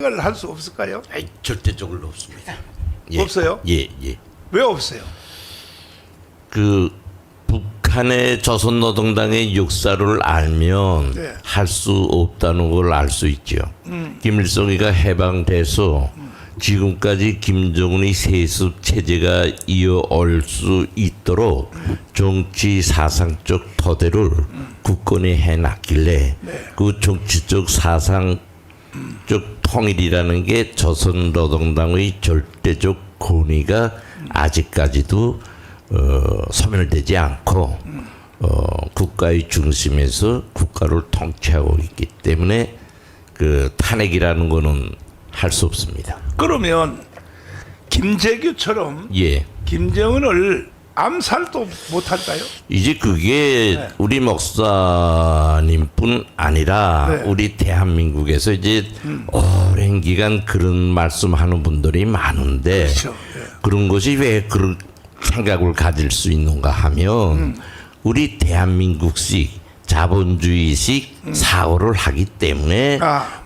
을 할 수 없을까요? 아이, 절대적으로 없습니다. 예. 없어요? 예. 왜 없어요? 그 북한의 조선노동당의 역사를 알면 네. 할 수 없다는 걸 알 수 있죠. 김일성이가 해방돼서 지금까지 김정은의 세습 체제가 이어올 수 있도록 정치 사상적 토대를 굳건히 해놨길래 그 정치적 사상적 통일이라는 게 조선노동당의 절대적 권위가 아직까지도 소멸되지 않고 국가의 중심에서 국가를 통치하고 있기 때문에 그 탄핵이라는 거는 할 수 없습니다. 그러면 김재규처럼 예. 김정은을 암살도 못할까요? 이제 그게 네. 우리 목사님뿐 아니라 네. 우리 대한민국에서 이제 오랜 기간 그런 말씀하는 분들이 많은데 그렇죠. 예. 그런 것이 왜 그런 생각을 가질 수 있는가 하면 우리 대한민국식 자본주의식 사고를 하기 때문에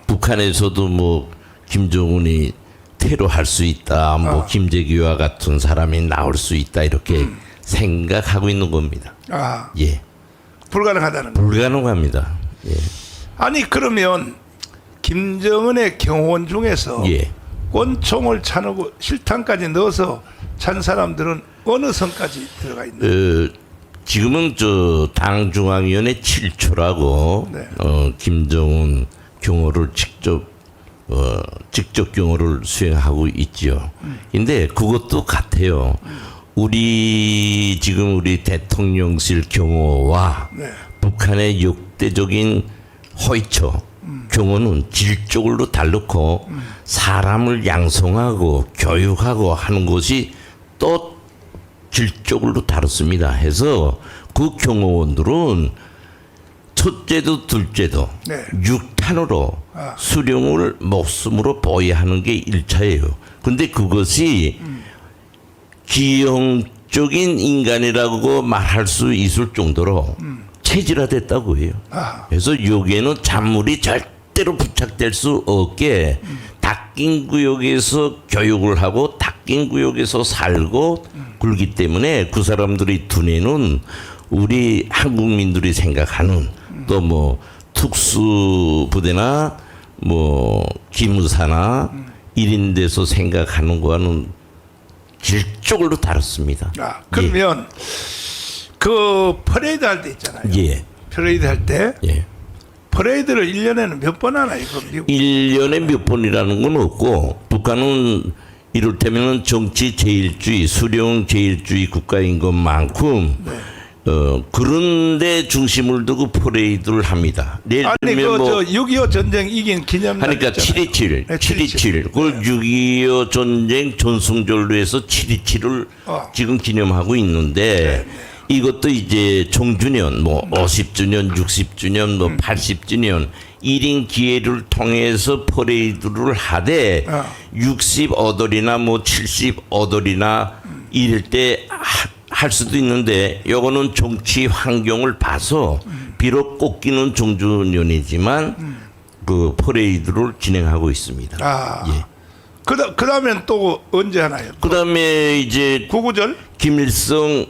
북한에서도 뭐 김정은이 테러할 수 있다, 뭐 김재규와 같은 사람이 나올 수 있다 이렇게 생각하고 있는 겁니다. 예, 불가능하다는 거. 불가능합니다. 예, 아니 그러면 김정은의 경호원 중에서 예. 권총을 차고 실탄까지 넣어서 찬 사람들은 어느 선까지 들어가 있나요? 지금은 저 당중앙위원회 7초라고 네. 김정은 경호를 직접 경호를 수행하고 있지요. 근데 그것도 같아요. 우리 지금 우리 대통령실 경호와 네. 북한의 역대적인 호위처 경호는 질적으로 다르고 사람을 양성하고 교육하고 하는 것이 또 질적으로 다릅니다. 해서 그 경호원들은 첫째도 둘째도 네. 육탄으로 수령을 목숨으로 보호하는 게 1차예요. 근데 그것이 기형적인 인간이라고 말할 수 있을 정도로 체질화됐다고 해요. 그래서 여기에는 잔물이 절대로 부착될 수 없게 닫힌 구역에서 교육을 하고 닫힌 구역에서 살고 그렇기 때문에 그 사람들의 두뇌는 우리 한국민들이 생각하는 또 뭐 특수부대나 뭐 기무사나 이런 데서 생각하는 거와는 질적으로 다릅니다. 그러면 그 퍼레이드 할 때 있잖아요. 예. 퍼레이드 할 때 예. 퍼레이드를 1년에는 몇 번 하나요? 미국? 1년에 몇 번이라는 건 없고 북한은 이를테면 정치 제일주의, 수령 제일주의 국가인 것만큼 그런데 중심을 두고 퍼레이드를 합니다. 예를 아니 들면 뭐 6.25 전쟁 이긴 기념날 그러니까 7.27, 네, 7.27. 그걸 6.25 전쟁 전승절로 해서 7.27을 지금 기념하고 있는데 이것도 이제 종주년, 뭐 50주년, 60주년, 뭐 80주년 1인 기회를 통해서 퍼레이드를 하되 60어돌이나 뭐 70어돌이나 이럴 때 할 수도 있는데 요거는 정치 환경을 봐서 비록 꽃기는 종주년이지만 그 퍼레이드를 진행하고 있습니다. 예. 그다음엔 또 언제 하나요? 그다음에 이제 구구절 김일성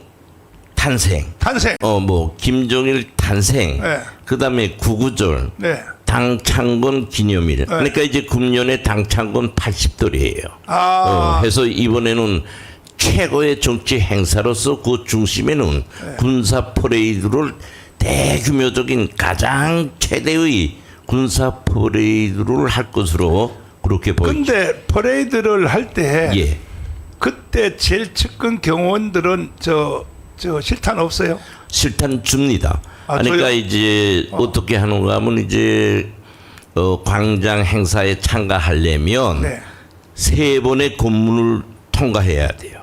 탄생. 뭐 김정일 탄생. 네. 그다음에 구구절. 네. 당창건 기념일. 그러니까 이제 금년에 당창건 80돌이에요. 해서 이번에는 최고의 정치 행사로서 그 중심에는 군사 퍼레이드를 대규모적인 가장 최대의 군사 퍼레이드를 할 것으로 그렇게 보이죠. 근데 퍼레이드를 할 때 예. 그때 제일 측근 경호원들은 저 실탄 없어요? 실탄 줍니다. 그러니까 저요? 이제 어떻게 하는가 하면 이제 광장 행사에 참가하려면 네. 3번의 검문을 통과해야 돼요.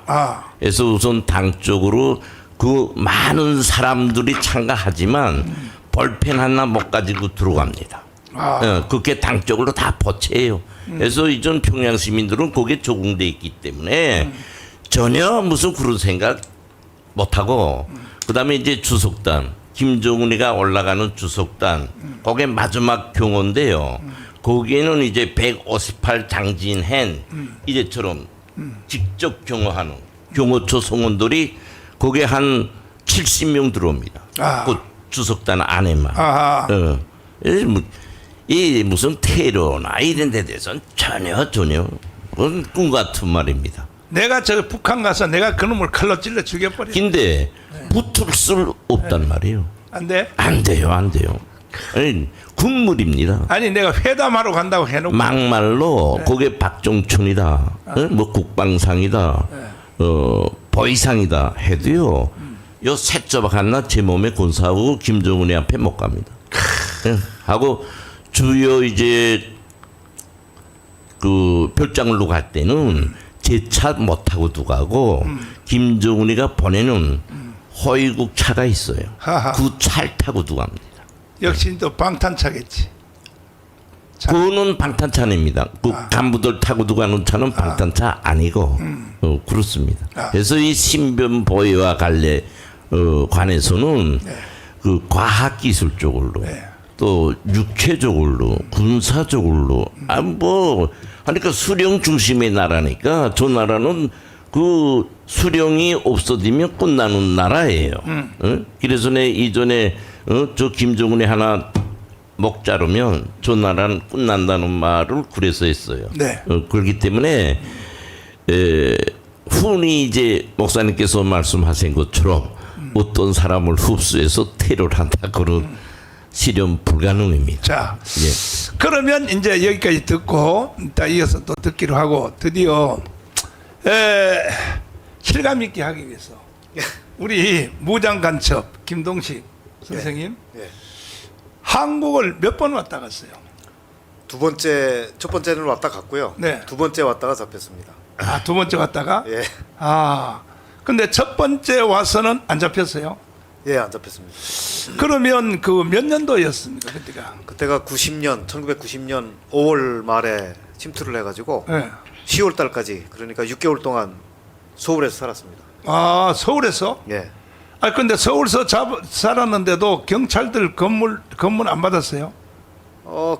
그래서 우선 당 쪽으로 그 많은 사람들이 참가하지만 볼펜 하나 못 가지고 들어갑니다. 그게 당 쪽으로 다 포체해요. 그래서 이전 평양 시민들은 거기에 적응돼 있기 때문에 전혀 무슨 그런 생각 못하고 그다음에 이제 주석단 김정은이가 올라가는 주석단 거기에 마지막 경호인데요. 거기에는 이제 158 장진행 이제처럼 직접 경호하는 경호처 성원들이 거기에 한 70명 들어옵니다. 그 주석단 안에만. 이 무슨 테러나 이런 데 대해서는 전혀 그건 꿈 같은 말입니다. 내가 저 북한 가서 내가 그놈을 칼로 찔러 죽여버려. 근데 붙을 수 없단 말이에요. 안 돼? 안 돼요. 아니, 국물입니다. 아니 내가 회담하러 간다고 해놓고 막말로 그게 박정춘이다, 뭐 국방상이다, 보위상이다 해도요. 요 새조박 하나 제 몸에 권사하고 김정은이 앞에 못 갑니다. 하고 주요 이제 그 별장으로 갈 때는 제 차 못 타고 두고 가고 김정은이가 보내는 허위국 차가 있어요. 그 차를 타고 두고 갑니다. 역시 또 방탄차겠지. 그거는 방탄차입니다. 그 간부들 타고 두고 가는 차는 방탄차 아니고 그렇습니다. 그래서 이 신변 보위와 관해서는 그 과학기술 쪽으로 또 육체적으로 군사적으로 그러니까 수령 중심의 나라니까 저 나라는 그 수령이 없어지면 끝나는 나라예요. 그래서 내 이전에 저 김정은이 하나 목 자르면 저 나라는 끝난다는 말을 그래서 했어요. 그렇기 때문에 흔히 이제 목사님께서 말씀하신 것처럼 어떤 사람을 흡수해서 테러를 한다 그런 실현 불가능입니다. 자, 그러면 이제 여기까지 듣고 딱 이어서 또 듣기로 하고 드디어 실감 있게 하기 위해서 우리 무장간첩 김동식 선생님 한국을 몇 번 왔다 갔어요? 첫 번째는 왔다 갔고요. 두 번째 왔다가 잡혔습니다. 두 번째 왔다가? 근데 첫 번째 와서는 안 잡혔어요? 안 잡혔습니다. 그러면 그 몇 년도였습니까 그때가? 그때가 1990년 5월 말에 침투를 해가지고 10월 달까지 그러니까 6개월 동안 서울에서 살았습니다. 서울에서? 예. 근데 서울서 살았는데도 경찰들 건물 안 받았어요?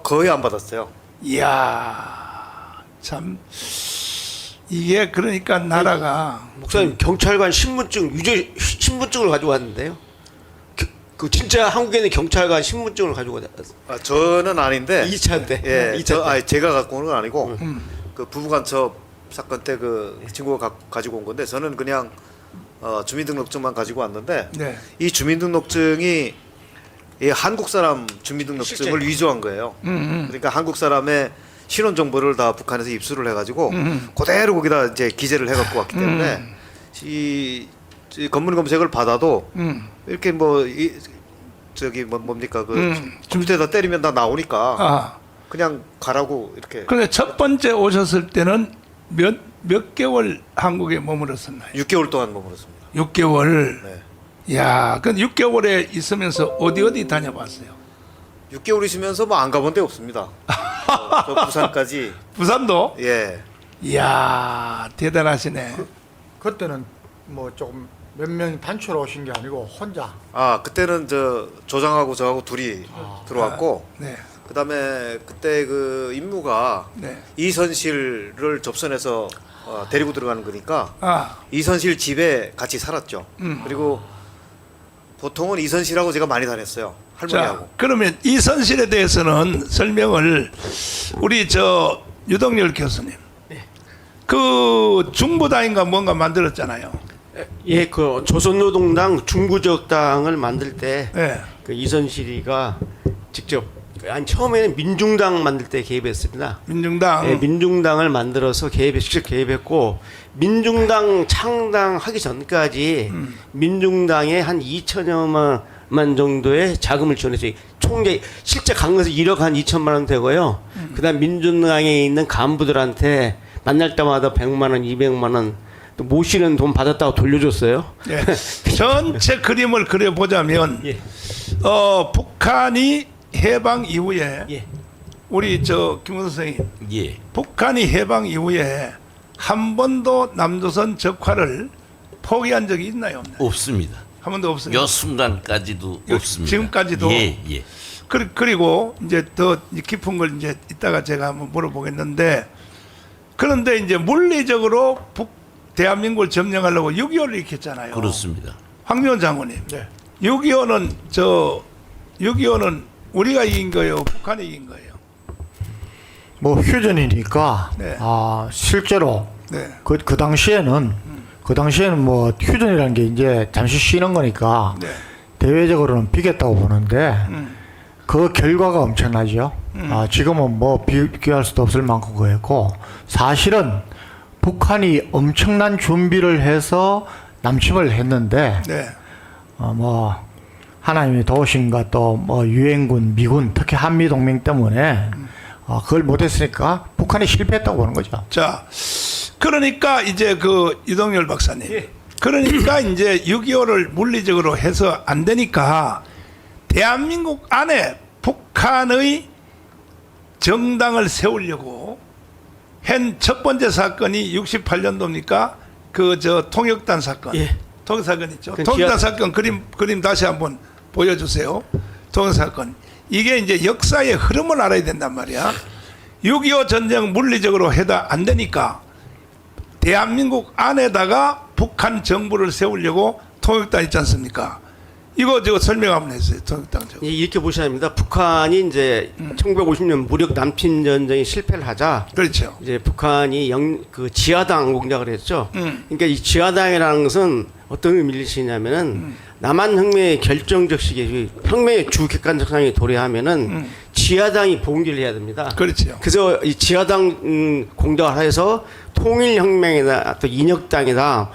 거의 안 받았어요. 이야, 참 이게 그러니까 나라가 목사님 경찰관 신분증을 가지고 왔는데요. 그 진짜 한국에는 경찰관 신분증을 가지고 왔어요. 저는 아닌데 2차 때. 제가 갖고 온 건 아니고 그 부부간첩 사건 때 그 친구가 가지고 온 건데 저는 그냥 주민등록증만 가지고 왔는데 이 주민등록증이 이 한국 사람 주민등록증을 실제. 위조한 거예요. 그러니까 한국 사람의 신원 정보를 다 북한에서 입수를 해가지고 그대로 거기다 이제 기재를 해갖고 왔기 때문에 이 검문 검색을 받아도 이렇게 뭡니까 그 컴퓨터에다 때리면 다 나오니까 그냥 가라고 이렇게. 근데 첫 번째 오셨을 때는 몇 개월 한국에 머물렀었나요? 6개월 동안 머물렀습니다. 6개월. 야, 그 6개월에 있으면서 어디 다녀봤어요? 6개월 있으면서 뭐 안 가본 데 없습니다. 저 부산까지. 부산도? 예. 이야, 대단하시네. 그때는 뭐 조금 몇 명이 단체로 오신 게 아니고 혼자. 그때는 저 조장하고 저하고 둘이 들어왔고. 그다음에 그때 그 임무가 이선실을 접선해서 데리고 들어가는 거니까 이선실 집에 같이 살았죠. 그리고 보통은 이선실하고 제가 많이 다녔어요. 할머니하고. 자, 그러면 이선실에 대해서는 설명을 우리 유동열 교수님. 그 중부당인가 뭔가 만들었잖아요. 그 조선노동당 중부적당을 만들 때 그 이선실이가 직접 처음에는 민중당 만들 때 개입했습니다. 민중당. 민중당을 만들어서 직접 개입했고 민중당 창당하기 전까지 민중당에 한 2천여만 정도의 자금을 지원했어요. 실제 강에서 1억 한 2천만 원 되고요. 그다음 민중당에 있는 간부들한테 만날 때마다 100만 원, 200만 원 또 모시는 돈 받았다고 돌려줬어요. 전체 그림을 그려보자면 북한이 해방 이후에 우리 김 선생님 북한이 해방 이후에 한 번도 남조선 적화를 포기한 적이 있나요? 없나요? 없습니다. 한 번도 없어요. 요 순간까지도 없습니다. 지금까지도. 그리고 이제 더 깊은 걸 이제 이따가 제가 한번 물어보겠는데, 그런데 이제 물리적으로 대한민국을 점령하려고 6.25를 일으켰잖아요. 그렇습니다. 황교안 장군님. 네. 6.25는 우리가 이긴 거예요, 북한이 이긴 거예요? 뭐 휴전이니까 네. 실제로 네. 그 당시에는 뭐 휴전이라는 게 이제 잠시 쉬는 거니까 네. 대외적으로는 비겼다고 보는데 그 결과가 엄청나죠. 지금은 뭐 비교할 수도 없을 만큼 그랬고, 사실은 북한이 엄청난 준비를 해서 남침을 했는데 네. 뭐 하나님이 도우신가 또 뭐 유엔군, 미군, 특히 한미 동맹 때문에 그걸 못했으니까 북한이 실패했다고 보는 거죠. 자, 그러니까 이제 그 이동열 박사님, 그러니까 이제 6.25를 물리적으로 해서 안 되니까 대한민국 안에 북한의 정당을 세우려고 한 첫 번째 사건이 68년도입니까? 그 저 통역단 사건. 예. 통역 사건 있죠. 그 통역단 사건 그림 다시 한번 보여주세요. 통역 사건. 이게 이제 역사의 흐름을 알아야 된단 말이야. 6.25 전쟁 물리적으로 해다 안 되니까 대한민국 안에다가 북한 정부를 세우려고 통역단 있지 않습니까? 이거 저 설명 한번 했어요. 통역단 저. 이렇게 보셔야 합니다. 북한이 이제 1950년 무력 남침 전쟁이 실패를 하자, 그렇죠. 이제 북한이 그 지하당 공작을 했죠. 그러니까 이 지하당이라는 것은 어떤 의미를 지냐면은 남한 혁명의 결정적 시기, 혁명의 주 객관적상이 도래하면은 지하당이 봉기를 해야 됩니다. 그렇죠. 그래서 이 지하당 공작을 해서 통일혁명이다, 또 인혁당이다,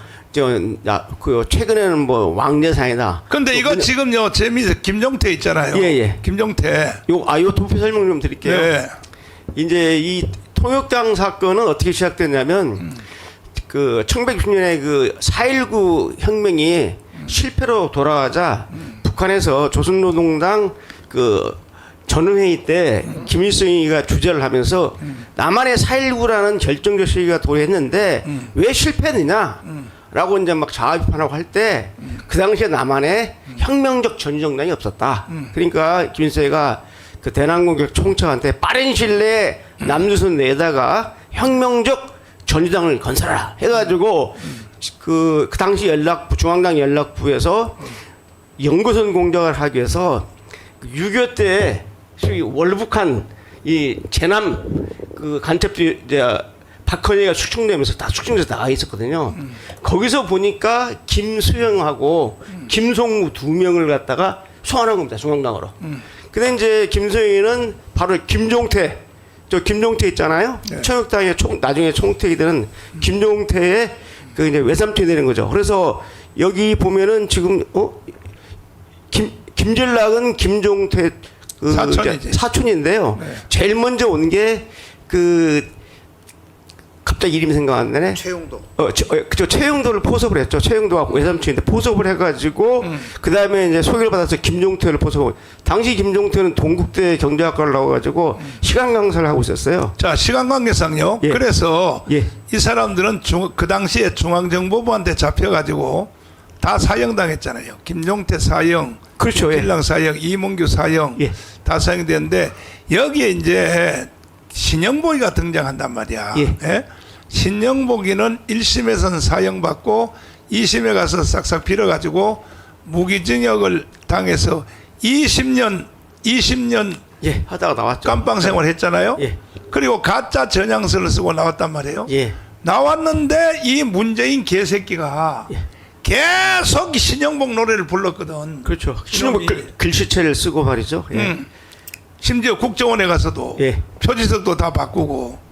그 최근에는 뭐 왕대상이다. 근데 이거 지금요 재미있어. 김종태 있잖아요. 예. 김종태. 요 도표 설명 좀 드릴게요. 네. 이제 이 통역당 사건은 어떻게 시작됐냐면 그 1960년에 그 4.19 혁명이 실패로 돌아가자 북한에서 조선노동당 그 전원회의 때 김일성이가 주재를 하면서 남한의 4.19라는 결정적 시기가 도래했는데 왜 실패했느냐? 라고 이제 막 자아 비판하고 할 때 그 당시에 남한에 혁명적 전정당이 없었다. 그러니까 김일성이가 그 대남공격 총책한테 빠른 시일 내에 남조선 내에다가 혁명적 전주당을 건설하라 해가지고 그 당시 중앙당 연락부에서 연거선 공작을 하기 위해서 6.25 때 소위 월북한 이 제남 그 간첩들 이제 박헌희가 숙청되면서 다 숙청돼서 나가 있었거든요. 거기서 보니까 김수영하고 김송무 두 명을 갖다가 소환한 겁니다. 중앙당으로. 근데 이제 김수영이는 바로 김종태, 저 김종태 있잖아요. 네. 청역당의 나중에 총택이 되는 김종태의 그 이제 외삼촌이 되는 거죠. 그래서 여기 보면은 지금 김전락은 김종태 그 사촌이지. 사촌인데요. 네. 제일 먼저 온 게 그 갑자기 이름이 생각 안 나네. 최용도. 그죠. 최용도를 포섭을 했죠. 최용도가 외삼촌인데 포섭을 해가지고 그 다음에 이제 소개를 받아서 김종태를 포섭을. 당시 김종태는 동국대 경제학과를 나와가지고 시간 강사를 하고 있었어요. 자, 시간 관계상요. 예. 그래서 예. 이 사람들은 그 당시에 중앙정보부한테 잡혀가지고 다 사형당했잖아요. 김종태 사형, 그렇죠. 예. 김필랑 사형, 이문규 사형 예. 다 사형됐는데 여기에 이제 신영복이가 등장한단 말이야. 예. 신영복이는 1심에서는 사형받고 2심에 가서 싹싹 빌어가지고 무기징역을 당해서 20년 예, 하다가 나왔죠. 깜빵 생활했잖아요. 예. 그리고 가짜 전향서를 쓰고 나왔단 말이에요. 예. 나왔는데 이 문재인 개새끼가 예. 계속 신영복 노래를 불렀거든. 그렇죠. 신용복 글씨체를 쓰고 말이죠. 예. 심지어 국정원에 가서도 예. 표지석도 다 바꾸고.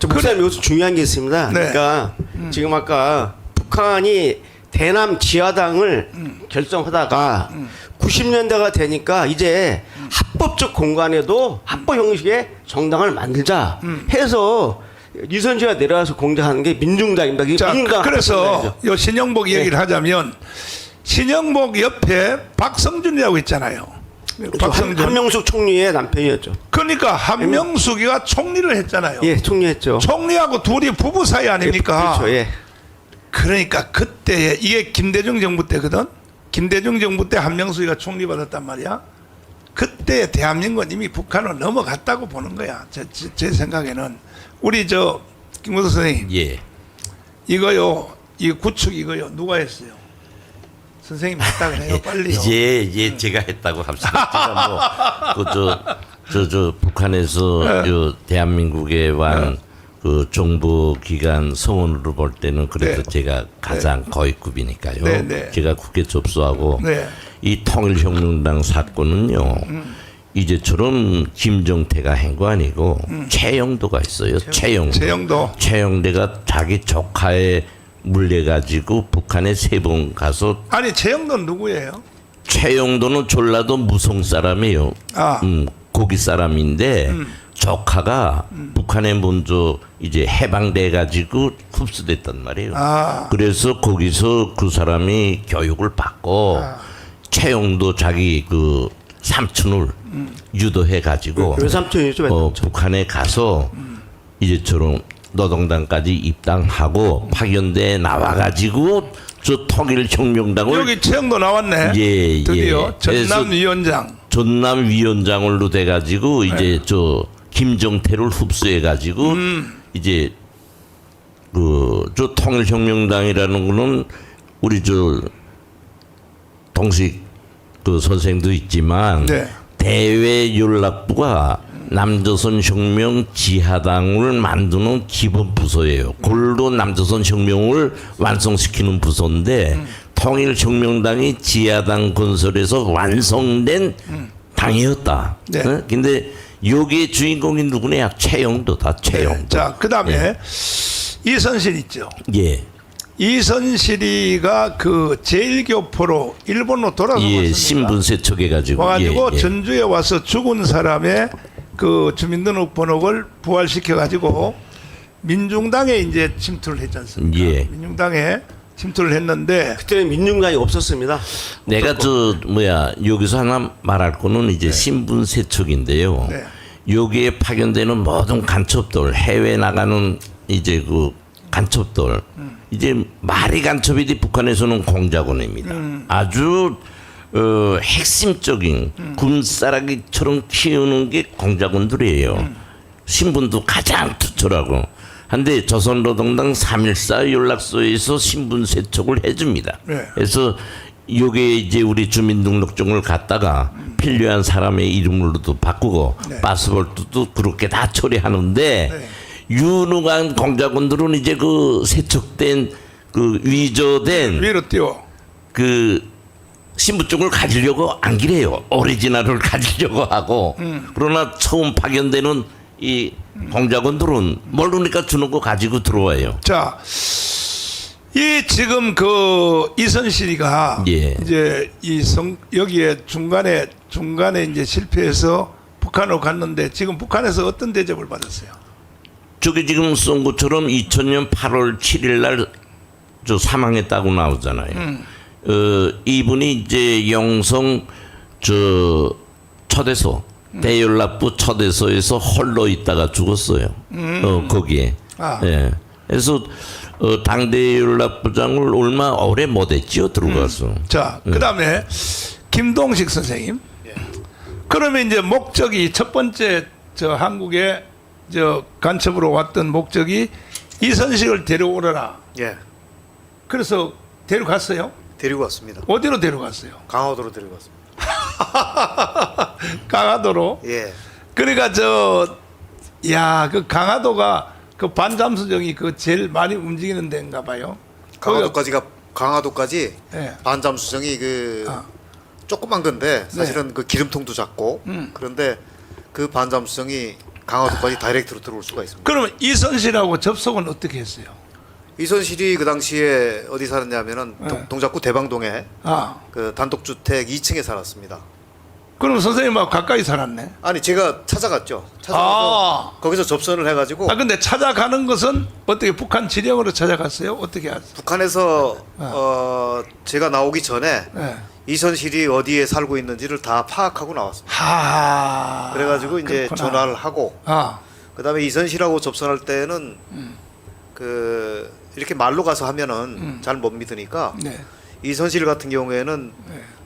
저 목사님 여기서 중요한 게 있습니다. 네. 그러니까 지금 아까 북한이 대남 지하당을 결정하다가 90년대가 되니까 이제 합법적 공간에도 합법 형식의 정당을 만들자 해서 이선지가 내려와서 공작하는 게 민중당입니다. 자, 민중당 그래서 요 신영복 얘기를 네. 하자면 신영복 옆에 박성준이라고 있잖아요. 박성준. 한명숙 총리의 남편이었죠. 그러니까 한명숙이가 총리를 했잖아요. 예, 총리했죠. 총리하고 둘이 부부 사이 아닙니까? 그렇죠. 예. 그러니까 그때 이게 김대중 정부 때거든. 김대중 정부 때 한명숙이가 총리 받았단 말이야. 그때 대한민국은 이미 북한으로 넘어갔다고 보는 거야. 제 생각에는 우리 김무성 선생님 예. 이거요, 이 구축 이거요 누가 했어요? 선생님 했다 그래요, 빨리요. 예, 제가 했다고 합시다. 제가 저 북한에서 대한민국에 완 그 정부 기관 서원으로 볼 때는 그래도 네. 제가 가장 거위급이니까요. 네, 네. 제가 국회 접수하고 네. 이 통일혁명당 사건은요. 이제처럼 김정태가 한 거 아니고 최영도가 있어요. 최영도. 최영대가 자기 조카에 물려가지고 북한에 3번 가서 아니 최영도는 누구예요? 최영도는 전라도 무성 사람이에요. 고기 사람인데 조카가 북한에 먼저 이제 해방돼 가지고 흡수됐단 말이에요. 그래서 거기서 그 사람이 교육을 받고 최영도 자기 그 삼촌을 유도해 가지고 외삼촌이죠. 북한에 가서 이제처럼 노동당까지 입당하고 파견돼 나와 가지고 저 통일혁명당을 여기 최영도 나왔네. 예, 드디어 예. 전남위원장으로 돼 가지고 이제 저 김정태를 흡수해 가지고 이제 저 통일혁명당이라는 거는 우리 저 동식 그 선생도 있지만 네. 대외연락부가 남조선 혁명 지하당을 만드는 기본 부서예요. 그걸로 남조선 혁명을 완성시키는 부서인데 통일혁명당이 지하당 건설에서 완성된 당이었다. 네. 근데 여기에 주인공이 누구냐? 최영도다. 최영도. 네. 자, 그다음에 예. 이선실 있죠. 예. 이선실이가 그 제일교포로 일본으로 돌아갔습니다. 예, 신분 세척해가지고. 와가지고 예, 예. 전주에 와서 죽은 사람의 그 주민등록번호를 부활시켜가지고 민중당에 이제 침투를 했지 않습니까? 예. 민중당에 침투를 했는데 그때는 민중당이 없었습니다. 내가 여기서 하나 말할 거는 이제 신분 세척인데요. 네. 여기에 파견되는 모든 간첩들, 해외 나가는 이제 그 간첩들, 이제 말이 간첩이지 북한에서는 공작원입니다. 아주 핵심적인 군사라기처럼 키우는 게 공작원들이에요. 신분도 가장 투철하고. 한데 조선노동당 3.14 연락소에서 신분 세척을 해줍니다. 네. 그래서 요게 이제 우리 주민등록증을 갖다가 필요한 사람의 이름으로도 바꾸고 네. 파스포르트도 그렇게 다 처리하는데 네. 유능한 공작원들은 이제 그 세척된 그 위조된 위로 띄워. 그 신분증을 가지려고 안 기래요. 오리지널을 가지려고 하고 그러나 처음 파견되는 이 공작원들은 모르니까 주는 거 가지고 들어와요. 자, 이 지금 그 이선실이가 예. 이제 여기에 중간에 이제 실패해서 북한으로 갔는데 지금 북한에서 어떤 대접을 받았어요? 저기 지금 쏜 것처럼 2000년 8월 7일 날 저 사망했다고 나오잖아요. 이분이 이제 영성 저 초대소 대연락부 초대소에서 홀로 있다가 죽었어요. 거기에. 예. 그래서 당대연락부장을 얼마 오래 못했지요 들어가서. 자, 그다음에 김동식 선생님. 그러면 이제 목적이 첫 번째 저 한국에 저 간첩으로 왔던 목적이 이선식을 데려오라. 예, 그래서 데려갔어요. 데리고 왔습니다. 어디로 데려갔어요? 강화도로 데리고 왔습니다. 강화도로. 예, 그러니까 그 강화도가 그 반잠수정이 그 제일 많이 움직이는 데인가 봐요. 강화도까지 예. 반잠수정이 그 조그만 건데 사실은 그 기름통도 작고 그런데 그 반잠수정이 강화도까지 다이렉트로 들어올 수가 있습니다. 그러면 이선실하고 접속은 어떻게 했어요? 이선실이 그 당시에 어디 살았냐면은 동작구 대방동에 그 단독주택 2층에 살았습니다. 그럼 선생님하고 가까이 살았네. 아니 제가 찾아갔죠. 찾아가서 거기서 접선을 해가지고. 근데 찾아가는 것은 어떻게 북한 지령으로 찾아갔어요? 어떻게 하세요? 북한에서 제가 나오기 전에 네. 이선실이 어디에 살고 있는지를 다 파악하고 나왔습니다. 그래가지고 이제 그렇구나. 전화를 하고. 그다음에 이선실하고 접선할 때는 그 이렇게 말로 가서 하면은 잘 못 믿으니까 네. 이선실 같은 경우에는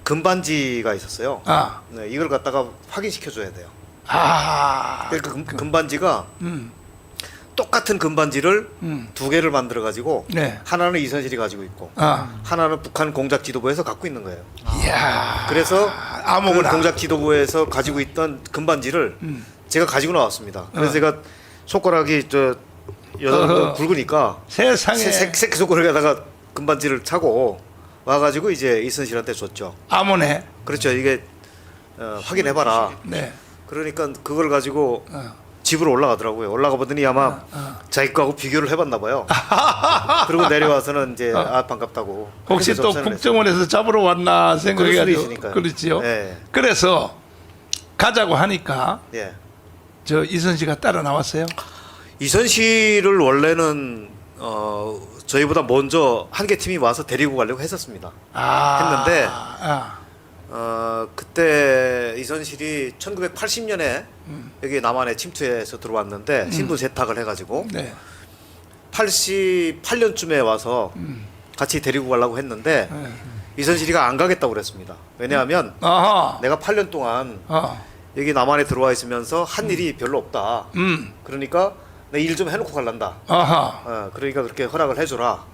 금반지가 있었어요. 아, 네, 이걸 갖다가 확인시켜줘야 돼요. 아, 그러니까 금반지가 똑같은 금반지를 두 개를 만들어 가지고 네. 하나는 이선실이 가지고 있고 아, 하나는 북한 공작 지도부에서 갖고 있는 거예요. 이야, 그래서 그 아무거나. 공작 지도부에서 가지고 있던 금반지를 제가 가지고 나왔습니다. 그래서 제가 손가락이 어허. 굵으니까 세상에 새끼 손가락에다가 금반지를 차고 와가지고 이제 이선실한테 줬죠. 아무네. 그렇죠. 이게 확인해봐라. 네. 그러니까 그걸 가지고 어. 집으로 올라가더라고요. 올라가 보더니 아마 자기 거하고 비교를 해봤나 봐요. 그리고 내려와서는 이제 반갑다고. 혹시 그렇게 또 접선을 국정원에서 잡으러 왔나 그럴 수도 생각해가지고 있으니까요. 그렇지요. 네. 그래서 가자고 하니까 했어요. 예. 저 이선 씨가 따라 나왔어요. 이선실을 원래는 저희보다 먼저 한 개 팀이 와서 데리고 가려고 했었습니다. 아, 했는데 아, 그때 이선실이 1980년에 여기 남한에 침투해서 들어왔는데 신분 세탁을 해가지고 네, 88년쯤에 와서 같이 데리고 가려고 했는데 네. 이선실이가 안 가겠다고 그랬습니다. 왜냐하면 아하, 내가 8년 동안 여기 남한에 들어와 있으면서 한 일이 별로 없다. 그러니까 내 일 좀 해놓고 갈란다. 아하, 그러니까 그렇게 허락을 해줘라.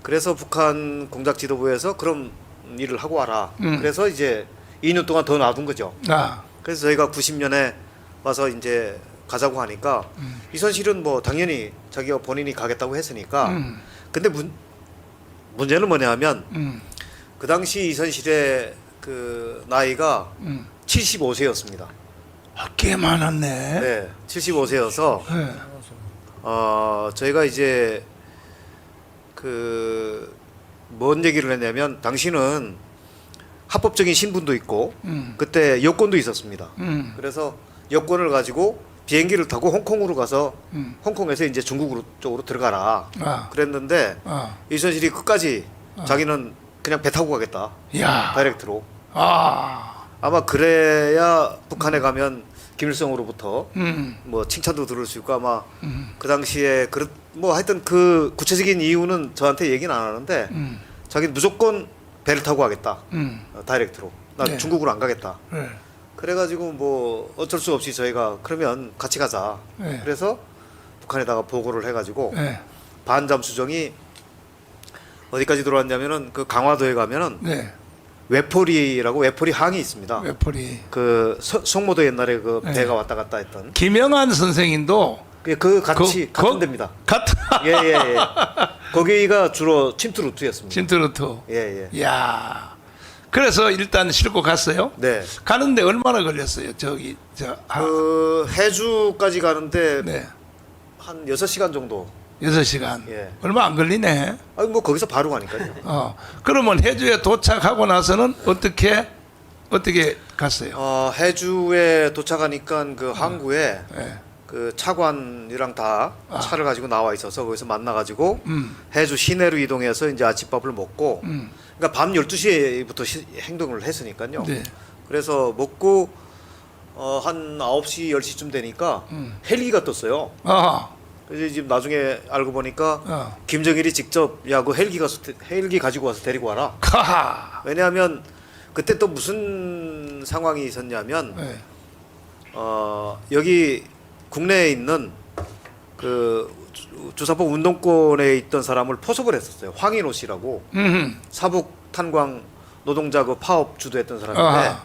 그래서 북한 공작 지도부에서 그런 일을 하고 와라. 그래서 이제 2년 동안 더 놔둔 거죠. 아, 그래서 저희가 90년에 와서 이제 가자고 하니까 이선실은 뭐 당연히 자기가 본인이 가겠다고 했으니까. 근데 문제는 뭐냐면 그 당시 이선실의 그 나이가 75세였습니다. 꽤 많았네. 네, 75세여서 네. 저희가 이제 그 뭔 얘기를 했냐면 당신은 합법적인 신분도 있고 그때 여권도 있었습니다. 그래서 여권을 가지고 비행기를 타고 홍콩으로 가서 홍콩에서 이제 중국 쪽으로 들어가라. 아. 그랬는데 아, 이선실이 끝까지 자기는 그냥 배 타고 가겠다. 야, 다이렉트로. 아, 아마 그래야 북한에 가면 김일성으로부터 음, 뭐 칭찬도 들을 수 있고 아마 그 당시에 뭐 하여튼 그 구체적인 이유는 저한테 얘기는 안 하는데 자기는 무조건 배를 타고 가겠다. 다이렉트로. 나 네. 중국으로 안 가겠다. 네. 그래가지고 뭐 어쩔 수 없이 저희가 그러면 같이 가자. 네. 그래서 북한에다가 보고를 해가지고 네. 반잠 수정이 어디까지 들어왔냐면은 그 강화도에 가면은 네. 외포리라고 외포리 항이 있습니다. 외톨이 그 송모도 옛날에 그 네. 배가 왔다 갔다 했던 김영한 선생님도 그 같이 그- 같은 그- 데입니다. 같은 예예예. 거기가 주로 침투 루트였습니다. 진트루트. 예예. 야, 그래서 일단 싣고 갔어요. 네. 가는데 얼마나 걸렸어요? 저기 그 해주까지 가는데 네, 한 6시간 정도. 6시간. 예. 얼마 안 걸리네. 아니 뭐 거기서 바로 가니까요. 그러면 해주에 도착하고 나서는 어떻게 갔어요? 해주에 도착하니까 그 항구에 예. 그 차관이랑 다 차를 가지고 나와 있어서 거기서 만나가지고 음. 해주 시내로 이동해서 이제 아침밥을 먹고 그러니까 밤 12시부터 행동을 했으니까요. 네. 그래서 먹고 한 9시 10시쯤 되니까 헬기가 떴어요. 아, 그래서 지금 나중에 알고 보니까 어. 김정일이 직접 야 그 헬기 가지고 와서 데리고 와라. 카하. 왜냐하면 그때 또 무슨 상황이 있었냐면 네. 여기 국내에 있는 그 주사포 운동권에 있던 사람을 포섭을 했었어요. 황인호 씨라고 사북 탄광 노동자 그 파업 주도했던 사람인데 아하.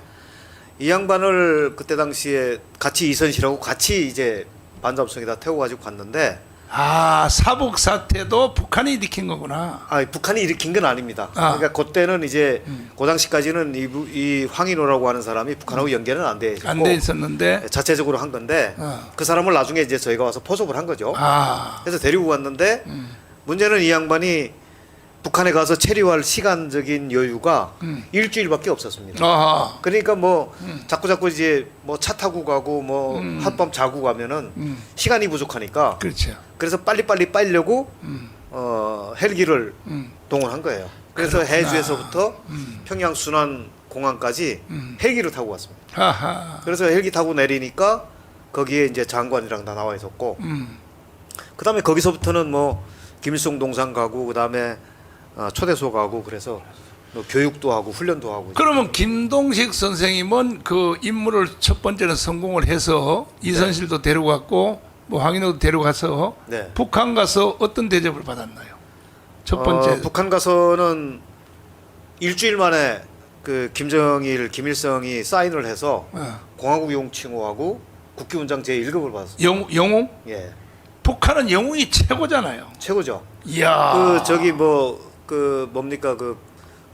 이 양반을 그때 당시에 같이 이선실하고 같이 이제 반잠성에다 태워 가지고 갔는데 아, 사북 사태도 북한이 일으킨 거구나. 북한이 일으킨 건 아닙니다. 아. 그러니까 그때는 이제 그 당시까지는 이 황인호라고 하는 사람이 북한하고 연계는 안 돼 있고 안 돼 있었는데. 자체적으로 한 건데 그 사람을 나중에 이제 저희가 와서 포섭을 한 거죠. 아, 그래서 데리고 갔는데 문제는 이 양반이 북한에 가서 체류할 시간적인 여유가 일주일밖에 없었습니다. 아하. 그러니까 뭐 자꾸 이제 뭐 차 타고 가고 뭐 하룻밤 자고 가면은 시간이 부족하니까 그렇죠. 그래서 빨리빨리 빨려고 헬기를 동원한 거예요. 그래서 그렇구나. 해주에서부터 평양 순안 공항까지 헬기를 타고 왔습니다. 아하. 그래서 헬기 타고 내리니까 거기에 이제 장관이랑 다 나와 있었고 그다음에 거기서부터는 뭐 김일성 동상 가고 그다음에 초대소 가고 그래서 뭐 교육도 하고 훈련도 하고. 그러면 김동식 선생님은 그 임무를 첫 번째는 성공을 해서 이선실도 데려갔고 뭐 황인호도 데려가서 네. 북한 가서 어떤 대접을 받았나요? 첫 번째 북한 가서는 일주일 만에 그 김정일, 김일성이 사인을 해서 공화국 용칭호하고 국기훈장 제1급을 받았어요. 영웅? 예, 북한은 영웅이 최고잖아요. 최고죠. 이야. 그 저기 뭐 그 뭡니까 그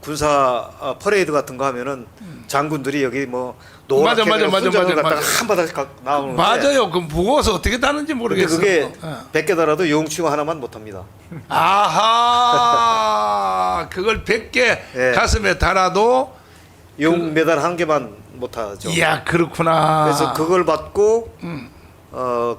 군사 퍼레이드 같은 거 하면은 장군들이 여기 뭐 맞아, 노랗게 맞아, 훈장을 맞아, 갖다가 맞아. 한 바닥씩 나오는데 맞아요. 그 무거워서 어떻게 다는지 근데 모르겠어요. 그게 어. 100개 달아도 용칭호 하나만 못합니다. 아하. 그걸 100개 예. 가슴에 달아도 용 메달 한 개만 못하죠. 이야 그렇구나. 그래서 그걸 받고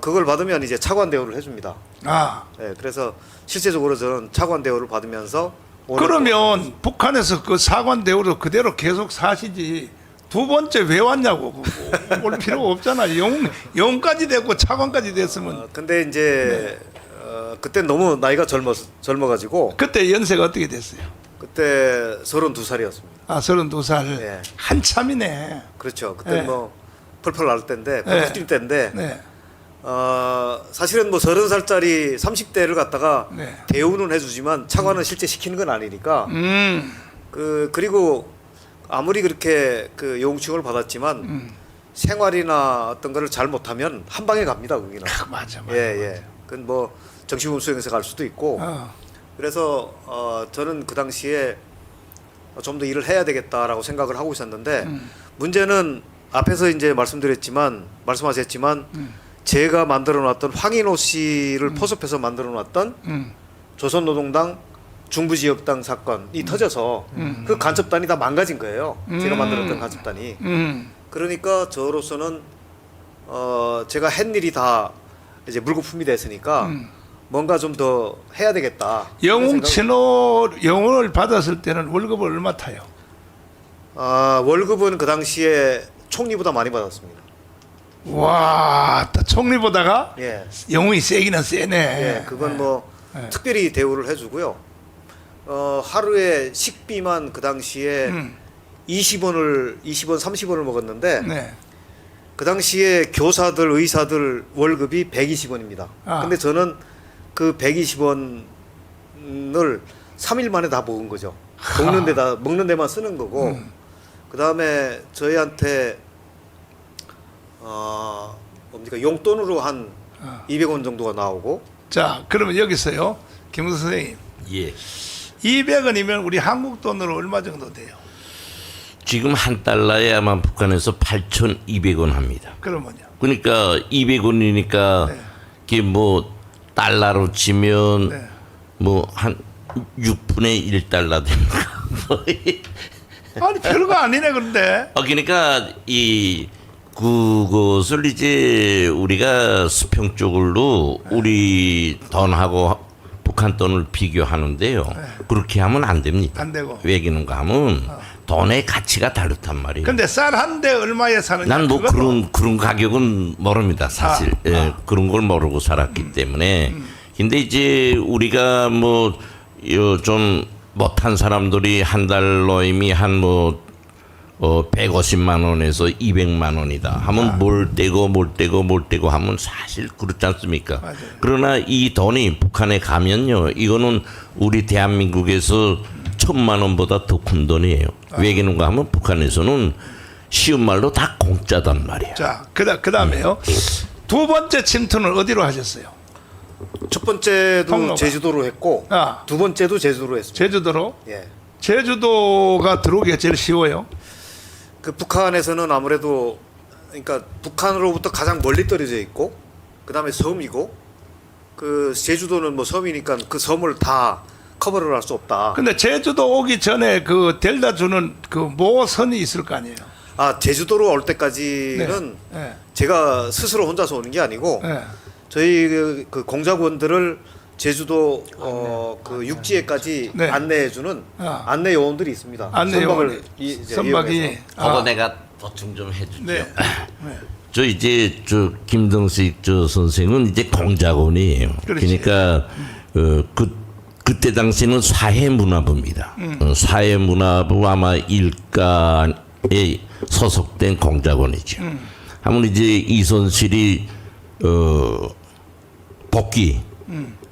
그걸 받으면 이제 차관 대우를 해줍니다. 아 예, 그래서 실제적으로 저는 차관 대우를 받으면서 오늘 그러면 북한에서 그 사관 대우로 그대로 계속 사시지 두 번째 왜 왔냐고 올 필요가 없잖아. 영까지 됐고 차관까지 됐으면 근데 이제 그때 너무 나이가 젊어가지고 그때 연세가 어떻게 됐어요? 그때 32살이었습니다. 아 32살 네. 한참이네. 그렇죠. 그때 네. 뭐 펄펄 날 때인데 네. 펄펄 뛸 때인데 네. 사실은 뭐 30살짜리 30대를 갖다가 네. 대우는 해주지만 차관은 실제 시키는 건 아니니까 그리고 아무리 그렇게 그 용칭을 받았지만 생활이나 어떤 거를 잘 못하면 한 방에 갑니다 거기는. 맞아. 예. 그건 뭐 정치범 수행해서 갈 수도 있고. 어. 그래서 저는 그 당시에 좀 더 일을 해야 되겠다라고 생각을 하고 있었는데 문제는 앞에서 이제 말씀하셨지만 제가 만들어놨던 황인호 씨를 포섭해서 만들어놨던 조선노동당 중부지역당 사건이 터져서 그 간첩단이 다 망가진 거예요. 제가 만들었던 간첩단이. 그러니까 저로서는 제가 한 일이 다 이제 물거품이 됐으니까 뭔가 좀 더 해야 되겠다. 영웅 친호 영웅을 받았을 때는 월급을 얼마 타요? 월급은 그 당시에 총리보다 많이 받았습니다. 와, 총리보다가 예. 영웅이 세기는 세네. 예, 그건 뭐 특별히 대우를 해주고요. 하루에 식비만 그 당시에 20원, 30원을 먹었는데 네. 그 당시에 교사들, 의사들 월급이 120원입니다. 아. 근데 저는 그 120원을 3일 만에 다 먹은 거죠. 먹는 데만 쓰는 거고. 그다음에 저희한테 뭡니까? 용돈으로 한 200원 정도가 나오고. 자, 그러면 여기서요. 김 선생님. 예. 200원이면 우리 한국 돈으로 얼마 정도 돼요? 지금 한 달러에 아마 북한에서 8,200원 합니다. 그러면요. 그러니까 200원이니까 네. 이게 뭐 달러로 치면 네. 뭐 한 6분의 1달러 됩니까? 아니 별거 아니네 그런데. 그러니까 이 그것을 이제 우리가 수평 쪽으로 우리 돈하고 북한 돈을 비교하는데요. 그렇게 하면 안 됩니다. 안 되고. 왜기는 가면 돈의 가치가 다르단 말이에요. 근데 쌀 한 대 얼마에 사느냐? 난 뭐 그것도 그런 가격은 모릅니다 사실. 예, 그런 걸 모르고 살았기 때문에. 근데 이제 우리가 뭐 좀 못한 사람들이 한 달러임이 한 뭐 150만 원에서 200만 원이다 하면 뭘 떼고 하면 사실 그렇지 않습니까? 맞아요. 그러나 이 돈이 북한에 가면요, 이거는 우리 대한민국에서 1,000만 원보다 더 큰 돈이에요. 왜기는가 하면 북한에서는 쉬운 말로 다 공짜단 말이에요. 자, 그다음에요. 두 번째 침투는 어디로 하셨어요? 첫 번째도 통로가. 제주도로 했고 아. 두 번째도 제주도로 했습니다. 제주도로? 예. 제주도가 들어오기가 제일 쉬워요. 그 북한에서는 아무래도 그러니까 북한으로부터 가장 멀리 떨어져 있고 그다음에 섬이고 그 제주도는 뭐 섬이니까 그 섬을 다 커버를 할 수 없다. 근데 제주도 오기 전에 그 델다 주는 그 모선이 있을 거 아니에요. 제주도로 올 때까지는 네. 제가 스스로 혼자서 오는 게 아니고 네. 저희 그 공작원들을 제주도 그 육지에까지 네. 안내해주는 아. 안내 요원들이 있습니다. 안내 요원. 선박이. 이용해서. 그거 내가 보충 좀 해주죠. 네. 저 이제 저 김동식 저 선생은 이제 공작원이에요. 그렇지. 그러니까 그 그때 당시에는 사회문화부입니다. 사회문화부 아마 일가에 소속된 공작원이죠. 하면 이제 이순실이 복귀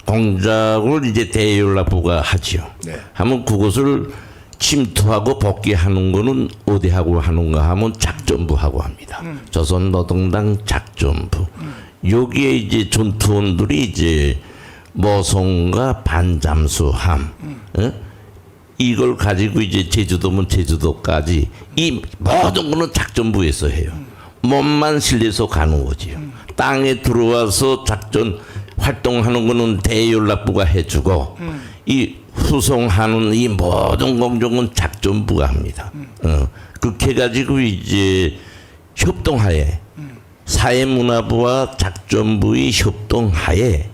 공작을 이제 대연락부가 하지요. 네. 하면 그것을 침투하고 복귀하는 거는 어디 하고 하는가 하면 작전부하고 합니다. 조선노동당 작전부. 여기에 이제 전투원들이 이제 모성과 반잠수함, 이걸 가지고 이제 제주도면 제주도까지 이 모든 거는 작전부에서 해요. 몸만 실려서 가는 거지요. 땅에 들어와서 작전 활동하는 거는 대연락부가 해주고 이 후송하는 이 모든 공정은 작전부가 합니다. 그렇게 가지고 이제 협동하에 사회문화부와 작전부의 협동하에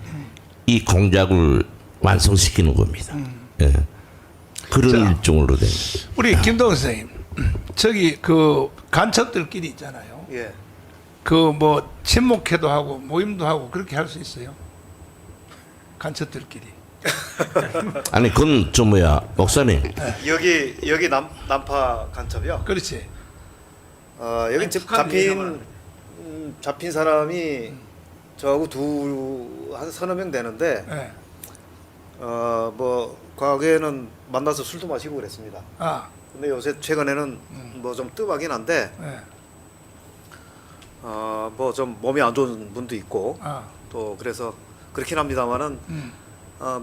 이 공작을 완성시키는 겁니다. 예. 그런 자, 일종으로 됩니다. 우리 김동훈 선생님, 저기 그 간첩들끼리 있잖아요. 예. 그 뭐 친목회도 하고 모임도 하고 그렇게 할 수 있어요. 간첩들끼리. 아니 그건 저 뭐야 목사님. 여기 남파 간첩이요. 그렇지. 여기 아니, 북한 얘기만 잡힌 사람이 저하고 한 서너 명 되는데 예. 뭐 과거에는 만나서 술도 마시고 그랬습니다. 아, 근데 요새 최근에는 뭐 좀 뜸하긴 한데 예. 뭐 좀 몸이 안 좋은 분도 있고 아, 또 그래서 그렇긴 합니다만은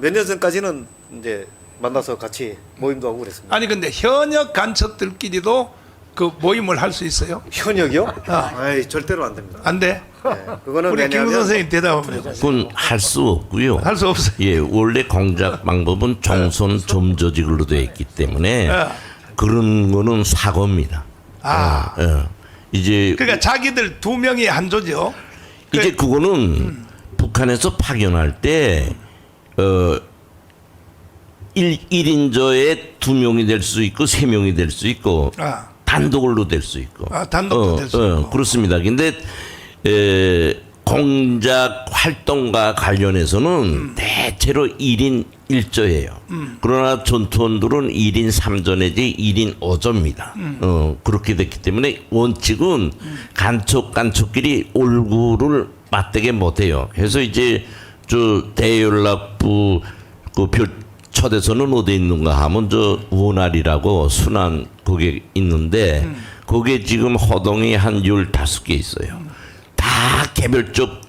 몇 년 전까지는 이제 만나서 같이 모임도 하고 그랬습니다. 아니 근데 현역 간첩들끼리도 그 모임을 할 수 있어요? 현역이요? 아. 아이 절대로 안 됩니다. 안 돼? 네, 그거는 우리 김 왜냐하면 선생님 대답 한번 해보세요. 그건 할 수 없고요. 할 수 없어요. 예, 원래 공작 방법은 총선 점조직으로 되어 있기 때문에 그런 거는 사고입니다. 아. 이제 그러니까 자기들 두 명이 한 조죠. 이제 그거는 북한에서 파견할 때 1인조에 2명이 될 수 있고 3명이 될 수 있고 아, 단독으로 될 수 있고. 단독도 될 수 있고. 그렇습니다. 근데 공작 활동과 관련해서는 대체로 1인 1조예요. 그러나 전투원들은 1인 3조 내지 1인 5조입니다. 그렇게 됐기 때문에 원칙은 간첩끼리 얼굴을 맞대게 못해요. 그래서 이제 저 대연락부 그 초대서는 어디 있는가 하면 저 원활이라고 순안 거기에 있는데 거기에 지금 허동이 한 15개 있어요. 다 개별적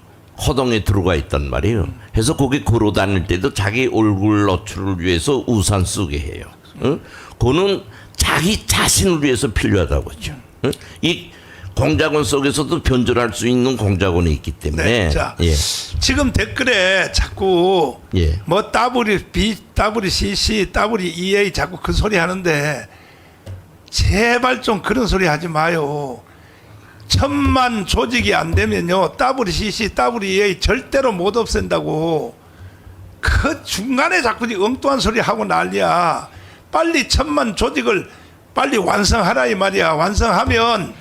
허동에 들어가 있단 말이에요. 그래서 거기 걸어 다닐 때도 자기 얼굴 노출을 위해서 우산 쓰게 해요. 그거는 자기 자신을 위해서 필요하다고 하죠. 이 공작원 속에서도 변절할 수 있는 공작원이 있기 때문에. 네, 자, 예. 지금 댓글에 자꾸 예. 뭐 WB, WCC, WEA 자꾸 그 소리 하는데 제발 좀 그런 소리 하지 마요. 1000만 조직이 안 되면요 WCC, WEA 절대로 못 없앤다고. 그 중간에 자꾸 엉뚱한 소리 하고 난리야. 빨리 1000만 조직을 빨리 완성하라 이 말이야. 완성하면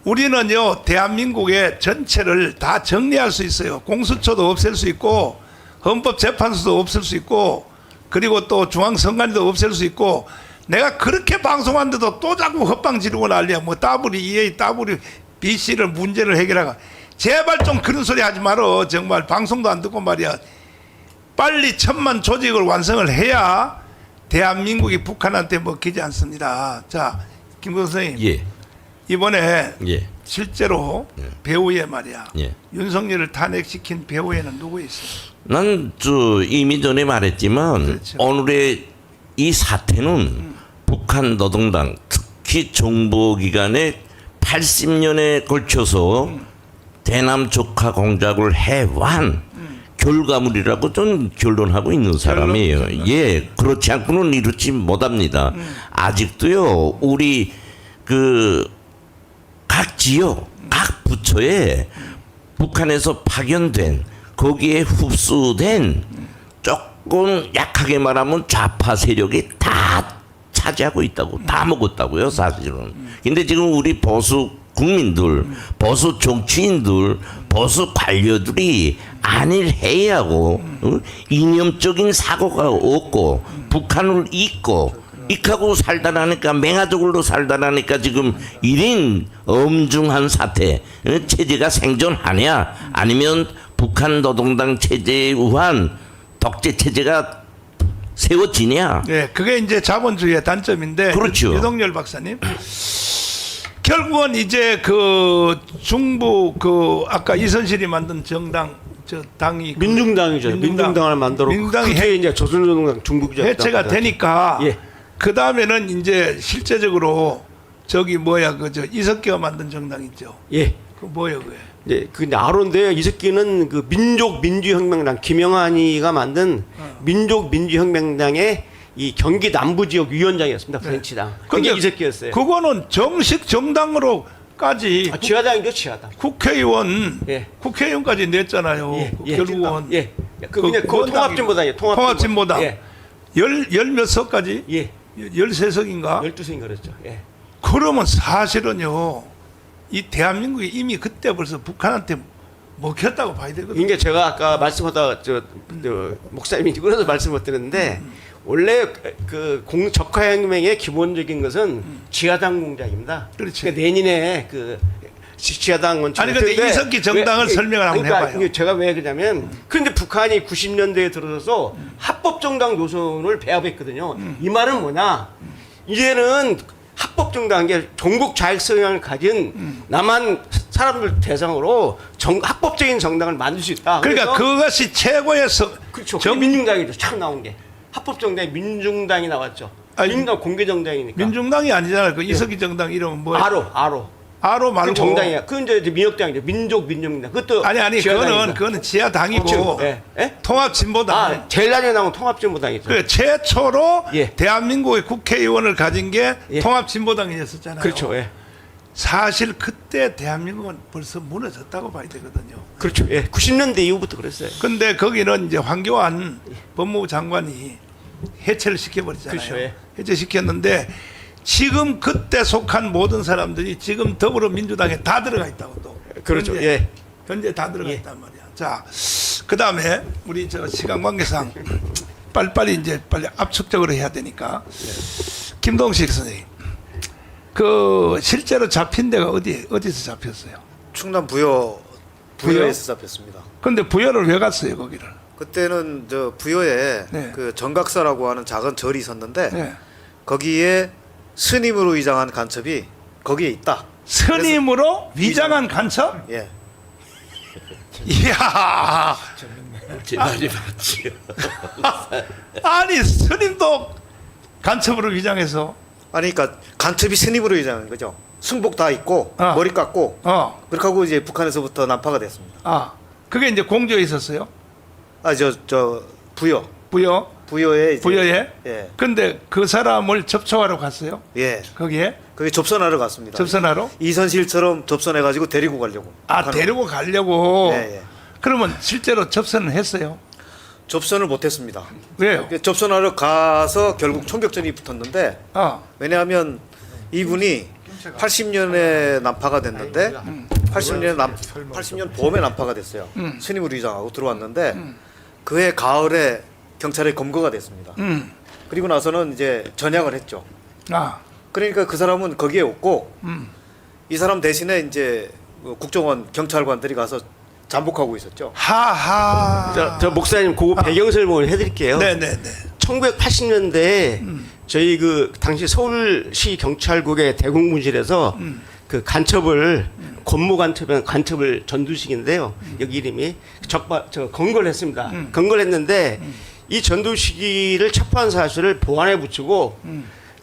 우리는요 대한민국의 전체를 다 정리할 수 있어요. 공수처도 없앨 수 있고 헌법재판소도 없앨 수 있고 그리고 또 중앙선관위도 없앨 수 있고. 내가 그렇게 방송하는데도 또 자꾸 헛방 지르고 난리야. 뭐 WEA, WBC를 문제를 해결하가. 제발 좀 그런 소리 하지 말어. 정말 방송도 안 듣고 말이야. 빨리 1000만 조직을 완성을 해야 대한민국이 북한한테 먹히지 않습니다. 자, 김 선생님. 예. 이번에 예. 실제로 배후에 말이야. 예. 윤석열을 탄핵시킨 배후에는 누구 있어요? 난 이미 전에 말했지만 그렇죠. 오늘의 이 사태는 북한 노동당 특히 정보기관에 80년에 걸쳐서 대남 적화 공작을 해완 결과물이라고 좀 결론하고 있는 사람이에요. 예, 그렇지 않고는 이루지 못합니다. 아직도요 우리 그 각 지역, 각 부처에 북한에서 파견된 거기에 흡수된 조금 약하게 말하면 좌파 세력이 다 차지하고 있다고, 다 먹었다고요, 사실은. 근데 지금 우리 보수 국민들, 보수 정치인들, 보수 관료들이 안일 해야하고 이념적인 사고가 없고 북한을 잊고 익하고 살다라니까 맹아적으로 살다라니까 지금 이런 엄중한 사태 체제가 생존하냐 아니면 북한 노동당 체제에 의한 독재 체제가 세워지냐. 네, 그게 이제 자본주의의 단점인데. 그렇죠. 유동열 박사님. 결국은 이제 그 중부 그 아까 이선실이 만든 정당 저 당이 민중당이죠. 민중당을 만들어 민중당이 그게 이제 조선노동당 중국이죠. 해체가 되니까 예. 그 다음에는 이제 실제적으로 저기 뭐야 그저 이석기가 만든 정당 있죠. 예. 그 뭐야 그게. 예, 근데 아론데요. 이석기는 그 민족 민주혁명당 김영환이가 만든 민족 민주혁명당의 이 경기 남부 지역 위원장이었습니다. 프렌치당. 그게 이석기였어요. 그거는 정식 정당으로까지 지하당이죠, 지하당. 국회의원 예. 국회의원까지 냈잖아요. 결국은 예. 그 그냥 그 통합진보당이에요. 통합진보당. 예. 열 몇 석까지? 예. 13석인가? 12석인 그랬죠. 예. 그러면 사실은요. 이 대한민국이 이미 그때 벌써 북한한테 먹혔다고 봐야 되거든요. 이게 제가 아까 말씀하다 저 목사님이 그래서 말씀을 드렸는데 원래 그 적화혁명의 기본적인 것은 지하당 공작입니다. 그렇지. 그러니까 내년에 그 지하당 원칙. 아니 근데 이석기 정당을 설명을 한번 그러니까 해봐요. 제가 왜 그러냐면 그런데 북한이 90년대에 들어서서 합법 정당 노선을 배합했거든요. 이 말은 뭐냐? 이제는 합법 정당 게 전국 자익 성향을 가진 남한 사람들 대상으로 합법적인 정당을 만들 수 있다. 그러니까 그래서 그것이 최고의 그렇죠. 민중당이죠. 처음 나온 게 합법 정당에 민중당이 나왔죠. 아니, 민중당 공개 정당이니까. 민중당이 아니잖아요. 그 이석기 정당 이름은 뭐예요? 아로 말고 그 정당이야. 그 이제 민혁당이죠. 민족 민중당. 그것도 아니 지하당입니다. 그거는 지하당이고 그렇죠. 예. 예? 통합진보당. 제일 나중에 나온 통합진보당이죠. 그 최초로 예. 대한민국의 국회의원을 가진 게 예. 통합진보당이었었잖아요. 그렇죠. 예. 사실 그때 대한민국은 벌써 무너졌다고 봐야 되거든요. 그렇죠. 예. 90년대 이후부터 그랬어요. 근데 거기는 이제 황교안 법무부 장관이 해체를 시켜버렸잖아요. 그렇죠, 예. 해체시켰는데 지금 그때 속한 모든 사람들이 지금 더불어민주당에 다 들어가 있다고 또. 그렇죠. 현재, 예. 현재 다 들어가 있단 말이야. 자, 그 다음에 우리 저 시간 관계상 빨리 이제 압축적으로 해야 되니까. 김동식 선생님, 그 실제로 잡힌 데가 어디서 잡혔어요? 충남 부여에서 잡혔습니다. 근데 부여를 왜 갔어요 거기를? 그때는 저 부여에 네. 그 정각사라고 하는 작은 절이 있었는데 네. 거기에 스님으로 위장한 간첩이 거기에 있다. 스님으로 위장한 간첩? 예. 이야. 제 말이 맞지요. 아니 스님도 간첩으로 위장해서. 아니 그러니까 간첩이 스님으로 위장한 거죠. 승복 다 입고 머리 깎고 그렇게 하고 이제 북한에서부터 난파가 됐습니다. 아 그게 이제 공주에 있었어요? 아 저 부여. 부여에 이제, 부여에? 예. 근데 그 사람을 접촉하러 갔어요? 예. 거기에? 거기 접선하러 갔습니다. 접선하러? 이선실처럼 접선해 가지고 데리고 가려고. 아 데리고 가려고. 예, 예. 그러면 실제로 접선을 했어요? 접선을 못 했습니다. 왜요? 접선하러 가서 결국 총격전이 붙었는데 왜냐하면 이분이 80년에 난파가 됐는데 80년 봄에 난파가 됐어요. 스님으로 위장하고 들어왔는데 그해 가을에 경찰에 검거가 됐습니다. 그리고 나서는 이제 전향을 했죠. 그러니까 그 사람은 거기에 없고 이 사람 대신에 이제 국정원 경찰관들이 가서 잠복하고 있었죠. 하하. 저 목사님 그 배경 설명을 해드릴게요. 네네네. 1980년대에 저희 그 당시 서울시 경찰국의 대공분실에서 그 간첩을 권모 간첩을 전두식인데요. 여기 이름이 검거를 했습니다. 검거를 했는데 이 전두식이를 체포한 사실을 보안에 붙이고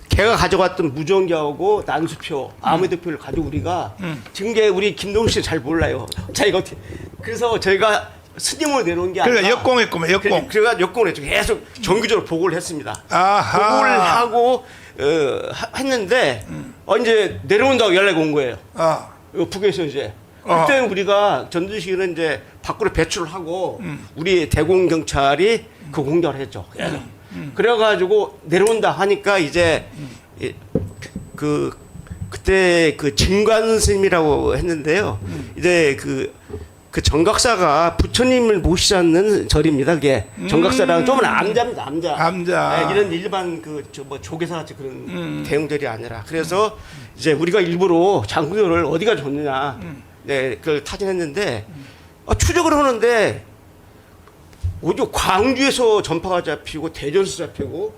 걔가 가져갔던 무전기하고 난수표, 아무대표를 가지고 우리가 지금 게 우리 김동식 잘 몰라요. 자 이거 어떻게 그래서 저희가 스님으로 내려온 게 아니라 그러니까 역공했구만 역공. 그래가 역공을 했죠. 계속 정기적으로 보고를 했습니다. 아하. 보고를 하고 했는데 이제 내려온다고 연락이 온 거예요. 북에서 이제 그때 우리가 전두식은 이제 밖으로 배출을 하고 우리 대공 경찰이 그 공격을 했죠. 그래가지고 내려온다 하니까 이제 그때 그 진관 스님이라고 했는데요. 이제 그 그 정각사가 부처님을 모시지 않는 절입니다. 그게 정각사랑 좀 암자입니다. 암자. 암자. 네, 이런 일반 뭐 조계사 같이 그런 대웅절이 아니라. 그래서 이제 우리가 일부러 장구절을 어디가 좋느냐, 네, 그걸 타진했는데 추적을 하는데 어디 광주에서 전파가 잡히고 대전에서 잡히고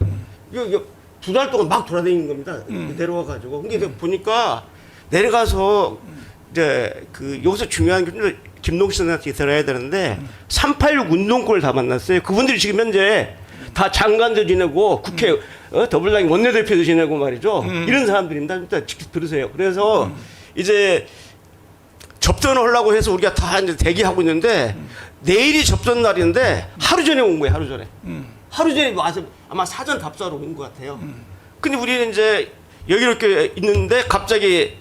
이거 2달 동안 막 돌아다니는 겁니다. 내려와 가지고. 근데 보니까 내려가서 이제 그 여기서 중요한 게 김동식 선생한테 들어야 되는데 386 운동권을 다 만났어요. 그분들이 지금 현재 다 장관도 지내고 국회 더불어당 원내대표도 지내고 말이죠. 이런 사람들입니다. 일단 직접 들으세요. 그래서 이제 접전을 하려고 해서 우리가 다 이제 대기하고 있는데 내일이 접전 날인데 하루 전에 온 거예요. 하루 전에. 하루 전에 와서 아마 사전 답사로 온 것 같아요. 근데 우리는 이제 여기렇게 있는데 갑자기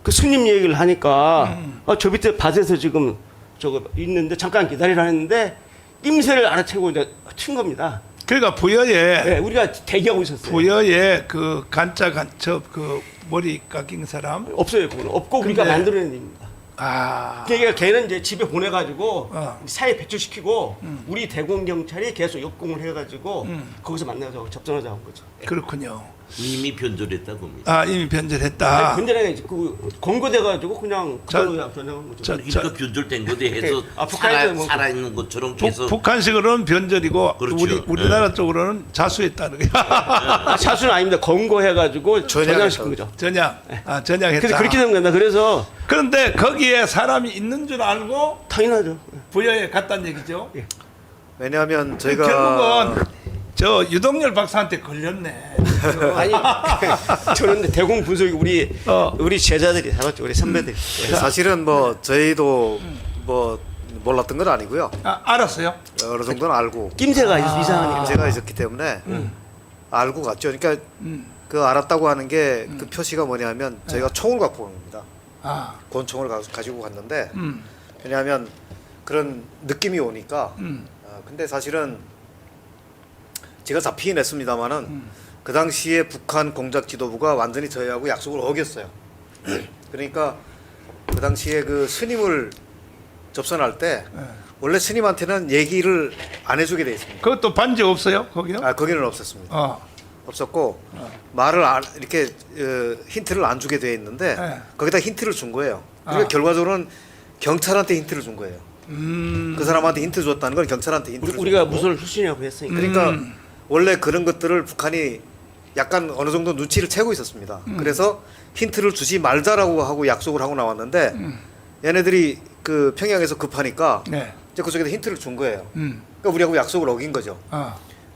그 스님 얘기를 하니까 저 밑에 밭에서 지금 저거 있는데 잠깐 기다리라 했는데 낌새를 알아채고 이제 친 겁니다. 그러니까 부여에 네, 우리가 대기하고 있었어요. 부여에 그 간짜 간첩 그 머리 깎인 사람 없어요. 그거는 없고 우리가 근데- 만들어낸 일입니다. 그러니까 걔는 이제 집에 보내가지고 사회 배출시키고 우리 대공 경찰이 계속 역공을 해가지고 거기서 만나서 접전하자 한 거죠. 그렇군요. 이미 변절했다고 봅니다. 아 이미 변절했다. 근데 그 권고돼가지고 그냥 자, 그걸로 전향한 거죠. 그러니까 변절된 거대 해서 북한에서 뭐- 살아있는 것처럼 계속 북한식으로는 변절이고 그렇죠. 우리나라 쪽으로는 자수했다는 거야. 사수는 아닙니다. 권고해가지고 전향시킨 거죠. 전향. 아 전향했다. 그래서 그렇게 된 겁니다. 그래서 그런데 거기에 사람이 있는 줄 알고 당연하죠. 부여에 갔다는 얘기죠. 왜냐하면 저희가 결국은 저 유동열 박사한테 걸렸네. 아니 저는 근데 대공 분석이 우리 제자들이 해봤죠. 우리 선배들이. 사실은 뭐 저희도 뭐 몰랐던 건 아니고요. 아, 알았어요. 어느 정도는 알고 낌새가 이상하니까. 제가 있었기 때문에 알고 갔죠. 그러니까 그 알았다고 하는 게 그 표시가 뭐냐면 저희가 총을 갖고 간 겁니다. 아, 권총을 가지고 갔는데 왜냐하면 그런 느낌이 오니까. 근데 사실은 제가 잡히긴 했습니다만은 그 당시에 북한 공작 지도부가 완전히 저희하고 약속을 어겼어요. 그러니까 그 당시에 그 스님을 접선할 때 원래 스님한테는 얘기를 안 해주게 돼 있습니다. 그것도 반지 없어요? 거기요? 거기는 없었습니다. 어. 없었고 말을 이렇게 힌트를 안 주게 돼 있는데 네. 거기다 힌트를 준 거예요. 그러니까 결과적으로는 경찰한테 힌트를 준 거예요. 그 사람한테 힌트 줬다는 건 경찰한테 힌트를 준 우리가 거고. 무술 출신이라고 했으니까. 그러니까 원래 그런 것들을 북한이 약간 어느 정도 눈치를 채고 있었습니다. 그래서 힌트를 주지 말자라고 하고 약속을 하고 나왔는데 얘네들이 그 평양에서 급하니까 네. 이제 그쪽에다 힌트를 준 거예요. 그러니까 우리하고 약속을 어긴 거죠.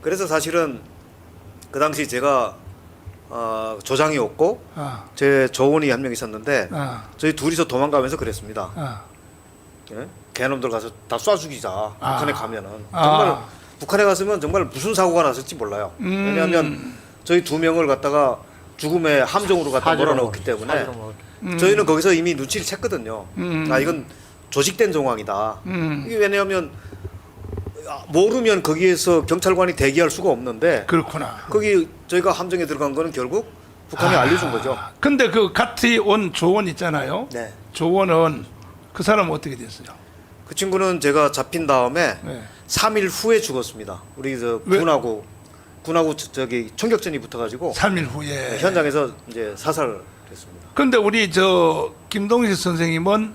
그래서 사실은 그 당시 제가 조장이었고 제 조원이 한 명 있었는데 저희 둘이서 도망가면서 그랬습니다. 예? 걔놈들 가서 다 쏴 죽이자. 북한에 가면은 정말 북한에 갔으면 정말 무슨 사고가 났을지 몰라요. 왜냐하면 저희 2명을 갖다가 죽음의 함정으로 갖다 몰아넣었기 때문에 저희는 거기서 이미 눈치를 챘거든요. 아 이건 조직된 정황이다. 이게 왜냐하면 모르면 거기에서 경찰관이 대기할 수가 없는데 그렇구나. 거기 저희가 함정에 들어간 거는 결국 북한이 알려준 거죠. 근데 그 같이 온 조원 있잖아요. 네. 조원은 그 사람은 어떻게 됐어요? 그 친구는 제가 잡힌 다음에 네. 3일 후에 죽었습니다. 우리 왜? 군하고 저기 총격전이 붙어가지고 3일 후에. 현장에서 이제 사살됐습니다. 근데 우리 저 김동식 선생님은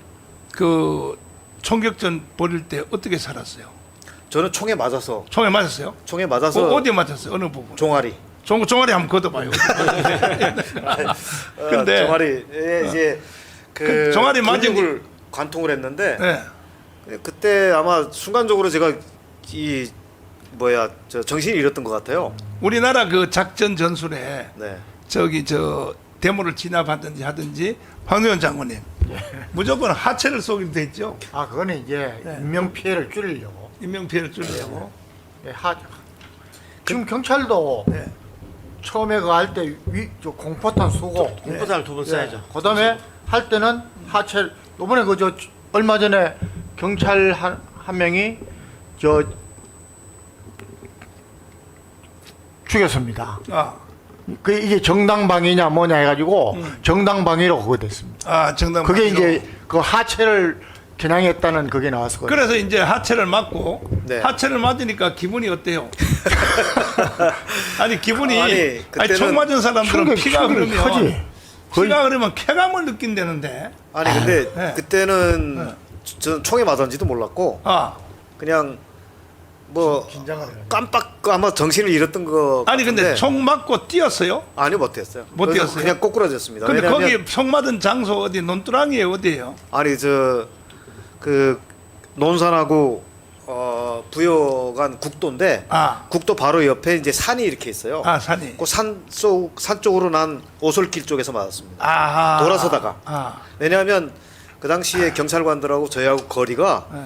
그 총격전 벌일 때 어떻게 살았어요? 저는 총에 맞아서 어디에 맞았어요? 어느 부분? 종아리. 종아리 한번 걷어봐요. 근데 종아리에 이제 그 종아리 맞은 근육을 관통을 했는데 네. 그때 아마 순간적으로 제가 저 정신이 잃었던 것 같아요. 우리나라 그 작전 전술에 네. 저기 저 대모를 진압하든지 하든지 황교안 장군님 무조건 하체를 쏘기로 돼 있죠. 아 그거는 이제 인명 피해를 줄이려고. 인명 피해를 줄이려고. 네, 지금 경찰도 처음에 그거 할 때 공포탄 쏘고 공포탄을 2번 쏴야죠. 그다음에 할 때는 하체. 이번에 그저 얼마 전에 경찰 한 명이 죽였습니다. 그 이게 정당방위냐 뭐냐 해가지고 정당방위로 그거 됐습니다. 정당. 그게 이제 그 하체를 겨냥했다는 그게 나왔었거든요. 그래서 이제 하체를 맞고 네. 하체를 맞으니까 기분이 어때요? 아니 기분이 아니, 아니, 그때는 총 맞은 사람들은 피가 충격이 흐르면 크지. 피가 흐르면 쾌감을 느낀다는데. 아니 근데 네. 그때는 저는 총에 맞았는지도 몰랐고 아 그냥 뭐 깜빡 아마 정신을 잃었던 거 아니 근데 같은데 총 맞고 뛰었어요? 아니요 못 뛰었어요. 못 그래서 뛰었어요? 그냥 꼬꾸라졌습니다. 근데 왜냐하면 거기 총 맞은 장소 어디 논두렁이에요 어디예요? 아니 저 그 논산하고 부여간 국도인데 아. 국도 바로 옆에 이제 산이 이렇게 있어요. 아 산이. 그 산 쪽으로 난 오솔길 쪽에서 맞았습니다. 아하. 돌아서다가. 아. 왜냐하면 그 당시에 경찰관들하고 저희하고 거리가 네.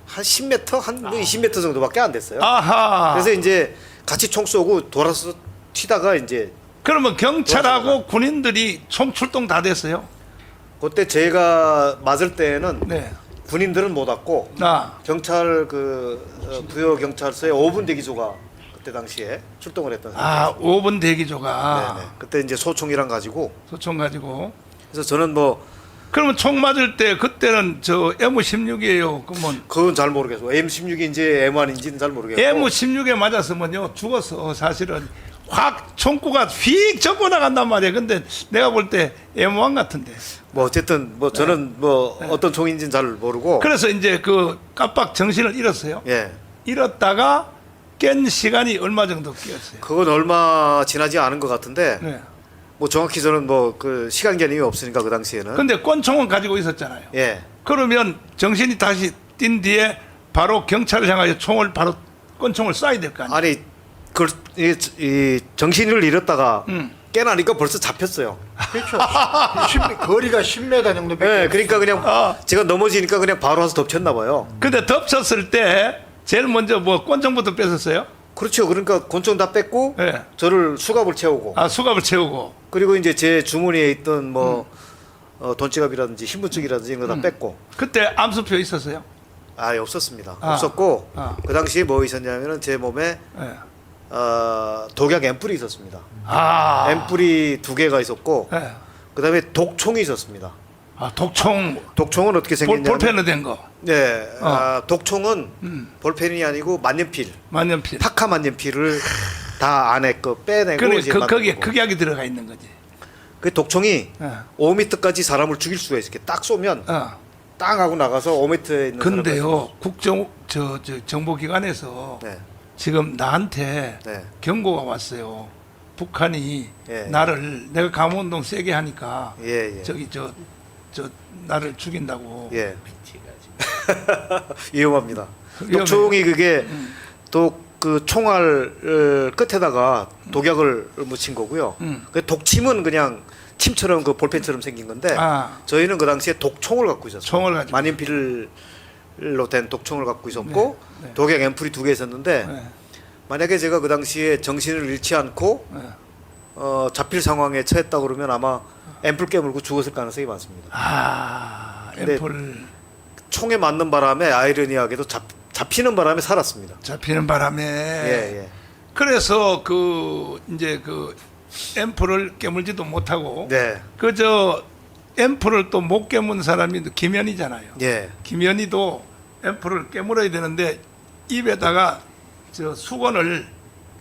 한 10m 한 20m 정도밖에 안 됐어요. 아하. 그래서 이제 같이 총 쏘고 돌아서 튀다가 이제 그러면 경찰하고 군인들이 총 출동 다 됐어요? 그때 제가 맞을 때에는 네. 군인들은 못 왔고 아. 경찰 부여 경찰서에 5분 대기조가 그때 당시에 출동을 했던 아, 5분 대기조가 네네. 그때 이제 소총이랑 가지고 소총 가지고. 그래서 저는 뭐 그러면 총 맞을 때 그때는 저 M16이에요. 그러면 그건 잘 모르겠어요. M16인지 M1인지는 잘 모르겠고 M16에 맞았으면요 죽었어. 사실은 확 총구가 휙 접고 나간단 말이야. 근데 내가 볼 때 M1 같은데. 뭐 어쨌든 뭐 저는 뭐 어떤 총인지는 잘 모르고 그래서 이제 그 깜빡 정신을 잃었어요. 예 잃었다가 깬 시간이 얼마 정도 끼었어요. 그건 얼마 지나지 않은 것 같은데 네. 뭐 정확히 저는 뭐 그 시간 개념이 없으니까 그 당시에는 근데 권총은 가지고 있었잖아요. 예 그러면 정신이 다시 띈 뒤에 바로 경찰을 향하여 총을 바로 권총을 쏴야 될 거 아니에요. 아니 이 정신을 잃었다가 깨나니까 벌써 잡혔어요. 그렇죠. 거리가 10m 정도. 네, 그러니까 그냥 제가 넘어지니까 그냥 바로 와서 덮쳤나 봐요. 근데 덮쳤을 때 제일 먼저 뭐 권총부터 뺏었어요? 그렇죠. 그러니까 권총 다 뺐고 네. 저를 수갑을 채우고 아 수갑을 채우고. 그리고 이제 제 주머니에 있던 뭐 돈지갑이라든지 신분증이라든지 이런 거 다 뺐고 그때 암수표 있었어요? 아 없었습니다. 아. 없었고 아. 그 당시에 뭐 있었냐면은 제 몸에 네. 독약 앰플이 있었습니다. 아. 앰플이 2개가 있었고 네. 그다음에 독총이 있었습니다. 아 독총. 독총은 어떻게 생겼냐면 볼펜으로 된 거. 네, 독총은 볼펜이 아니고 만년필, 만년필. 파카 만년필을 다 안에 거 빼내고 그래 이제 거기에 만든 거고. 극약이 들어가 있는 거지. 그 독총이 예. 5m까지 사람을 죽일 수가 있어. 이렇게 딱 쏘면 땅 하고 나가서 5m에 있는 근데요 국정 저 정보기관에서 네, 지금 나한테 네. 경고가 왔어요. 북한이 예. 나를 내가 강원동 세게 하니까 예, 예. 저기 저 나를 죽인다고. 예. 위험합니다. 위험해요. 독총이 그게 또 그 총알 끝에다가 독약을 묻힌 거고요. 그 독침은 그냥 침처럼 그 볼펜처럼 생긴 건데 아. 저희는 그 당시에 독총을 갖고 있었어요. 총을 가지고. 만년필로 된 독총을 갖고 있었고 네, 네. 독약 앰플이 2개 있었는데 네. 만약에 제가 그 당시에 정신을 잃지 않고 네. 잡힐 상황에 처했다 그러면 아마 앰플 깨물고 죽었을 가능성이 많습니다. 아 근데 앰플 총에 맞는 바람에 아이러니하게도 잡히는 바람에 살았습니다. 잡히는 바람에. 예, 예. 그래서 그 이제 그 앰플을 깨물지도 못하고 네. 그저 앰플을 또 못 깨문 사람이 김현이잖아요. 예. 김현이도 앰플을 깨물어야 되는데 입에다가 저 수건을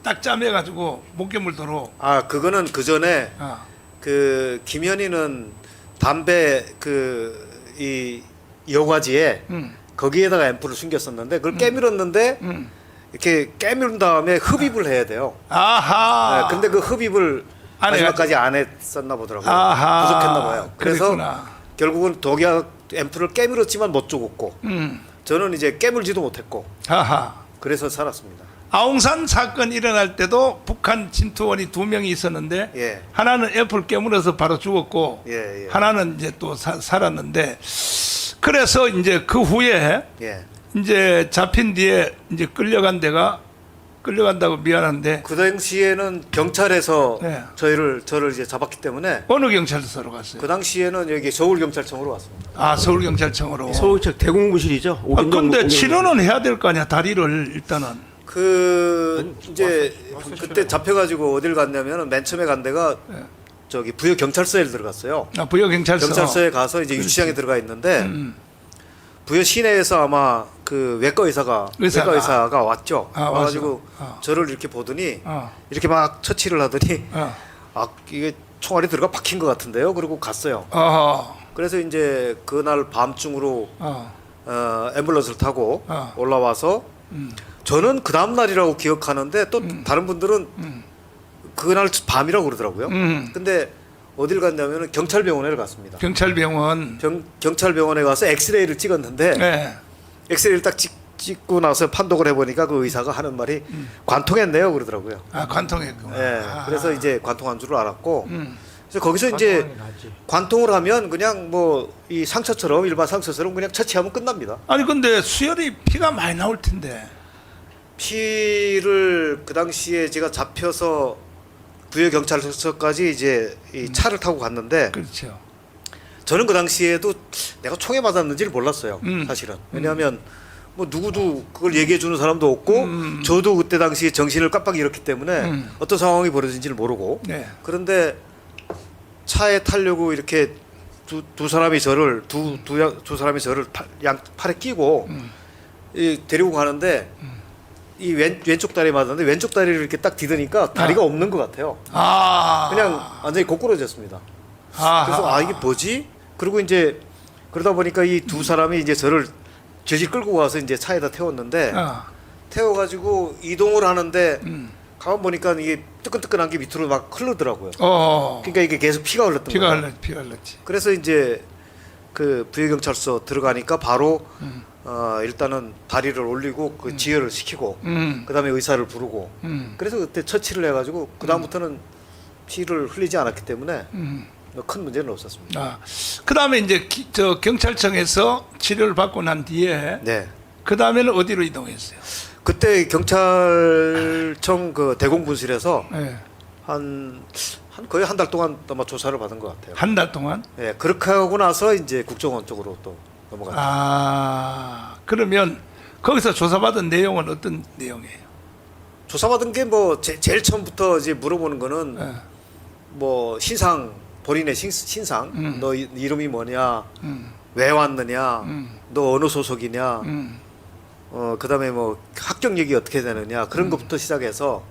딱 짜매 가지고 못 깨물도록. 아, 그거는 그 전에 그 김현희는 담배 이 여과지에 거기에다가 앰플을 숨겼었는데 그걸 깨물었는데 이렇게 깨물은 다음에 흡입을 해야 돼요. 아하. 네, 근데 그 흡입을 안 마지막까지 안 했었나 보더라고요. 아하. 부족했나 봐요. 그래서 그랬구나. 결국은 독약 앰플을 깨물었지만 못 죽었고 저는 이제 깨물지도 못했고 아하. 그래서 살았습니다. 아웅산 사건 일어날 때도 북한 침투원이 2명이 있었는데 예. 하나는 애플 깨물어서 바로 죽었고 예, 예. 하나는 이제 또 살았는데 그래서 이제 그 후에 예. 이제 잡힌 뒤에 이제 끌려간다고 미안한데 그 당시에는 경찰에서 네. 저를 이제 잡았기 때문에 어느 경찰서로 갔어요? 그 당시에는 여기 서울 경찰청으로 왔습니다. 아 서울경찰청으로. 서울청 대공부실이죠. 근데 치료는 해야 될 거 아니야 다리를 일단은. 이제 그때 잡혀가지고 어딜 갔냐면은 맨 처음에 간 데가 저기 부여 경찰서에 들어갔어요. 아 부여 경찰서. 경찰서에 가서 이제 유치장에 들어가 있는데 부여 시내에서 아마 그 외과 의사가 왔죠. 와가지고 저를 이렇게 보더니 이렇게 막 처치를 하더니 이게 총알이 들어가 박힌 것 같은데요. 그리고 갔어요. 그래서 이제 그날 밤중으로 앰뷸런스를 타고 올라와서 저는 그 다음 날이라고 기억하는데 또 다른 분들은 그날 밤이라고 그러더라고요. 근데 어딜 갔냐면은 경찰병원에 갔습니다. 경찰병원. 경찰병원에 가서 엑스레이를 찍었는데 네. 엑스레이를 딱 찍고 나서 판독을 해보니까 그 의사가 하는 말이 관통했네요 그러더라고요. 관통했구나. 네, 그래서 이제 관통한 줄 알았고 그래서 거기서 이제 관통을 하면 그냥 뭐 이 상처처럼 일반 상처처럼 그냥 처치하면 끝납니다. 아니 근데 수혈이 피가 많이 나올 텐데. 피를 그 당시에 제가 잡혀서 부여경찰서까지 이제 이 차를 타고 갔는데 그렇죠. 저는 그 당시에도 내가 총에 맞았는지를 몰랐어요. 사실은. 왜냐하면 뭐 누구도 그걸 얘기해 주는 사람도 없고 저도 그때 당시에 정신을 깜빡 잃었기 때문에 어떤 상황이 벌어진지를 모르고 네. 그런데 차에 타려고 이렇게 두 사람이 저를 두 사람이 저를 양 팔에 끼고 데리고 가는데 이 왼쪽 다리에 맞았는데 왼쪽 다리를 이렇게 딱 디드니까 다리가 없는 것 같아요. 그냥 완전히 고꾸라졌습니다. 그래서 이게 뭐지? 그리고 이제 그러다 보니까 이 두 사람이 이제 저를 질질 끌고 가서 이제 차에다 태웠는데 태워가지고 이동을 하는데 가만 보니까 이게 뜨끈뜨끈한 게 밑으로 막 흐르더라고요. 그러니까 이게 계속 피가 흘렀던 거예요. 피가 흘렀지. 그래서 이제 그 부여경찰서 들어가니까 바로 일단은 다리를 올리고 그 지혈을 시키고 그다음에 의사를 부르고 그래서 그때 처치를 해가지고 그 다음부터는 피를 흘리지 않았기 때문에 큰 문제는 없었습니다. 그다음에 이제 저 경찰청에서 치료를 받고 난 뒤에 네. 그 다음에는 어디로 이동했어요? 그때 경찰청 그 대공분실에서 네. 한 거의 한 달 동안 아마 조사를 받은 것 같아요. 한 달 동안? 네, 그렇게 하고 나서 이제 국정원 쪽으로 또 넘어갔죠. 그러면 거기서 조사받은 내용은 어떤 내용이에요? 조사받은 게 뭐 제일 처음부터 이제 물어보는 거는 뭐 신상 본인의 신상 너 이름이 뭐냐 왜 왔느냐 너 어느 소속이냐 그다음에 뭐 학경력이 어떻게 되느냐 그런 것부터 시작해서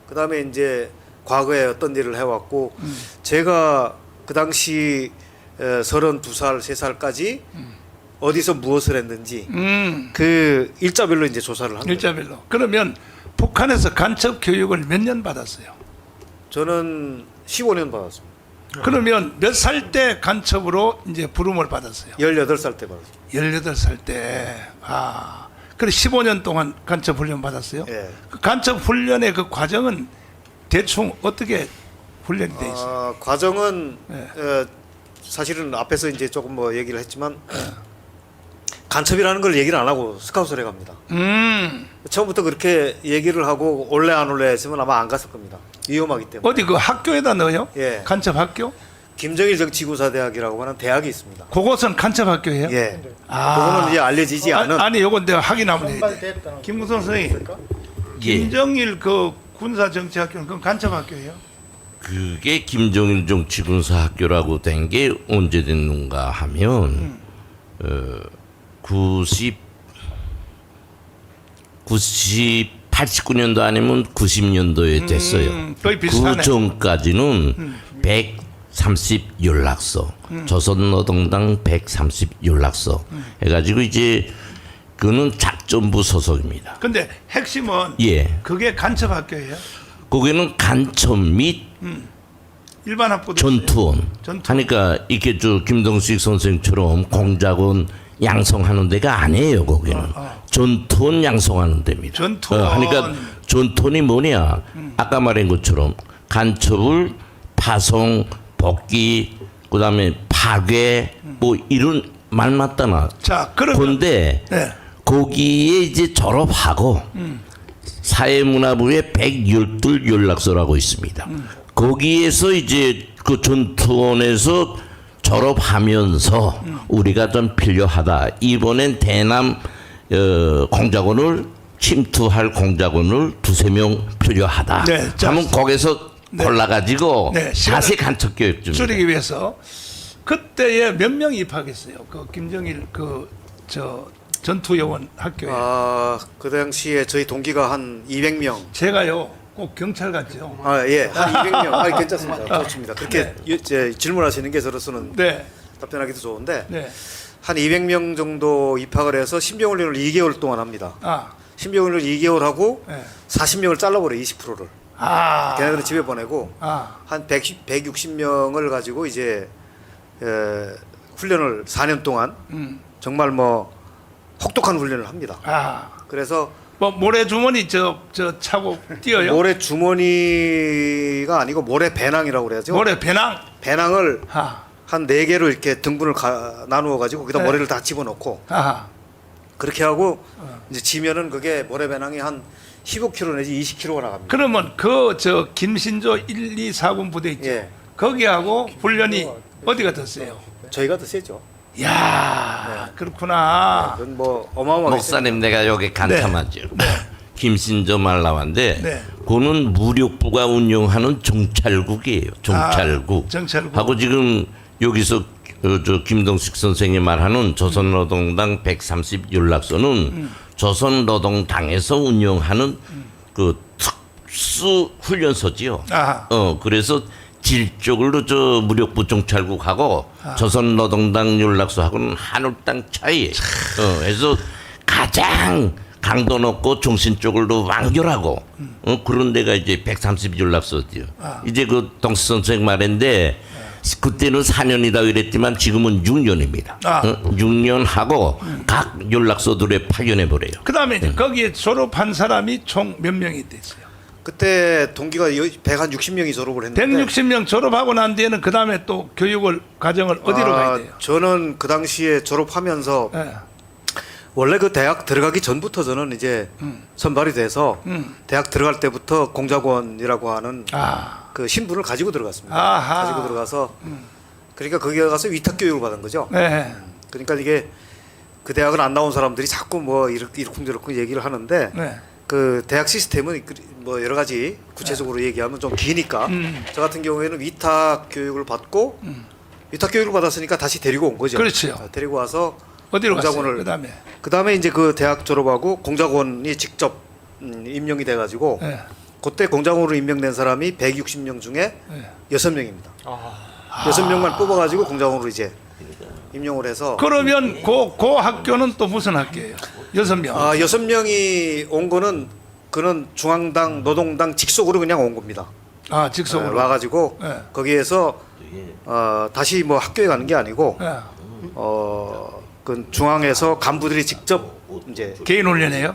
그다음에 이제 과거에 어떤 일을 해왔고 제가 그 당시 32살 3살까지 어디서 무엇을 했는지 그 일자별로 이제 조사를 한 거예요. 일자별로. 그러면 북한에서 간첩 교육을 몇 년 받았어요? 저는 15년 받았습니다. 그러면 몇 살 때 간첩으로 이제 부름을 받았어요? 18살 때 받았습니다. 18살 때. 그래 15년 동안 간첩 훈련 받았어요? 예. 그 간첩 훈련의 그 과정은 대충 어떻게 훈련이 돼 있어요? 과정은 사실은 앞에서 이제 조금 뭐 얘기를 했지만 간첩이라는 걸 얘기를 안 하고 스카웃을 해갑니다. 처음부터 그렇게 얘기를 하고 올래 안 올래 했으면 아마 안 갔을 겁니다. 위험하기 때문에. 어디 그 학교에다 넣어요? 예. 간첩 학교? 김정일 정치구사대학이라고 하는 대학이 있습니다. 그것은 간첩 학교예요? 예. 그거는 이제 알려지지 않은. 아니 요건 내가 확인하면 돼. 김무성 선생님. 김정일 그 군사정치학교는 그건 간첩 학교예요? 그게 김정일 정치군사학교라고 된 게 언제 됐는가 하면 89년도 아니면 90년도에 됐어요. 거의 비슷하네. 그 전까지는 130 연락서, 조선노동당 130 연락서 해가지고 이제 그는 작전부 소속입니다. 근데 핵심은 그게 간첩 학교예요? 거기는 간첩 및 일반 학부도 전투원. 하니까 이렇게 저 김동식 선생처럼 공작원 양성하는 데가 아니에요. 거기는 전투원 양성하는 데입니다. 전투원. 그러니까 전투원이 뭐냐? 아까 말한 것처럼 간첩을 파송, 복귀, 그다음에 파괴 뭐 이런 말 맞다나. 자, 그런데 거기에 이제 졸업하고 사회문화부에 112 연락소라고 있습니다. 거기에서 이제 그 전투원에서 졸업하면서 우리가 좀 필요하다. 이번엔 대남 공작원을 침투할 공작원을 2-3명 필요하다. 하면 거기서 골라가지고 자세 간첩 교육 좀 줄이기 위해서 그때에 몇 명이 입학했어요. 그 김정일 그 저 전투 요원 학교에 그 당시에 저희 동기가 한 200명. 제가요 꼭 경찰 같죠. 예, 한 200명. 괜찮습니다. 좋습니다. 그렇게 이제 질문하시는 게 저로서는 네, 답변하기도 좋은데 네. 한 200명 정도 입학을 해서 신병훈련을 2개월 동안 합니다. 아, 신병훈련을 2개월 하고 네. 40명을 잘라버려 20%를. 아, 걔네들은 집에 보내고 아, 한 160명을 가지고 이제 훈련을 4년 동안 정말 뭐 혹독한 훈련을 합니다. 아. 그래서 뭐 모래 주머니 저 차고 뛰어요. 모래 주머니가 아니고 모래 배낭이라고 그래야죠. 모래 배낭. 배낭을 아, 한 4개로 이렇게 등분을 나누어 가지고 거기다 네. 모래를 다 집어넣고 아, 그렇게 하고 이제 지면은 그게 모래 배낭이 한 15kg 내지 20kg가 나갑니다. 그러면 그 저 김신조 1, 2, 4군 부대 있죠. 예. 거기하고 훈련이 어디가 더 세요? 저희가 더 세죠. 야, 그렇구나. 그건 뭐 어마어마하게 목사님 내가 여기 간탐하죠. 김신조 말 나왔는데 네. 그는 무력부가 운영하는 정찰국이에요. 정찰국. 아, 정찰국. 하고 지금 여기서 저 김동식 선생이 말하는 조선노동당 130 연락소는 조선노동당에서 운영하는 그 특수 훈련소지요. 아하. 그래서 질적으로 저 무력부 정찰국하고 조선노동당 연락소하고는 하늘 땅 차이예요. 그래서 가장 강도 높고 정신적으로 완결하고 그런 데가 이제 130 연락소지요. 이제 그 동식 선생 말인데 그때는 4년이다 이랬지만 지금은 6년입니다. 6년 하고 각 연락소들에 파견해 버려요. 그다음에 이제 거기에 졸업한 사람이 총 몇 명이 됐어요? 그때 동기가 160명이 졸업을 했는데 160명 졸업하고 난 뒤에는 그다음에 또 교육을 과정을 어디로 가야 돼요? 저는 그 당시에 졸업하면서 예. 원래 그 대학 들어가기 전부터 저는 이제 선발이 돼서 대학 들어갈 때부터 공작원이라고 하는 아, 그 신분을 가지고 들어갔습니다. 아하. 가지고 들어가서 그러니까 거기 가서 위탁 교육을 받은 거죠. 네. 그러니까 이게 그 대학을 안 나온 사람들이 자꾸 뭐 이렇쿵저렇쿵 얘기를 하는데 네. 그 대학 시스템은 뭐 여러 가지 구체적으로 얘기하면 좀 기니까 저 같은 경우에는 위탁 교육을 받고 위탁 교육을 받았으니까 다시 데리고 온 거죠. 그렇죠. 데리고 와서 어디로 갔어요? 공작원을 그다음에 이제 그 대학 졸업하고 공작원이 직접 임명이 돼가지고 네. 그때 공작원으로 임명된 사람이 160명 중에 네. 6명입니다. 6명만 뽑아가지고 공작원으로 이제 임용을 해서 그러면 그 학교는 또 무슨 학교예요? 6명. 6명이 온 거는 그는 중앙당 노동당 직속으로 그냥 온 겁니다. 아, 직속으로. 와가지고 네. 거기에서 다시 뭐 학교에 가는 게 아니고 네. 그 중앙에서 간부들이 직접 이제 개인 훈련이에요?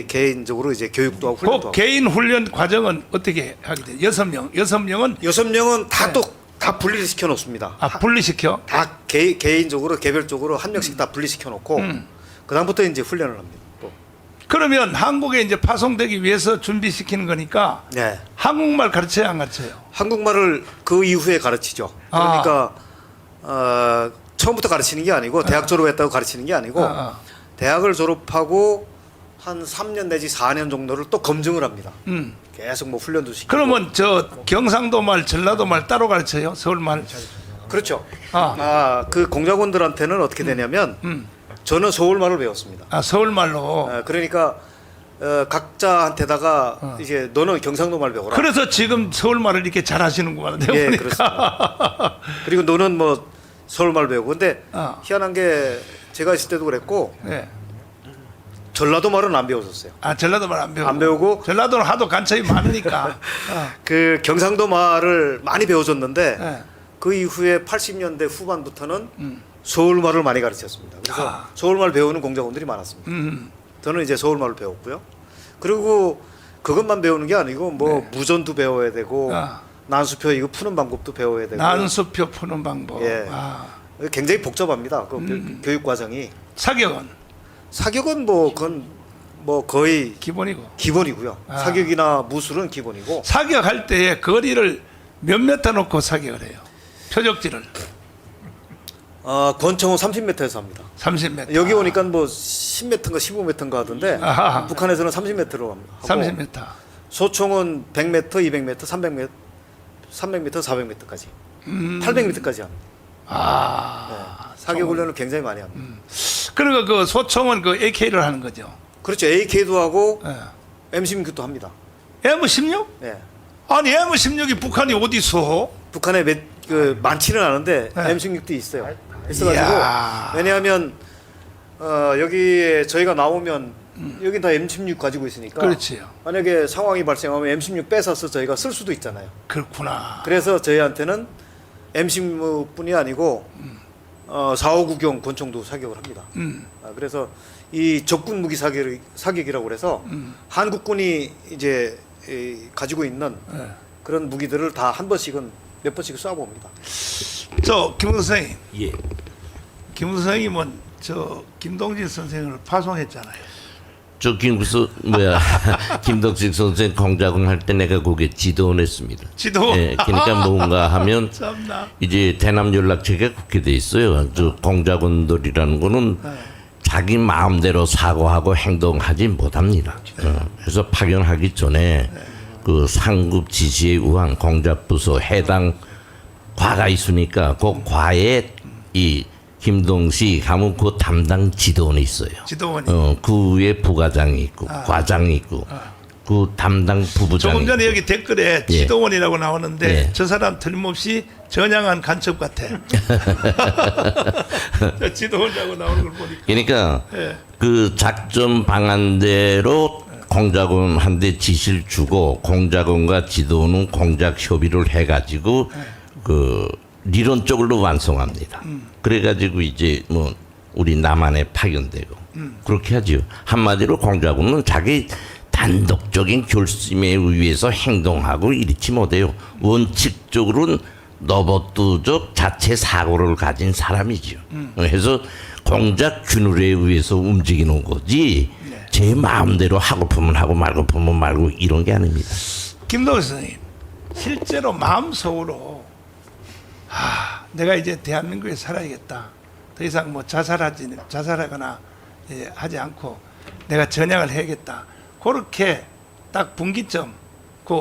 개인적으로 이제 교육도 하고 그 훈련도 하고. 개인 훈련 과정은 어떻게 하게 돼요? 6명. 6명은 6명은 다 분리를 시켜 놓습니다. 분리시켜? 다 개인적으로 개별적으로 한 명씩 다 분리시켜 놓고 그다음부터 이제 훈련을 합니다. 또. 그러면 한국에 이제 파송되기 위해서 준비시키는 거니까 네. 한국말 가르쳐야 안 가르쳐요? 한국말을 그 이후에 가르치죠. 그러니까 처음부터 가르치는 게 아니고 대학 졸업했다고 가르치는 게 아니고 대학을 졸업하고 한 3년 내지 4년 정도를 또 검증을 합니다. 계속 뭐 훈련도 시키고. 그러면 저 경상도 말, 전라도 말 따로 가르쳐요? 서울 말? 그렇죠. 아. 그 공작원들한테는 어떻게 되냐면 저는 서울말을 배웠습니다. 서울 말로. 그러니까 각자한테다가 이제 너는 경상도 말 배워라. 그래서 지금 서울 말을 이렇게 잘하시는구나. 내가 예, 보니까. 그렇습니다. 그리고 너는 뭐 서울말 배우고 근데 희한한 게 제가 있을 때도 그랬고 네. 전라도 말은 안 배웠었어요. 전라도 말 안 배우고. 안 배우고 전라도는 하도 간첩이 많으니까. 그 경상도 말을 많이 배워줬는데 네. 그 이후에 80년대 후반부터는 서울말을 많이 가르쳤습니다. 그래서 서울말 배우는 공작원들이 많았습니다. 저는 이제 서울말을 배웠고요. 그리고 그것만 배우는 게 아니고 뭐 무전도 배워야 되고 난수표 이거 푸는 방법도 배워야 되고 난수표 푸는 방법. 예. 굉장히 복잡합니다. 그 교육 과정이. 사격은 뭐 그건 뭐 거의 기본이고요. 사격이나 무술은 기본이고. 사격할 때 거리를 몇 미터 놓고 사격을 해요? 표적지를. 권총은 30m에서 합니다. 30m. 여기 오니까 뭐 10m인가 15m인가 하던데 북한에서는 30m로 합니다. 30m. 소총은 100m, 200m, 300m, 300m, 400m까지, 800m까지 합니다. 사격 훈련을 굉장히 많이 합니다. 그러니까 그 소총은 그 AK를 하는 거죠. 그렇죠. AK도 하고 예. M16도 합니다. M16? 네. 아니 M16이 북한이 어디 있어? 북한에 많지는 않은데 네. M16도 있어요. 있어가지고 이야. 왜냐하면 여기에 저희가 나오면 여기 다 M16 가지고 있으니까 그렇지요. 만약에 상황이 발생하면 M16 뺏어서 저희가 쓸 수도 있잖아요. 그렇구나. 그래서 저희한테는 M16뿐이 아니고 459경 권총도 사격을 합니다. 그래서 이 적군 무기 사격이라고 그래서 한국군이 이제 가지고 있는 네. 그런 무기들을 다 한 번씩은 몇 번씩 쏴봅니다. 저 김은수 선생님, 예. 김은수 선생님은 저 김동진 선생을 파송했잖아요. 김덕식 선생 공작원 할 때 내가 거기에 지도원했습니다. 지도원. 예, 그러니까 뭔가 하면 참나. 이제 대남 연락처가 그렇게 돼 있어요. 저 공작원들이라는 거는 자기 마음대로 사고하고 행동하지 못합니다. 그래서 파견하기 전에 그 상급 지시에 의한 공작부서 해당 과가 있으니까 그 과에 이 김동식 하면 그 담당 지도원이 있어요. 지도원이. 그 위에 부과장이 있고 과장이 있고 그 담당 부부장이 조금 전에 있고. 여기 댓글에 예. 지도원이라고 나오는데 예. 저 사람 틀림없이 전향한 간첩 같아. 저 지도원이라고 나오는 걸 보니까. 그러니까 예. 그 작전 방안대로 공작원한테 지시를 주고 공작원과 지도원은 공작 협의를 해가지고 그理論적으로 완성합니다. 그래가지고 이제 뭐 우리 남한에 파견되고 그렇게 하죠. 한마디로 공작원은 자기 단독적인 결심에 의해서 행동하고 이렇지 못해요. 원칙적으로는 너버뚜적 자체 사고를 가진 사람이죠. 그래서 공작 균율에 의해서 움직이는 거지 제 마음대로 하고프면 하고 말고프면 말고 이런 게 아닙니다. 김동수 선생님, 실제로 마음속으로 내가 이제 대한민국에 살아야겠다. 더 이상 뭐 자살하거나 하지 않고 내가 전향을 해야겠다. 그렇게 딱 분기점, 그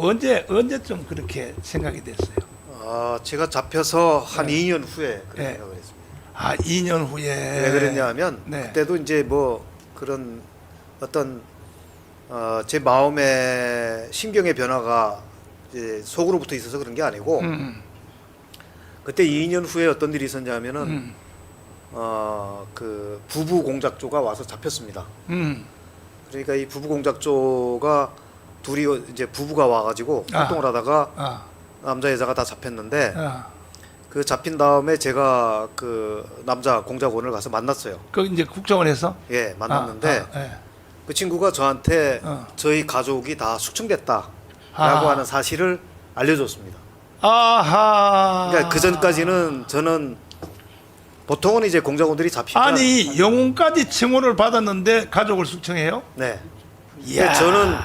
언제쯤 그렇게 생각이 됐어요? 제가 잡혀서 한 2년 후에 그런 네. 생각을 했습니다. 2년 후에. 왜 그랬냐면 네. 그때도 이제 뭐 그런 어떤 제 마음의 심경의 변화가 이제 속으로부터 있어서 그런 게 아니고 그때 2년 후에 어떤 일이 있었냐면은 그 부부 공작조가 와서 잡혔습니다. 그러니까 이 부부 공작조가 둘이 이제 부부가 와가지고 활동을 하다가 남자 여자가 다 잡혔는데 그 잡힌 다음에 제가 그 남자 공작원을 가서 만났어요. 그 이제 국정원에서. 예, 만났는데 예. 그 친구가 저한테 저희 가족이 다 숙청됐다라고 하는 사실을 알려줬습니다. 아하. 그러니까 그 전까지는 저는 보통은 이제 공작원들이 잡히면 아니 영혼까지 칭호를 받았는데 가족을 숙청해요? 네. 이야, 저는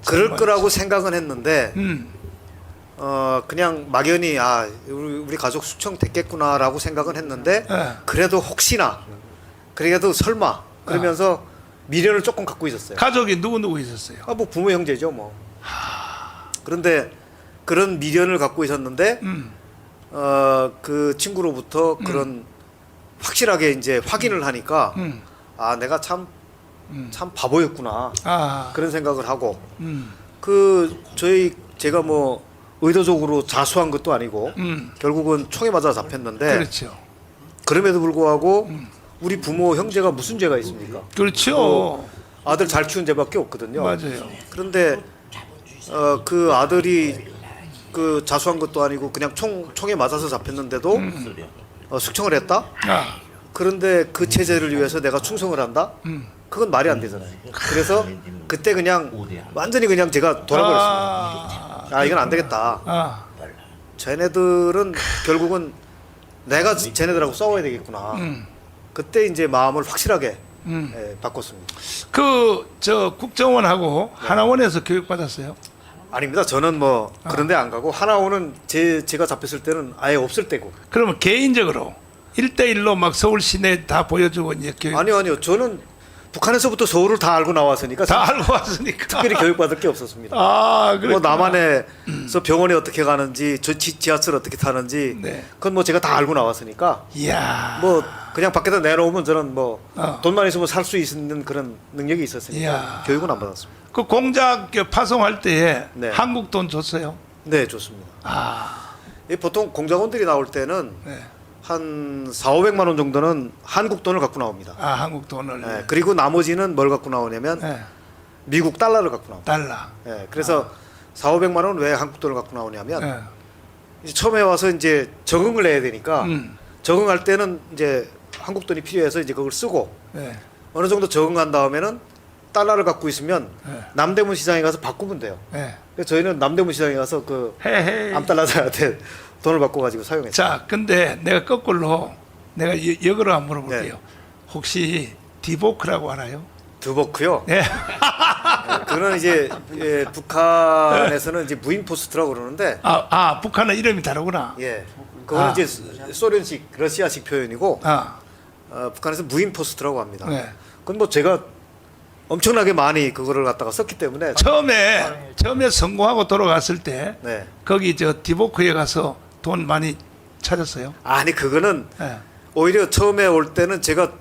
그럴 정말. 거라고 생각은 했는데 음. 그냥 막연히 우리 가족 숙청됐겠구나라고 생각은 했는데 네. 그래도 혹시나 그래도 설마 그러면서 미련을 조금 갖고 있었어요. 가족이 누구 있었어요? 뭐 부모 형제죠 뭐. 그런데 그런 미련을 갖고 있었는데 그 친구로부터 그런 확실하게 이제 확인을 하니까 내가 참 바보였구나 그런 생각을 하고 제가 뭐 의도적으로 자수한 것도 아니고 결국은 총에 맞아 잡혔는데 그렇죠. 그럼에도 불구하고 우리 부모 형제가 무슨 죄가 있습니까? 그렇죠. 아들 잘 키운 죄밖에 없거든요. 맞아요. 그런데 그 아들이 그 자수한 것도 아니고 그냥 총에 맞아서 잡혔는데도 숙청을 했다? 그런데 그 체제를 위해서 내가 충성을 한다? 그건 말이 안 되잖아요. 그래서 그때 그냥 완전히 그냥 제가 돌아버렸습니다. 이건 안 되겠다. 쟤네들은 결국은 내가 쟤네들하고 싸워야 되겠구나. 그때 이제 마음을 확실하게 바꿨습니다. 저 국정원하고 하나원에서 교육받았어요? 아닙니다. 저는 뭐 그런데 안 가고 하나원은 제가 잡혔을 때는 아예 없을 때고. 그러면 개인적으로 1대1로 막 서울 시내 다 보여주고 이제 교육. 아니요. 저는 북한에서부터 서울을 다 알고 나왔으니까 다 알고 왔으니까. 특별히 교육받을 게 없었습니다. 아, 그래. 뭐 남한에서 병원에 어떻게 가는지, 지하철 어떻게 타는지, 네. 그건 뭐 제가 다 알고 나왔으니까 이야. 뭐 그냥 밖에다 내놓으면 저는 뭐 어. 돈만 있으면 살 수 있는 그런 능력이 있었으니까 이야. 교육은 안 받았습니다. 그 공작 파송할 때에 네. 한국 돈 줬어요. 네, 좋습니다. 아, 보통 공작원들이 나올 때는 네. 한 4,500만 원 정도는 한국 돈을 갖고 나옵니다. 아, 한국 돈을. 네, 그리고 나머지는 뭘 갖고 나오냐면 네. 미국 달러를 갖고 나옵니다. 달러. 네, 그래서 4,500만 원은 왜 한국 돈을 갖고 나오냐면 네. 이제 처음에 와서 이제 적응을 해야 되니까 적응할 때는 이제 한국 돈이 필요해서 이제 그걸 쓰고 네. 어느 정도 적응한 다음에는 달러를 갖고 있으면 네. 남대문 시장에 가서 바꾸면 돼요. 네. 그래서 저희는 남대문 시장에 가서 그 헤헤. 암달러들한테 돈을 바꿔 가지고 사용했어요. 자, 근데 내가 거꾸로 내가 역으로 한번 물어볼게요. 네. 혹시 디보크라고 알아요? 드버크요. 네. 그거는 이제 북한에서는 이제 무인 포스트라고 그러는데 북한은 이름이 다르구나. 예. 그거는 아. 이제 소련식 러시아식 표현이고 아, 북한에서 무인 포스트라고 합니다. 네. 그건 뭐 제가 엄청나게 많이 그거를 갖다가 썼기 때문에 처음에 성공하고 돌아갔을 때 네. 거기 저 디보크에 가서 돈 많이 찾았어요. 아니 그거는 네. 오히려 처음에 올 때는 제가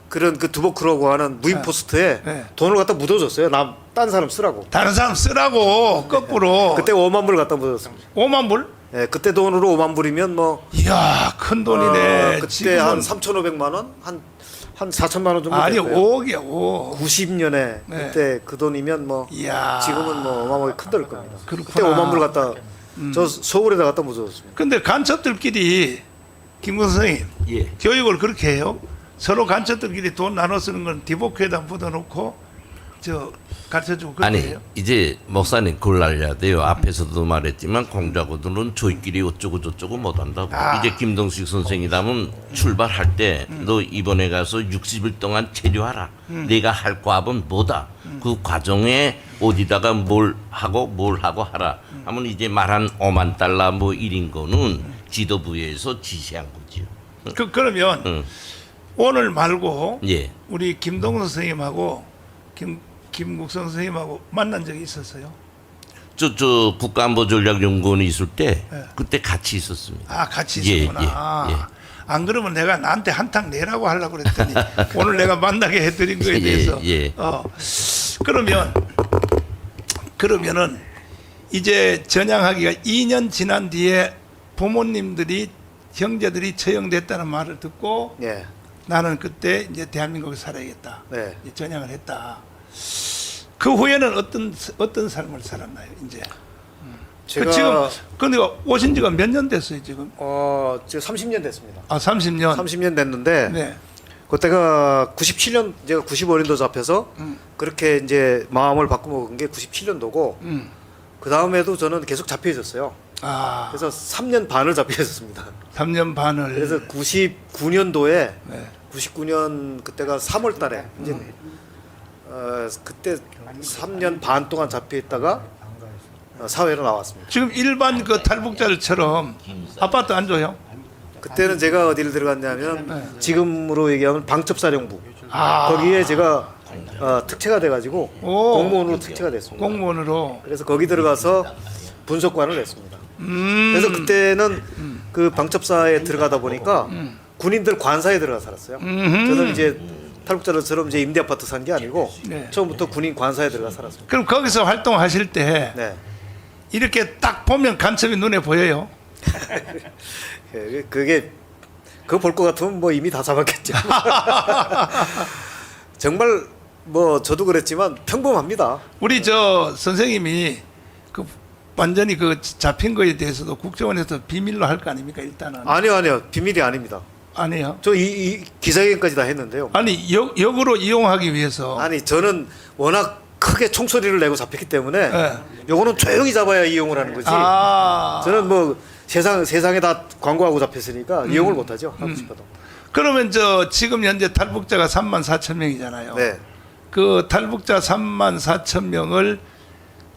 그런 그 두버크라고 하는 무인 네. 포스트에 네. 돈을 갖다 묻어줬어요. 딴 사람 쓰라고. 다른 사람 쓰라고 거꾸로. 그때 5만 불 갖다 묻었습니다. 5만 불? 예, 그때 돈으로 5만 불이면 뭐 이야, 큰 돈이네. 그때 지금은 한 3,500만 원, 한 4천만 원 정도 아니 됐고요. 5억이야 5억. 90년에 네. 그때 그 돈이면 뭐 이야. 지금은 뭐 어마어마하게 큰 돈일 겁니다. 그렇구나. 그때 5만 불 갖다 저 서울에다 갖다 묻어줬습니다. 근데 간첩들끼리 김근 선생님 예. 교육을 그렇게 해요. 서로 간첩들끼리 돈 나눠 쓰는 건 디보크에다 묻어놓고 저 가르쳐주고 그렇게 아니 해요. 이제 목사님 그걸 알려야 돼요. 앞에서도 말했지만 공작원들은 저희끼리 어쩌고 저쩌고 못한다고. 이제 김동식 선생이라면 출발할 때 너 이번에 가서 60일 동안 체류하라. 내가 할 과업은 뭐다. 그 과정에 어디다가 뭘 하고 하라. 하면 이제 말한 5만 달러 뭐 이런 거는 지도부에서 지시한 거지요. 그러면 오늘 말고 예. 우리 김동선 선생님하고 김국성 선생님하고 만난 적이 있었어요? 저 국가안보전략연구원에 있을 때 예. 그때 그때 같이 있었습니다. 아, 같이 예, 있었구나. 예. 안 그러면 내가 나한테 한탕 내라고 하려고 그랬더니 오늘 내가 만나게 해드린 거에 예, 대해서 예. 그러면은 이제 전향하기가 2년 지난 뒤에 부모님들이 형제들이 처형됐다는 말을 듣고 예. 나는 그때 이제 대한민국에 살아야겠다. 네. 이제 전향을 했다. 그 후에는 어떤 삶을 살았나요? 이제 제가 지금 근데 오신 지가 몇 년 됐어요 지금? 지금 30년 됐습니다. 아 30년. 30년 됐는데 네. 그때가 97년 제가 95년도 잡혀서 그렇게 이제 마음을 바꿔먹은 게 97년도고 그 다음에도 저는 계속 잡혀 있었어요. 아 그래서 3년 반을 잡혀 있었습니다. 3년 반을. 그래서 99년도에 네. 99년 그때가 3월달에 이제 그때 3년 반 동안 잡혀 있다가 사회로 나왔습니다. 지금 일반 그 탈북자들처럼 아파트 안 줘요? 그때는 제가 어디를 들어갔냐면 지금으로 얘기하면 방첩사령부 아. 거기에 제가 특채가 돼가지고 오. 공무원으로 특채가 됐습니다. 공무원으로. 그래서 거기 들어가서 분석관을 했습니다. 그래서 그때는 그 방첩사에 들어가다 보니까 군인들 관사에 들어가 살았어요. 저는 이제 탈북자들처럼 이제 임대 아파트 산 게 아니고 네. 처음부터 군인 관사에 들어가 살았습니다. 그럼 거기서 활동하실 때 네. 이렇게 딱 보면 간첩이 눈에 보여요? 그게 그거 볼 것 같으면 뭐 이미 다 잡았겠죠. 정말 뭐 저도 그랬지만 평범합니다. 우리 저 선생님이 그 완전히 그 잡힌 거에 대해서도 국정원에서 비밀로 할 거 아닙니까 일단은? 아니요 비밀이 아닙니다. 아니요. 저 이 기자회견까지 다 했는데요. 아니 역으로 이용하기 위해서. 아니 저는 워낙 크게 총소리를 내고 잡혔기 때문에 네. 요거는 조용히 잡아야 이용을 하는 거지. 아. 저는 뭐 세상에 다 광고하고 잡혔으니까 이용을 못하죠. 하고 싶어도. 그러면 저 지금 현재 탈북자가 34,000명이잖아요. 네. 그 탈북자 34,000명을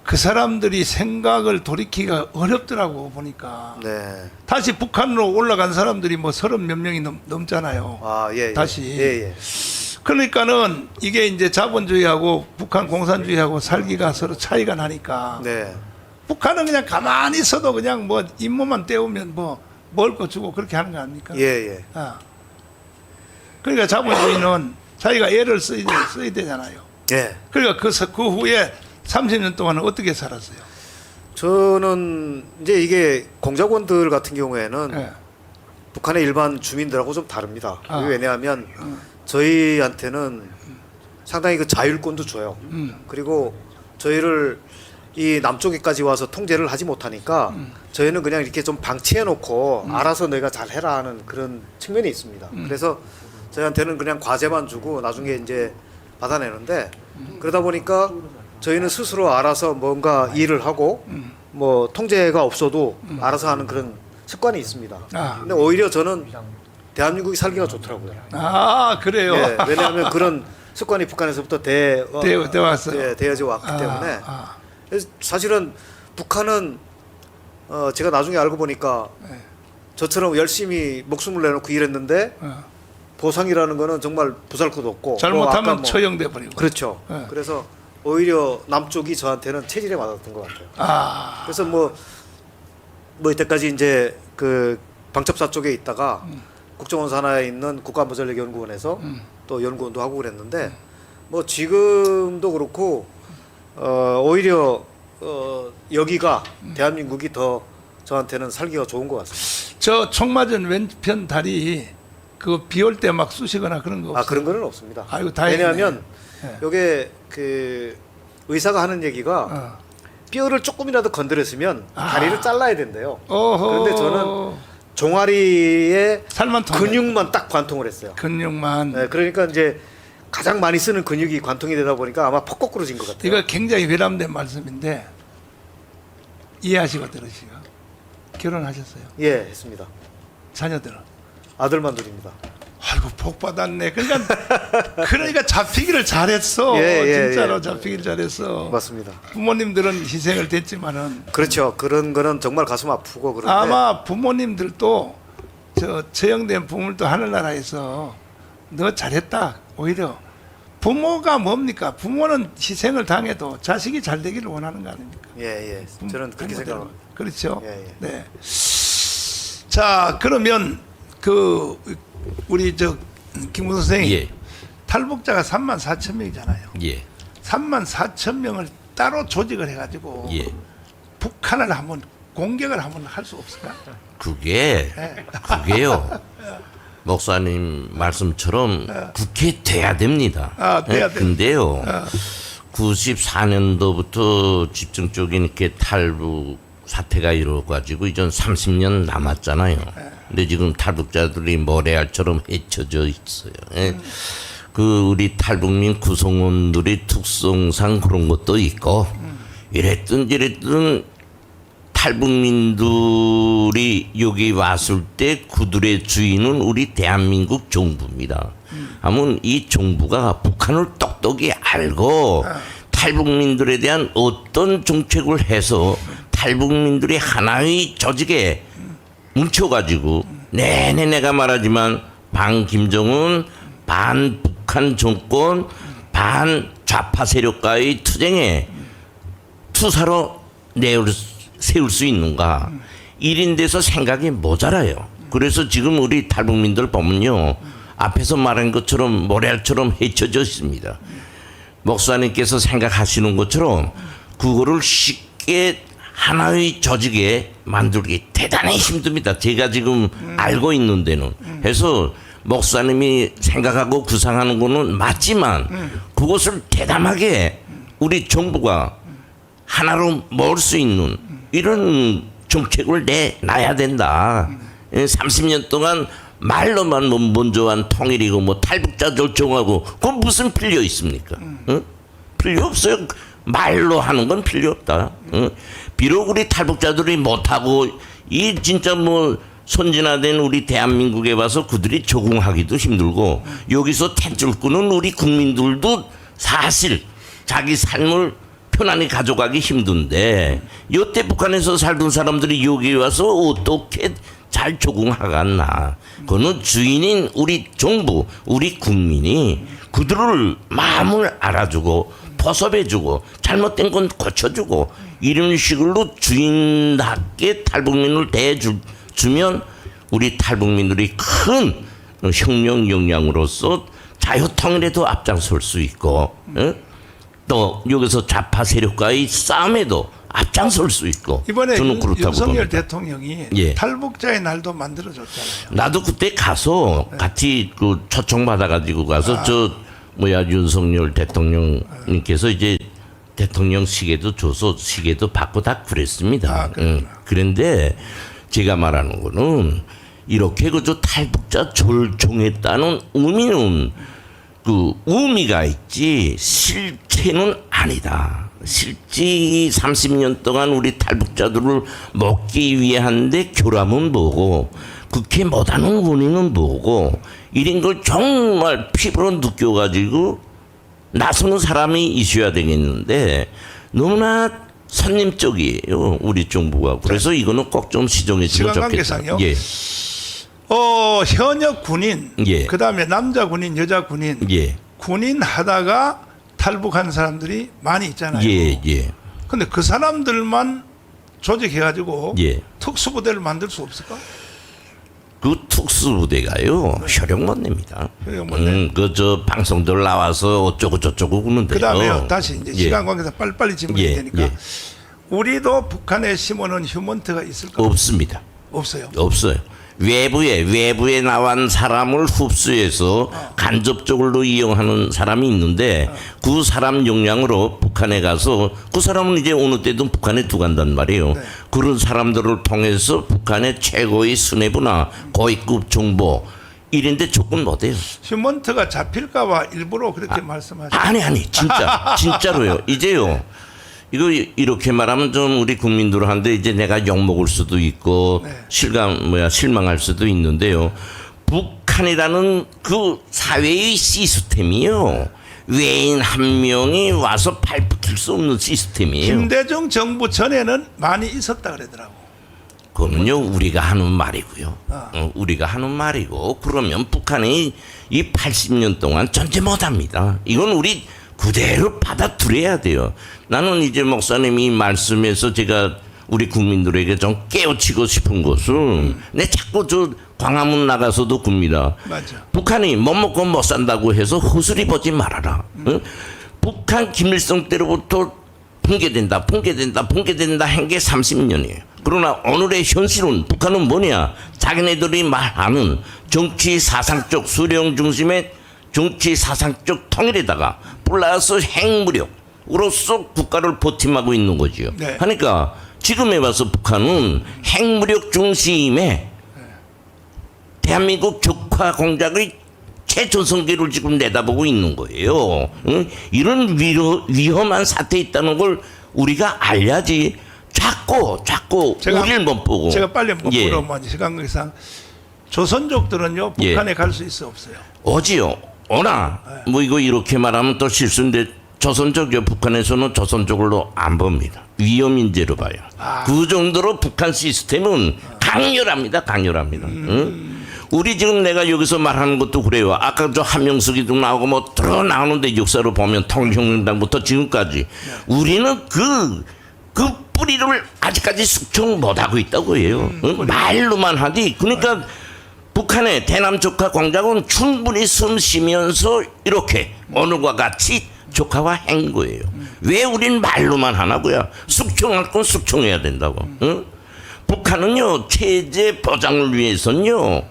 그 사람들이 생각을 돌이키기가 어렵더라고 보니까. 네. 다시 북한으로 올라간 사람들이 뭐 30몇 명이 넘잖아요. 아 예. 다시. 예. 그러니까는 이게 이제 자본주의하고 북한 공산주의하고 살기가 서로 차이가 나니까 네. 북한은 그냥 가만히 있어도 그냥 뭐 임무만 때우면 뭐 먹을 거 주고 그렇게 하는 거 아닙니까? 예, 예. 아. 그러니까 자본주의는 자기가 애를 써야 되잖아요. 예. 그러니까 그 후에 30년 동안은 어떻게 살았어요? 저는 이제 이게 공작원들 같은 경우에는 예. 북한의 일반 주민들하고 좀 다릅니다. 아. 왜냐하면 저희한테는 상당히 그 자율권도 줘요. 그리고 저희를 이 남쪽에까지 와서 통제를 하지 못하니까 저희는 그냥 이렇게 좀 방치해 놓고 알아서 너희가 잘 해라 하는 그런 측면이 있습니다. 그래서 저희한테는 그냥 과제만 주고 나중에 이제 받아내는데 그러다 보니까 저희는 스스로 알아서 뭔가 일을 하고 뭐 통제가 없어도 알아서 하는 그런 습관이 있습니다. 아. 근데 오히려 저는 대한민국이 살기가 좋더라고요. 아 그래요. 예, 왜냐하면 그런 습관이 북한에서부터 되어져 왔기 때문에 그래서 사실은 북한은 제가 나중에 알고 보니까 네. 저처럼 열심히 목숨을 내놓고 일했는데 보상이라는 거는 정말 보잘것도 없고 잘못하면 뭐 아까 처형돼 버리고. 그렇죠. 네. 그래서 오히려 남쪽이 저한테는 체질에 맞았던 것 같아요. 아. 그래서 뭐 이때까지 이제 그 방첩사 쪽에 있다가 국정원 산하에 있는 국가안보전략연구원에서 또 연구원도 하고 그랬는데 뭐 지금도 그렇고 오히려 여기가 대한민국이 더 저한테는 살기가 좋은 것 같습니다. 저 총 맞은 왼편 다리 그 비 올 때 막 쑤시거나 그런 거 없어요? 그런 거는 없습니다. 아이고 다행이네. 왜냐하면 네. 요게 그 의사가 하는 얘기가 뼈를 조금이라도 건드렸으면 다리를 잘라야 된대요. 어허. 그런데 저는 종아리에 살만 통해. 근육만 딱 관통을 했어요. 근육만. 네, 그러니까 이제 가장 많이 쓰는 근육이 관통이 되다 보니까 아마 퍽 거꾸로진 것 같아요. 이거 굉장히 외람된 말씀인데 이해하시고 들으시고. 결혼하셨어요? 예, 했습니다. 자녀들은? 아들만 둘입니다. 아이고 복 받았네. 그러니까 잡히기를 잘했어. 예, 진짜로 예. 잡히기를 잘했어. 맞습니다. 부모님들은 희생을 됐지만은 그렇죠. 그런 거는 정말 가슴 아프고 그런데 아마 부모님들도 저 처형된 부모들도 하늘나라에서 너 잘했다. 오히려 부모가 뭡니까? 부모는 희생을 당해도 자식이 잘 되기를 원하는 거 아닙니까? 예, 예. 저는 그렇게 부모들은. 생각합니다. 그렇죠. 예, 예. 네. 자 그러면 그 우리 저 김구 선생이 예. 탈북자가 34,000명이잖아요. 예. 34,000명을 따로 조직을 해가지고 예. 북한을 한번 공격을 한번 할 수 없을까? 그게요. 목사님 말씀처럼 국회 돼야 됩니다. 돼야 돼. 근데요. 94년도부터 집중적인 이렇게 탈북 사태가 이루어가지고 이전 30년 남았잖아요. 근데 지금 탈북자들이 모래알처럼 헤쳐져 있어요. 예. 그 우리 탈북민 구성원들이 특성상 그런 것도 있고 이랬든 저랬든 탈북민들이 여기 왔을 때 그들의 주인은 우리 대한민국 정부입니다. 하면 이 정부가 북한을 똑똑히 알고 탈북민들에 대한 어떤 정책을 해서 탈북민들이 하나의 조직에 뭉쳐가지고 내내 내가 말하지만 반 김정은 반 북한 정권 반 좌파 세력과의 투쟁에 투사로 세울 수 있는가 1인 돼서 생각이 모자라요. 그래서 지금 우리 탈북민들 보면요 앞에서 말한 것처럼 모래알처럼 헤쳐져 있습니다. 목사님께서 생각하시는 것처럼 그거를 쉽게 하나의 조직에 만들기 대단히 힘듭니다. 제가 지금 알고 있는 데는. 해서 목사님이 생각하고 구상하는 거는 맞지만 그것을 대담하게 우리 정부가 하나로 모을 수 있는 이런 정책을 내놔야 된다. 30년 동안 말로만 먼저 한 통일이고 뭐 탈북자 결정하고 그건 무슨 필요 있습니까? 응? 필요 없어요. 말로 하는 건 필요 없다. 응? 비록 우리 탈북자들이 못하고 이 진짜 뭐 선진화된 우리 대한민국에 와서 그들이 적응하기도 힘들고 여기서 텐줄 끄는 우리 국민들도 사실 자기 삶을 편안히 가져가기 힘든데 여태 북한에서 살던 사람들이 여기 와서 어떻게 잘 적응하겠나. 그거는 주인인 우리 정부, 우리 국민이 그들을 마음을 알아주고 포섭해주고 잘못된 건 고쳐주고 이런 식으로 주인답게 탈북민을 대해주면 우리 탈북민들이 큰 혁명 역량으로서 자유통일에도 앞장설 수 있고 또 여기서 좌파 세력과의 싸움에도 앞장설 수 있고 이번에 저는 그렇다고 윤석열 봅니다. 대통령이 예. 탈북자의 날도 만들어줬잖아요. 나도 그때 가서 같이 그 초청 받아가지고 가서 윤석열 대통령님께서 이제 대통령 시계도 줘서 시계도 받고 다 그랬습니다. 그런데 제가 말하는 거는 이렇게 그저 탈북자 절종했다는 의미는 그 의미가 있지 실체는 아니다. 실제 30년 동안 우리 탈북자들을 먹기 위한데 결함은 뭐고 그렇게 못하는 원인은 뭐고 이런 걸 정말 피부로 느껴가지고 나서는 사람이 있어야 되겠는데 너무나 선님적이에요 우리 정부가. 그래서 이거는 꼭 좀 시정해 주면 시간 좋겠다. 관계상요? 예. 현역 군인, 예. 그다음에 남자 군인, 여자 군인, 예. 군인 하다가 탈북한 사람들이 많이 있잖아요. 예. 예. 근데 그 사람들만 조직해가지고 예. 특수부대를 만들 수 없을까? 그 특수부대가요 효력 못 냅니다. 효력 못 내. 그저 방송들 나와서 어쩌고 저쩌고 그러는데요. 그다음에 다시 이제 예. 시간 관계상 빨리빨리 질문해야 예, 되니까 예. 우리도 북한에 심어놓은 휴먼트가 있을까? 없습니다. 없어요. 없어요. 외부에 나온 사람을 흡수해서 간접적으로 이용하는 사람이 있는데 그 사람 역량으로 북한에 가서 그 사람은 이제 어느 때든 북한에 두간단 말이에요. 네. 그런 사람들을 통해서 북한의 최고의 수뇌부나 고위급 정보 이런데 접근 못해요. 휴먼트가 잡힐까봐 일부러 그렇게 말씀하시죠. 아니 진짜로요. 이제요. 이거 이렇게 말하면 좀 우리 국민들한테 이제 내가 욕 먹을 수도 있고 네. 실망할 수도 있는데요. 북한이라는 그 사회의 시스템이요. 외인 한 명이 와서 발붙일 수 없는 시스템이에요. 김대중 정부 전에는 많이 있었다 그러더라고. 그거는요 우리가 하는 말이고요. 우리가 하는 말이고 그러면 북한이 이 80년 동안 존재 못합니다. 이건 우리 그대로 받아들여야 돼요. 나는 이제 목사님이 말씀에서 제가 우리 국민들에게 좀 깨우치고 싶은 것은 내 자꾸 저 광화문 나가서도 굽니다. 맞아. 북한이 못 먹고 못 산다고 해서 허술이 보지 말아라. 응? 북한 김일성 때로부터 붕괴된다 한 게 30년이에요. 그러나 오늘의 현실은 북한은 뭐냐? 자기네들이 말하는 정치 사상적 수령 중심의 정치 사상적 통일에다가 플러스 핵무력으로서 국가를 버팀하고 있는 거지요. 네. 그러니까 지금에 와서 북한은 핵무력 중심의 대한민국 적화 공작의 최전성기를 지금 내다보고 있는 거예요. 응? 이런 위험한 사태에 있다는 걸 우리가 알야지. 자꾸 우리를 못 보고. 제가 빨리 못 예. 물어보면 시간 관계상 조선족들은요 북한에 갈 수 있어 없어요? 오지요. 오나 뭐 이거 이렇게 말하면 또 실수인데 조선족이요. 북한에서는 조선족으로 안 봅니다. 위험 인재로 봐요. 그 정도로 북한 시스템은 강렬합니다. 응? 우리 지금 내가 여기서 말하는 것도 그래요. 아까 저 한명숙이도 나오고 뭐 들어 나오는데 역사로 보면 통일혁명당부터 지금까지 우리는 그 뿌리를 아직까지 숙청 못하고 있다고 해요. 말로만 하지. 그러니까 북한의 대남 적화 공작은 충분히 숨쉬면서 이렇게 오늘과 같이 적화화한 거예요. 왜 우린 말로만 하나고요? 숙청할 건 숙청해야 된다고. 응? 북한은요 체제 보장을 위해서는요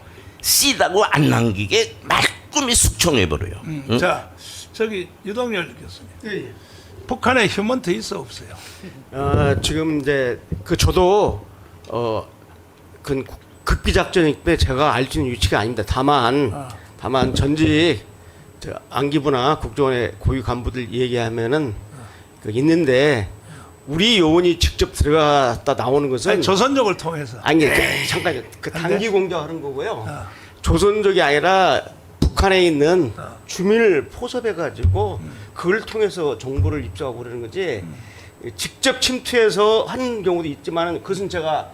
씨다고 안 남기게 말끔히 숙청해버려요. 응? 자 저기 유동열 교수님. 북한에 휴먼트 있어 없어요? 지금 이제 저도 그 극비 작전일 제가 알 수 있는 위치가 아닙니다. 다만 전직 안기부나 국정원의 고위 간부들 얘기하면은 있는데 우리 요원이 직접 들어갔다 나오는 것은 아니, 조선족을 통해서. 잠깐요. 단기 공작하는 거고요. 조선족이 아니라 북한에 있는 주민을 포섭해 가지고 그걸 통해서 정보를 입수하고 그러는 거지. 직접 침투해서 하는 경우도 있지만 그것은 제가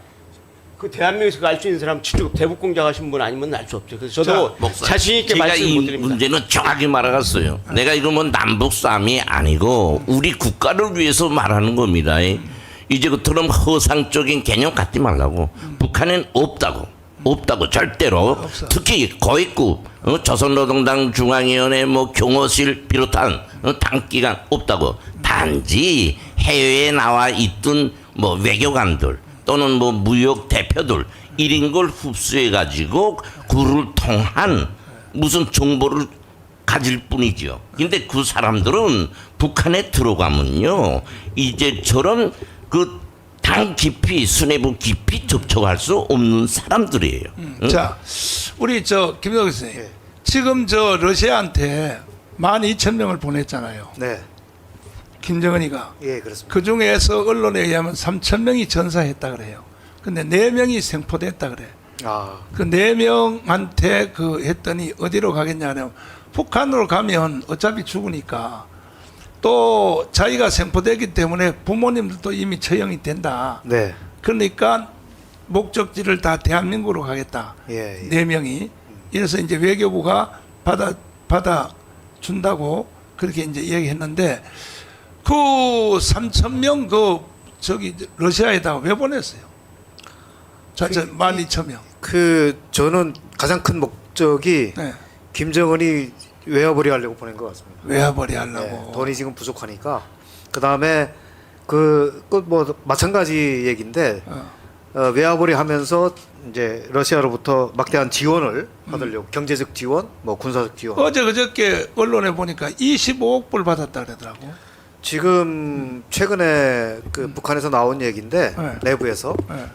그 대한민국에서 알 수 있는 사람 직접 대북 공작하신 분 아니면 알 수 없죠. 그래서 저도 목사님, 자신 있게 제가 말씀을 이 못 드립니다. 문제는 정확히 말하겠어요. 내가 이거 뭐 남북 싸움이 아니고 우리 국가를 위해서 말하는 겁니다. 이제 그처럼 허상적인 개념 갖지 말라고. 북한엔 없다고 절대로. 특히 거액급 조선노동당 중앙위원회 뭐 경호실 비롯한 당기관 없다고. 단지 해외에 나와 있던 뭐 외교관들 또는 뭐 무역 대표들 이런 걸 흡수해 가지고 그를 통한 무슨 정보를 가질 뿐이죠. 근데 그 사람들은 북한에 들어가면요 이제처럼 그 당 깊이 수뇌부 깊이 접촉할 수 없는 사람들이에요. 응? 자, 우리 저 김덕기 선생님, 예. 지금 저 러시아한테 12,000명을 보냈잖아요. 네, 김정은이가. 예, 그렇습니다. 그 중에서 언론에 의하면 3,000명이 전사했다 그래요. 근데 4명이 생포됐다 그래. 아, 그 4명한테 그 했더니 어디로 가겠냐 하면 북한으로 가면 어차피 죽으니까 또 자기가 생포되기 때문에 부모님들도 이미 처형이 된다. 네, 그러니까 목적지를 다 대한민국으로 가겠다. 예, 예. 4명이. 이래서 이제 외교부가 받아 준다고 그렇게 이제 얘기했는데 그 3,000명 그 저기 러시아에다가 왜 보냈어요? 저 12,000명. 그 저는 가장 큰 목적이 네. 김정은이 외화벌이 하려고 보낸 것 같습니다. 외화벌이 하려고. 네, 돈이 지금 부족하니까 그 다음에 뭐 마찬가지 얘기인데 외화벌이 하면서 이제 러시아로부터 막대한 지원을 받으려고 경제적 지원, 뭐 군사적 지원. 어제 그저께 언론에 보니까 25억 불 받았다 그러더라고. 지금 최근에 그 북한에서 나온 얘기인데 네. 내부에서 네.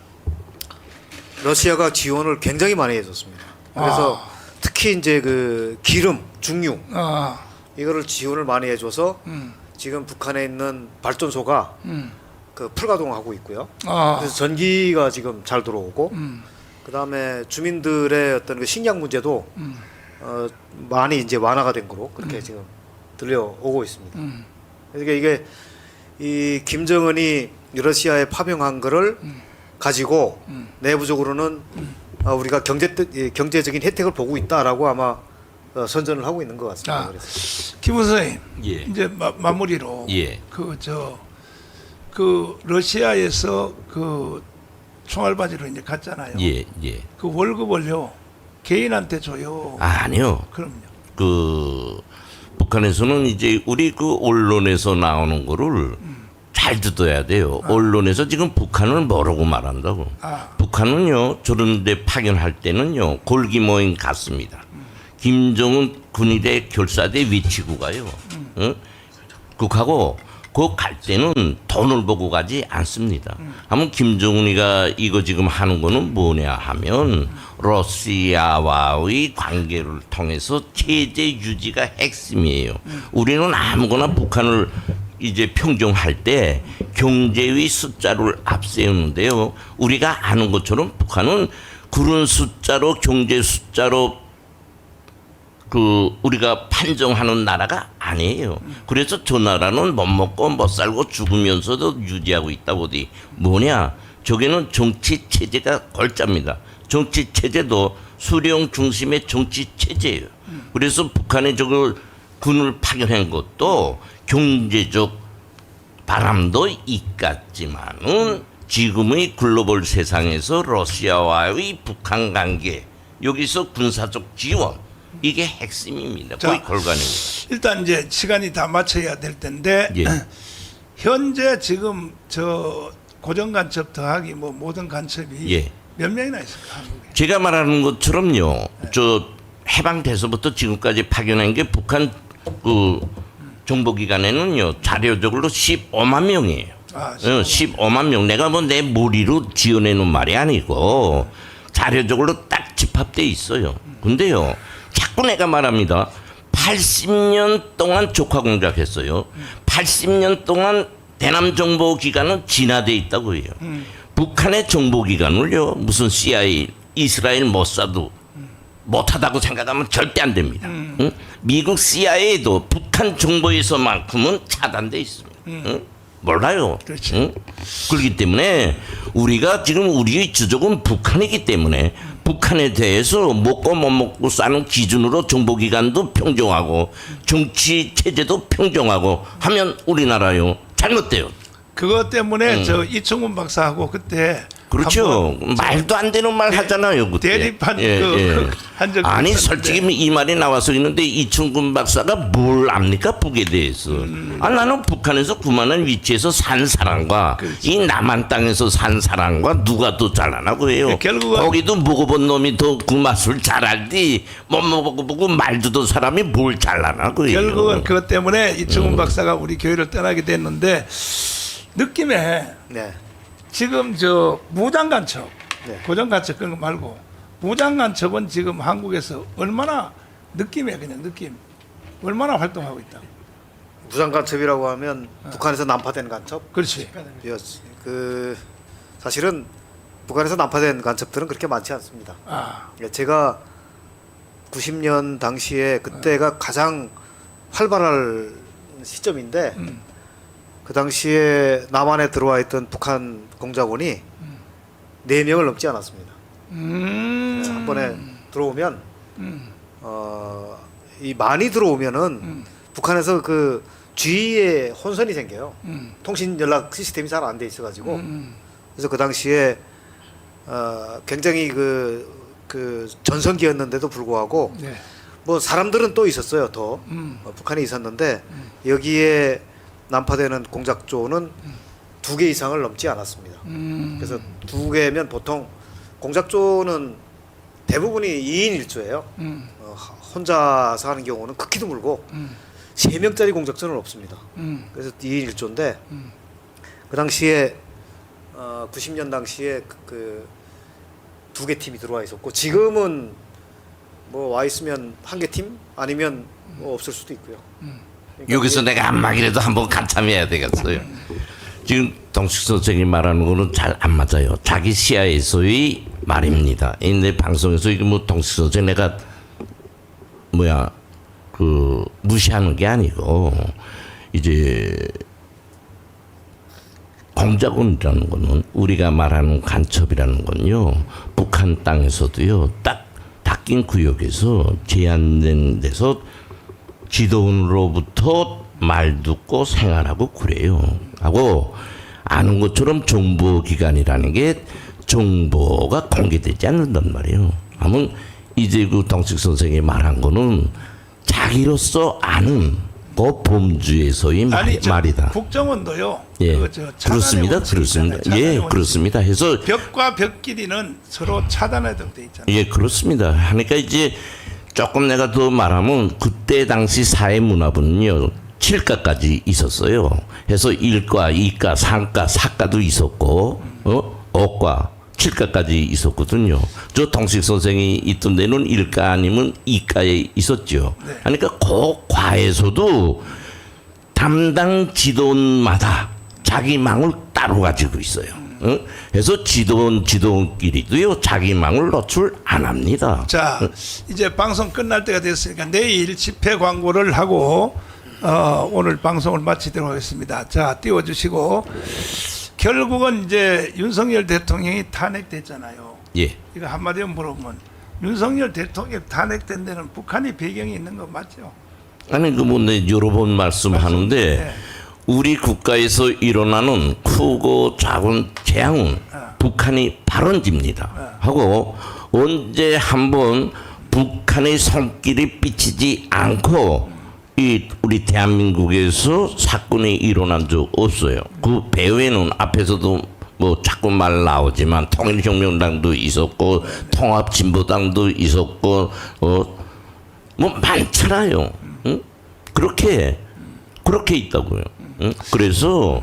러시아가 지원을 굉장히 많이 해줬습니다. 그래서 특히 이제 그 기름, 중유 아, 이거를 지원을 많이 해줘서 지금 북한에 있는 발전소가 그 풀가동하고 있고요. 아, 그래서 전기가 지금 잘 들어오고 그 다음에 주민들의 어떤 그 식량 문제도 많이 이제 완화가 된 거로 그렇게 지금 들려오고 있습니다. 그러니까 이게 이 김정은이 러시아에 파병한 거를 가지고 내부적으로는 우리가 경제적인 혜택을 보고 있다라고 아마 선전을 하고 있는 것 같습니다. 자, 그래서. 김 선생님, 예. 이제 마무리로 예. 그 러시아에서 그 총알바지로 이제 갔잖아요. 예, 예. 그 월급을요 개인한테 줘요. 아니요. 그럼요. 그 북한에서는 이제 우리 그 언론에서 나오는 거를 잘 듣어야 돼요. 언론에서 지금 북한을 뭐라고 말한다고. 아. 북한은요 저런 데 파견할 때는요 골기모임 갔습니다. 김정은 군의대 결사대 위치구가요. 응? 그하고 그 갈 때는 돈을 보고 가지 않습니다. 하면 김정은이가 이거 지금 하는 거는 뭐냐 하면 러시아와의 관계를 통해서 체제 유지가 핵심이에요. 우리는 아무거나 북한을 이제 평정할 때 경제의 숫자를 앞세우는데요. 우리가 아는 것처럼 북한은 그런 숫자로 경제 숫자로 그 우리가 판정하는 나라가 아니에요. 그래서 저 나라는 못 먹고 못 살고 죽으면서도 유지하고 있다 보니 뭐냐? 저게는 정치 체제가 골자입니다. 정치 체제도 수령 중심의 정치 체제예요. 그래서 북한에 저걸 군을 파견한 것도 경제적 바람도 있겠지만은 지금의 글로벌 세상에서 러시아와의 북한 관계 여기서 군사적 지원 이게 핵심입니다. 거의 골간이에요. 일단 이제 시간이 다 맞춰야 될 텐데 예. 현재 지금 저 고정 간첩 더하기 뭐 모든 간첩이 예. 몇 명이나 있을까 한국에? 제가 말하는 것처럼요. 저 해방돼서부터 지금까지 파견한 게 북한 그 정보기관에는요 자료적으로 15만 명이에요. 아, 15만 명. 내가 뭐 내 머리로 지어내는 말이 아니고 자료적으로 딱 집합돼 있어요. 근데요, 자꾸 내가 말합니다. 80년 동안 조카 공작했어요. 80년 동안 대남 정보기관은 진화돼 있다고 해요. 북한의 정보기관을요 무슨 CIA, 이스라엘 모사드 못하다고 생각하면 절대 안 됩니다. 응? 미국 CIA도 북한 정보에서만큼은 차단돼 있습니다. 응? 몰라요. 그렇지. 응? 그렇기 때문에 우리가 지금 우리의 주적은 북한이기 때문에 북한에 대해서 먹고 못 먹고 싸는 기준으로 정보기관도 평정하고 정치 체제도 평정하고 하면 우리나라요 잘못돼요. 그것 때문에 저 이충훈 박사하고 그때 그렇죠. 말도 안 되는 말 하잖아요. 그때. 대립한 한 적이 아니 있었는데. 솔직히 이 말이 나와서 있는데 이충근 박사가 뭘 압니까 북에 대해서? 나는 북한에서 그만한 위치에서 산 사람과 이 남한 땅에서 산 사람과 누가 더 잘하나고 해요. 결국은 거기도 먹어본 놈이 더 그 맛을 잘 알지 못 먹어보고 말 듣던 사람이 뭘 잘하나고 해요. 결국은 그것 때문에 이충훈 박사가 우리 교회를 떠나게 됐는데 느낌에 네. 지금 저 무장간첩, 네. 고정간첩 그런 거 말고 무장간첩은 지금 한국에서 얼마나 느낌에 그냥 느낌 얼마나 활동하고 있다. 무장간첩이라고 하면 북한에서 난파된 간첩. 그렇지. 그 사실은 북한에서 난파된 간첩들은 그렇게 많지 않습니다. 아, 제가 90년 당시에 그때가 가장 활발할 시점인데 그 당시에 남한에 들어와 있던 북한 공작원이 4명을 넘지 않았습니다. 한 번에 들어오면 이 많이 들어오면은 북한에서 그 주위에 혼선이 생겨요. 통신 연락 시스템이 잘 안 돼 있어가지고 그래서 그 당시에 굉장히 그 전성기였는데도 불구하고 네. 뭐 사람들은 또 있었어요. 더 북한에 있었는데 여기에 난파되는 공작조는 2개 이상을 넘지 않았습니다. 그래서 2개면 보통 공작조는 대부분이 2인 1조예요. 혼자서 하는 경우는 극히 드물고 3명짜리 공작조는 없습니다. 그래서 2인 1조인데 그 당시에 90년 당시에 그 2개 팀이 들어와 있었고 지금은 뭐 와 있으면 1개 팀 아니면 뭐 없을 수도 있고요. 그러니까 여기서 내가 한마디라도 한번 간참해야 되겠어요. 지금 동식 선생이 말하는 거는 잘 안 맞아요. 자기 시야에서의 말입니다. 내 방송에서 이거 뭐 동식 선생 내가 그 무시하는 게 아니고 이제 공작원이라는 거는 우리가 말하는 간첩이라는 건요 북한 땅에서도요 딱 닦인 구역에서 제한된 데서 지도원으로부터 말 듣고 생활하고 그래요. 하고 아는 것처럼 정보기관이라는 게 정보가 공개되지 않는단 말이에요. 아무 이제 그 동식 선생이 말한 거는 자기로서 아는 그 범주에서의 말이다. 국정원도요. 예, 저 그렇습니다. 그렇습니다. 예, 그렇습니다. 해서 벽과 벽끼리는 서로 차단하도록 돼 있잖아요. 예, 그렇습니다. 하니까 이제 조금 내가 더 말하면 그때 당시 사회 문화부는요 7가까지 있었어요. 해서 1과, 2과, 3과, 4과도 있었고, 5과, 7가까지 있었거든요. 저 동식 선생이 있던 데는 1과 아니면 2과에 있었죠. 네. 그러니까 그 과에서도 담당 지도원마다 자기 망을 따로 가지고 있어요. 그래서 지도원끼리도요 자기 망을 노출 안 합니다. 자, 이제 방송 끝날 때가 됐으니까 내일 집회 광고를 하고 오늘 방송을 마치도록 하겠습니다. 자, 띄워주시고 결국은 이제 윤석열 대통령이 탄핵됐잖아요. 예. 이거 한마디로 물어보면 윤석열 대통령 탄핵된 데는 북한이 배경이 있는 거 맞죠? 아니 그 뭐 내 여러 번 말씀하는데 네. 우리 국가에서 일어나는 크고 작은 재앙은 북한이 발원집니다. 하고 언제 한번 북한의 손길이 삐치지 않고 이 우리 대한민국에서 사건이 일어난 적 없어요. 그 배후에는 앞에서도 뭐 자꾸 말 나오지만 통일혁명당도 있었고 통합진보당도 있었고 뭐 많잖아요. 응? 그렇게 있다고요. 응? 그래서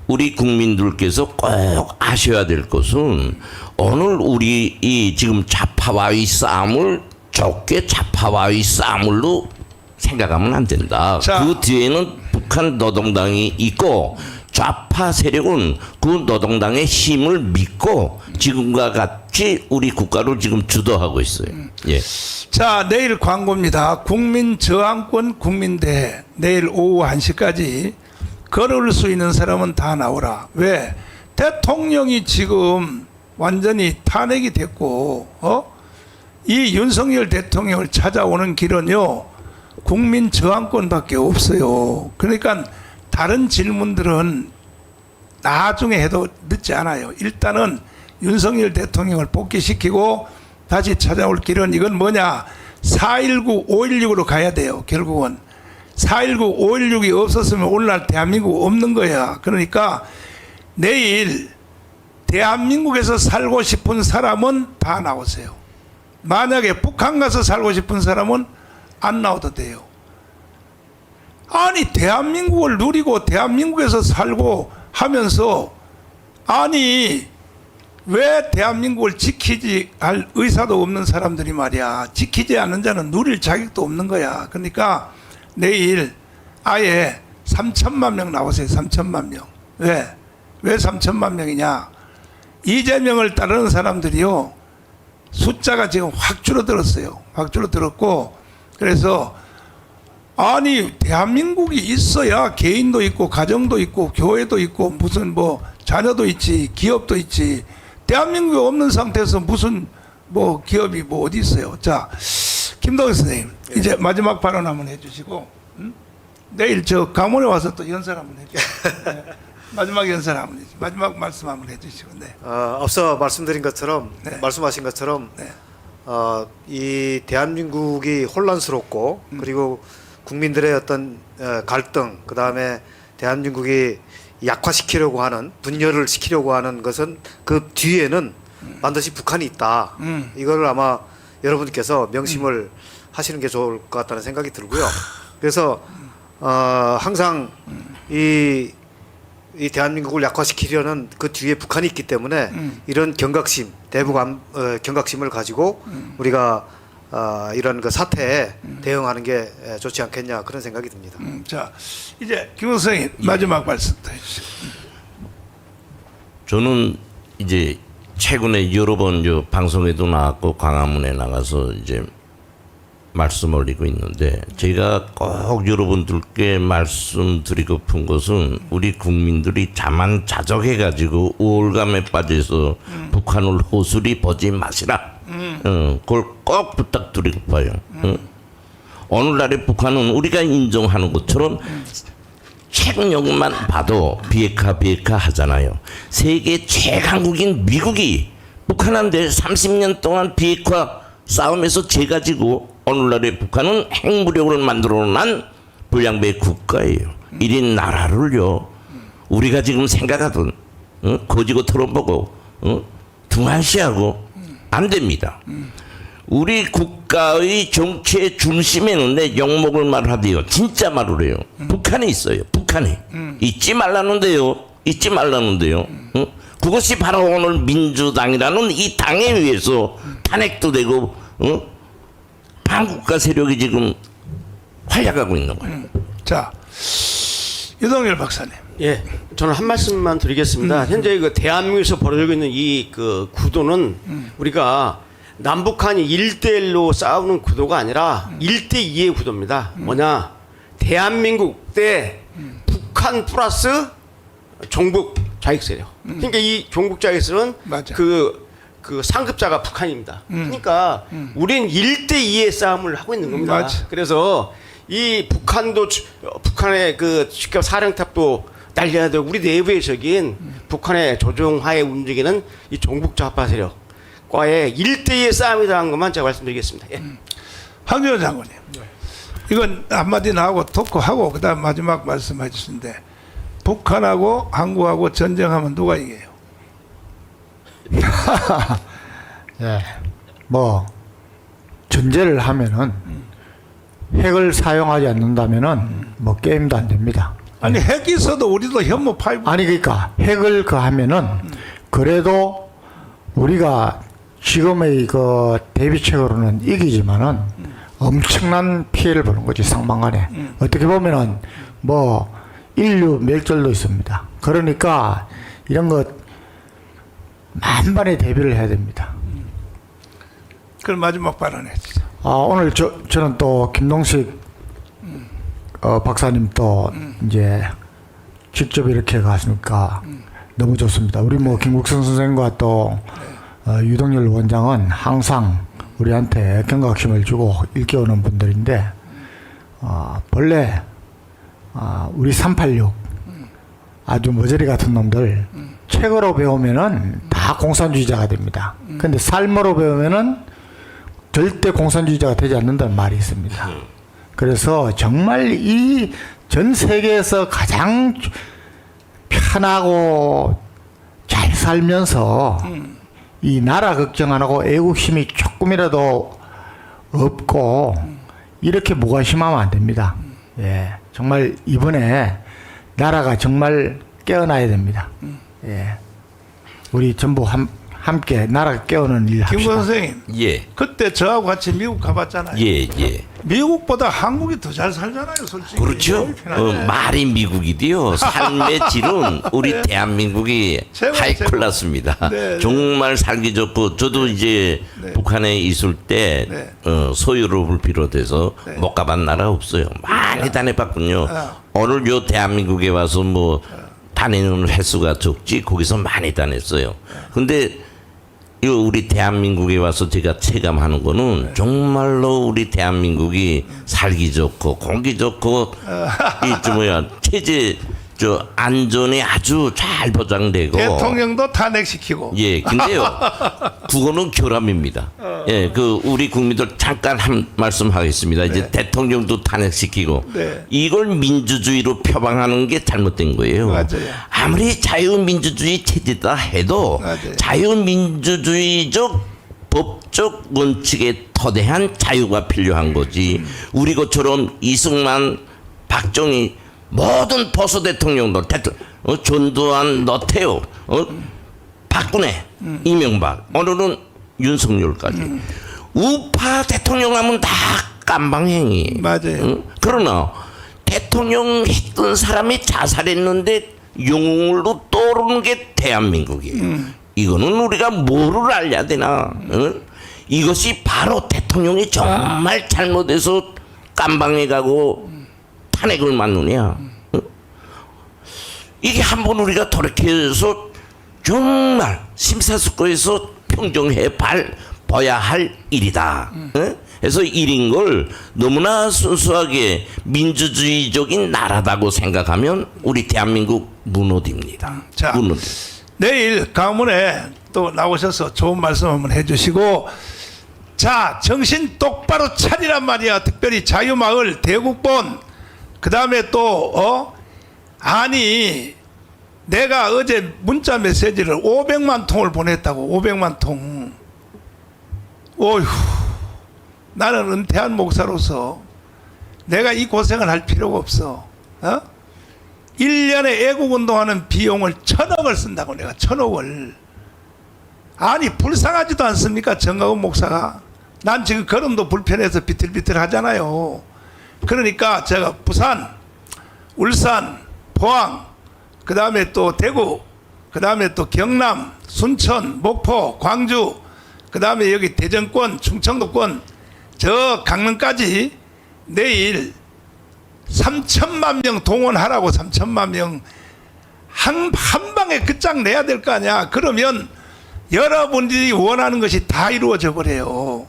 우리 국민들께서 꼭 아셔야 될 것은 오늘 우리 이 지금 좌파와의 싸움을 좋게 좌파와의 싸움으로 생각하면 안 된다. 자. 그 뒤에는 북한 노동당이 있고 좌파 세력은 그 노동당의 힘을 믿고 지금과 같이 우리 국가를 지금 주도하고 있어요. 예. 자, 내일 광고입니다. 국민저항권 국민대회 내일 오후 1시까지 걸을 수 있는 사람은 다 나오라. 왜? 대통령이 지금 완전히 탄핵이 됐고 이 윤석열 대통령을 찾아오는 길은요 국민 저항권밖에 없어요. 그러니까 다른 질문들은 나중에 해도 늦지 않아요. 일단은 윤석열 대통령을 복귀시키고 다시 찾아올 길은 이건 뭐냐, 4.19, 5.16으로 가야 돼요. 결국은 4.19, 5.16이 없었으면 오늘날 대한민국 없는 거야. 그러니까 내일 대한민국에서 살고 싶은 사람은 다 나오세요. 만약에 북한 가서 살고 싶은 사람은 안 나와도 돼요. 아니 대한민국을 누리고 대한민국에서 살고 하면서 아니 왜 대한민국을 지키지 할 의사도 없는 사람들이 말이야, 지키지 않는 자는 누릴 자격도 없는 거야. 그러니까 내일 아예 3천만 명 나오세요. 3천만 명. 왜 3천만 명이냐, 이재명을 따르는 사람들이요 숫자가 지금 확 줄어들었어요. 확 줄어들었고, 그래서 아니 대한민국이 있어야 개인도 있고 가정도 있고 교회도 있고 무슨 뭐 자녀도 있지 기업도 있지, 대한민국이 없는 상태에서 무슨 뭐 기업이 뭐 어디 있어요. 자, 김동현 선생님 이제 마지막 발언 한번 해주시고 내일 저 강원에 와서 또 연설 한번 해주시고 네. 마지막 연설 한번 해주시고 마지막 말씀 한번 해주시고. 네. 앞서 말씀드린 것처럼 네. 말씀하신 것처럼 네. 이 대한민국이 혼란스럽고 그리고 국민들의 어떤 갈등, 그 다음에 대한민국이 약화시키려고 하는, 분열을 시키려고 하는 것은 그 뒤에는 반드시 북한이 있다. 이걸 아마 여러분께서 명심을 하시는 게 좋을 것 같다는 생각이 들고요. 그래서 항상 이 대한민국을 약화시키려는 그 뒤에 북한이 있기 때문에 이런 경각심, 대북 경각심을 가지고 우리가 이런 그 사태에 대응하는 게 좋지 않겠냐, 그런 생각이 듭니다. 자, 이제 김 선생님 마지막 말씀도 해주시고. 저는 이제 최근에 여러 번 방송에도 나왔고 광화문에 나가서 이제 말씀 올리고 있는데, 제가 꼭 여러분들께 말씀드리고픈 것은 우리 국민들이 자만자족해 가지고 우월감에 빠져서 북한을 호술이 보지 마시라. 그걸 꼭 부탁드리고파요. 오늘날의 북한은 우리가 인정하는 것처럼 최근 여기만 봐도 비핵화 하잖아요. 세계 최강국인 미국이 북한한테 30년 동안 비핵화 싸움에서 져가지고 오늘날의 북한은 핵무력을 만들어낸 불량배 국가예요. 이런 나라를요 우리가 지금 생각하던 거지고 털어보고 등한시하고 안 됩니다. 우리 국가의 정치의 중심에는 내 욕먹을 말을 하대요. 진짜 말을 해요. 북한이 있어요. 북한이. 잊지 말라는데요. 잊지 말라는데요. 그것이 바로 오늘 민주당이라는 이 당에 의해서 탄핵도 되고 반국가 세력이 지금 활약하고 있는 거예요. 자, 유동열 박사님. 예, 저는 한 말씀만 드리겠습니다. 현재 그 대한민국에서 벌어지고 있는 이 그 구도는 우리가 남북한이 1대1로 싸우는 구도가 아니라 1대2의 구도입니다. 뭐냐? 대한민국 때 북한 플러스 종북 자익 세력. 그러니까 이 종북 자익 세력은 그 상급자가 북한입니다. 그러니까 우린 1대2의 싸움을 하고 있는 겁니다. 맞아. 그래서 이 북한도 북한의 그 직접 사령탑도 날려야 되고 우리 내부에적인 북한의 조종하에 움직이는 이 종북 좌파 세력과의 1대2의 싸움이라는 것만 제가 말씀드리겠습니다. 예. 황교안 장관님. 이건 한마디 나하고 토크하고 그다음 마지막 말씀해 주신데, 북한하고 한국하고 전쟁하면 누가 이겨요? 예, 뭐 전제를 하면은 핵을 사용하지 않는다면은 뭐 게임도 안 됩니다. 아니 핵이 있어도 우리도 현무 파이브. 아니 그러니까 핵을 그 하면은 그래도 우리가 지금의 그 대비책으로는 이기지만은 엄청난 피해를 보는 거지, 상방간에. 어떻게 보면은 뭐 인류 멸절도 있습니다. 그러니까 이런 것 만반의 대비를 해야 됩니다. 그럼 마지막 발언해 주세요. 오늘 저는 또 김동식 박사님 또 이제 직접 이렇게 갔으니까 너무 좋습니다. 우리 뭐 김국성 선생과 또 유동열 원장은 항상 우리한테 경각심을 주고 일깨우는 분들인데 본래 우리 386 아주 머저리 같은 놈들 책으로 배우면은 다 공산주의자가 됩니다. 근데 삶으로 배우면은 절대 공산주의자가 되지 않는다는 말이 있습니다. 그래서 정말 이 전 세계에서 가장 편하고 잘 살면서 이 나라 걱정 안 하고 애국심이 조금이라도 없고 이렇게 무관심하면 안 됩니다. 예, 정말 이번에 나라가 정말 깨어나야 됩니다. 예, 우리 전부 함께 나라 깨우는 일 합시다. 김 선생님, 예. 그때 저하고 같이 미국 가봤잖아요. 예, 예. 미국보다 한국이 더 잘 살잖아요, 솔직히. 그렇죠. 말이 미국이디요. 삶의 질은 우리 대한민국이 최고, 하이클래스입니다. 네, 정말 살기 좋고 저도 이제 북한에 있을 때 소유롭을 비롯해서 못 가본 나라 없어요. 많이 다녀봤군요. 오늘 요 대한민국에 와서 뭐 다니는 횟수가 적지 거기서 많이 다녔어요. 근데 요 우리 대한민국에 와서 제가 체감하는 거는 정말로 우리 대한민국이 살기 좋고 공기 좋고 이 뭐야 체제 저 안전이 아주 잘 보장되고 대통령도 탄핵시키고. 예, 근데요 그거는 결함입니다. 예, 그 우리 국민들 잠깐 한 말씀 하겠습니다. 이제 대통령도 탄핵시키고 이걸 민주주의로 표방하는 게 잘못된 거예요. 맞아요. 아무리 자유민주주의 체제다 해도 자유민주주의적 법적 원칙에 토대한 자유가 필요한 거지. 우리 것처럼 이승만, 박정희 모든 보수 대통령들 전두환, 노태우, 박근혜, 이명박, 오늘은 윤석열까지 우파 대통령 하면 다 깜방행이. 맞아요. 그러나 대통령 했던 사람이 자살했는데 영웅으로 떠오르는 게 대한민국이에요. 이거는 우리가 뭐를 알려야 되나? 이것이 바로 대통령이 정말 잘못해서 깜방에 가고 탄핵을 맞느냐? 이게 한번 우리가 돌이켜서 정말 심사숙고해서 평정해 봐야 할 일이다. 그래서 일인 걸 너무나 순수하게 민주주의적인 나라다고 생각하면 우리 대한민국 무너집니다. 자, 무너져. 내일 가문에 또 나오셔서 좋은 말씀 한번 해주시고, 자, 정신 똑바로 차리란 말이야. 특별히 자유마을, 대국본, 그 다음에 또 아니 내가 어제 문자 메시지를 500만 통을 보냈다고. 500만 통. 어휴, 나는 은퇴한 목사로서 내가 이 고생을 할 필요가 없어. 1년에 애국운동하는 비용을 1,000억을 쓴다고. 내가 1,000억을. 아니 불쌍하지도 않습니까, 정가훈 목사가? 난 지금 걸음도 불편해서 비틀비틀 하잖아요. 그러니까 제가 부산, 울산, 포항, 그 다음에 또 대구, 그 다음에 또 경남, 순천, 목포, 광주, 그 다음에 여기 대전권, 충청도권, 저 강릉까지 내일 3천만 명 동원하라고. 3천만 명 한 방에 끝장 내야 될 거 아니야. 그러면 여러분들이 원하는 것이 다 이루어져 버려요.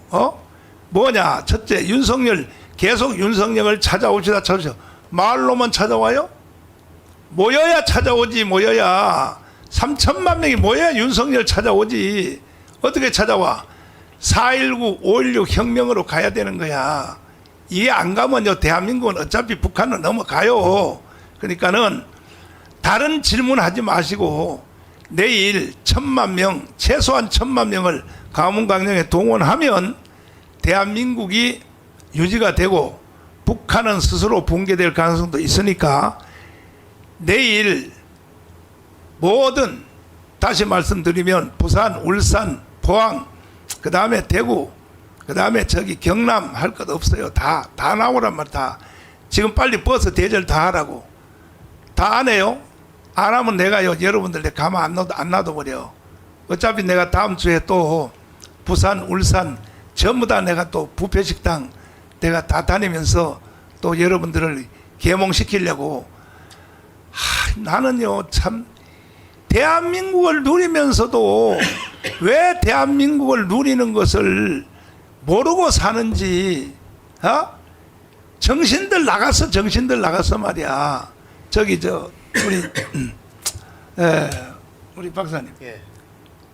뭐냐? 첫째, 윤석열, 계속 윤석열을 찾아옵시다. 말로만 찾아와요? 모여야 찾아오지. 모여야 3천만 명이 모여야 윤석열 찾아오지. 어떻게 찾아와? 4.19, 5.16 혁명으로 가야 되는 거야. 이게 안 가면요, 대한민국은 어차피 북한은 넘어가요. 그러니까는 다른 질문하지 마시고 내일 1,000만 명, 최소한 1,000만 명을 가문강령에 동원하면 대한민국이 유지가 되고 북한은 스스로 붕괴될 가능성도 있으니까 내일 모든, 다시 말씀드리면 부산, 울산, 포항, 그 다음에 대구, 그 다음에 저기 경남 할 것 없어요. 다 나오란 말. 다 지금 빨리 버스 대절 다 하라고. 다 안 해요? 안 하면 내가요, 여러분들 가만 안 놔둬버려. 어차피 내가 다음 주에 또 부산, 울산 전부 다 내가 또 부패식당 내가 다 다니면서 또 여러분들을 계몽시키려고. 나는요 참 대한민국을 누리면서도 왜 대한민국을 누리는 것을 모르고 사는지, 정신들 나가서 말이야. 저기 우리 박사님 예,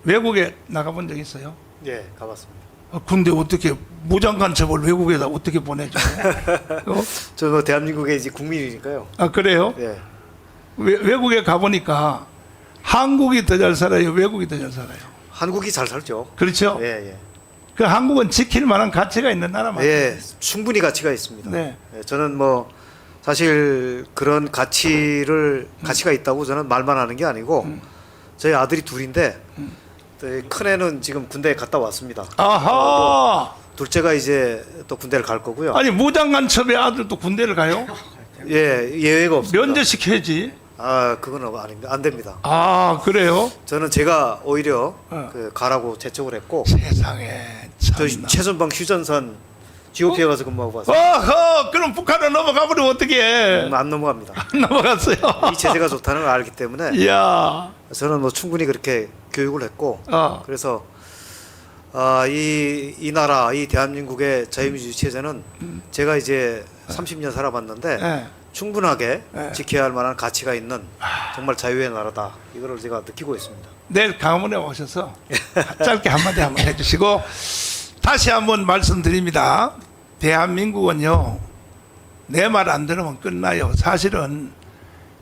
외국에 나가본 적 있어요? 예, 가봤습니다. 근데 어떻게 무장간첩을 외국에다 어떻게 보내죠? 저는 대한민국의 이제 국민이니까요. 아 그래요? 예, 외국에 가보니까 한국이 더 잘 살아요, 외국이 더 잘 살아요? 한국이 잘 살죠. 그렇죠? 예, 예. 그 한국은 지킬 만한 가치가 있는 나라 맞아요. 예, 충분히 가치가 있습니다. 네. 예, 저는 뭐 사실 그런 가치가 있다고 저는 말만 하는 게 아니고 저희 아들이 둘인데 큰 애는 지금 군대에 갔다 왔습니다. 아하. 둘째가 이제 또 군대를 갈 거고요. 아니 무장간첩의 아들도 군대를 가요? 예, 예외가 없습니다. 면제시켜야지. 아, 그건 아닙니다. 안 됩니다. 아 그래요? 저는 제가 오히려 어. 가라고 재촉을 했고 세상에 저 참나. 최선방 휴전선 GOP에 가서 근무하고 왔어요. 어허, 그럼 북한으로 넘어가 버리면 어떡해? 안 넘어갑니다. 안 넘어갔어요. 이 체제가 좋다는 걸 알기 때문에 이야. 저는 뭐 충분히 그렇게 교육을 했고 그래서 이 나라 이 대한민국의 자유민주주의 체제는 제가 이제 30년 살아봤는데 네. 충분하게 네. 지켜야 할 만한 가치가 있는 정말 자유의 나라다 이거를 제가 느끼고 있습니다. 내일 강원에 오셔서 짧게 한마디 한번 해주시고 다시 한번 말씀드립니다. 대한민국은요 내 말 안 들으면 끝나요. 사실은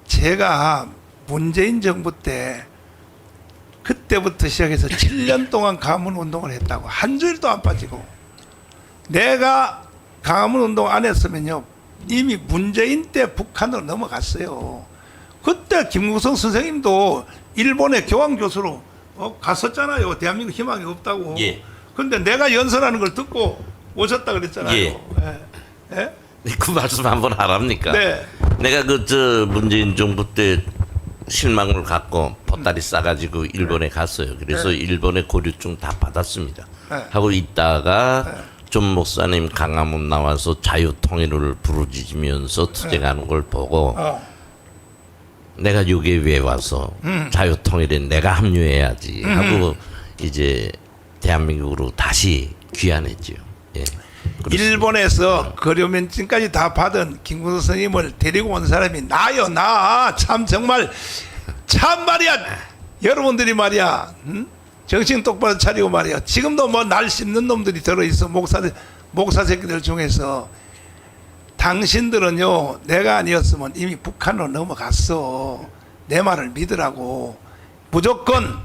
제가 문재인 정부 때 그때부터 시작해서 7년 동안 강화문 운동을 했다고 한 주일도 안 빠지고 내가 강화문 운동 안 했으면요 이미 문재인 때 북한으로 넘어갔어요. 그때 김무성 선생님도 일본의 교황교수로 갔었잖아요. 대한민국 희망이 없다고. 예. 근데 내가 연설하는 걸 듣고 오셨다 그랬잖아요. 예. 예? 그 말씀 한번 하랍니까? 네. 내가 문재인 정부 때 실망을 갖고 보따리 싸가지고 일본에 갔어요. 그래서 네. 일본의 고려증 다 받았습니다. 네. 하고 있다가 존 목사님 강화문 나와서 자유통일을 부르짖으면서 투쟁하는 걸 보고 내가 여기에 왜 와서 자유통일에 내가 합류해야지 하고 이제 대한민국으로 다시 귀환했지요. 예. 그렇습니다. 일본에서 거료면증까지 다 받은 김구성 선생님을 데리고 온 사람이 나요. 나 참 정말 참 말이야. 여러분들이 말이야 정신 똑바로 차리고 말이야. 지금도 뭐 날 씹는 놈들이 들어있어. 목사 새끼들 중에서. 당신들은요 내가 아니었으면 이미 북한으로 넘어갔어. 내 말을 믿으라고. 무조건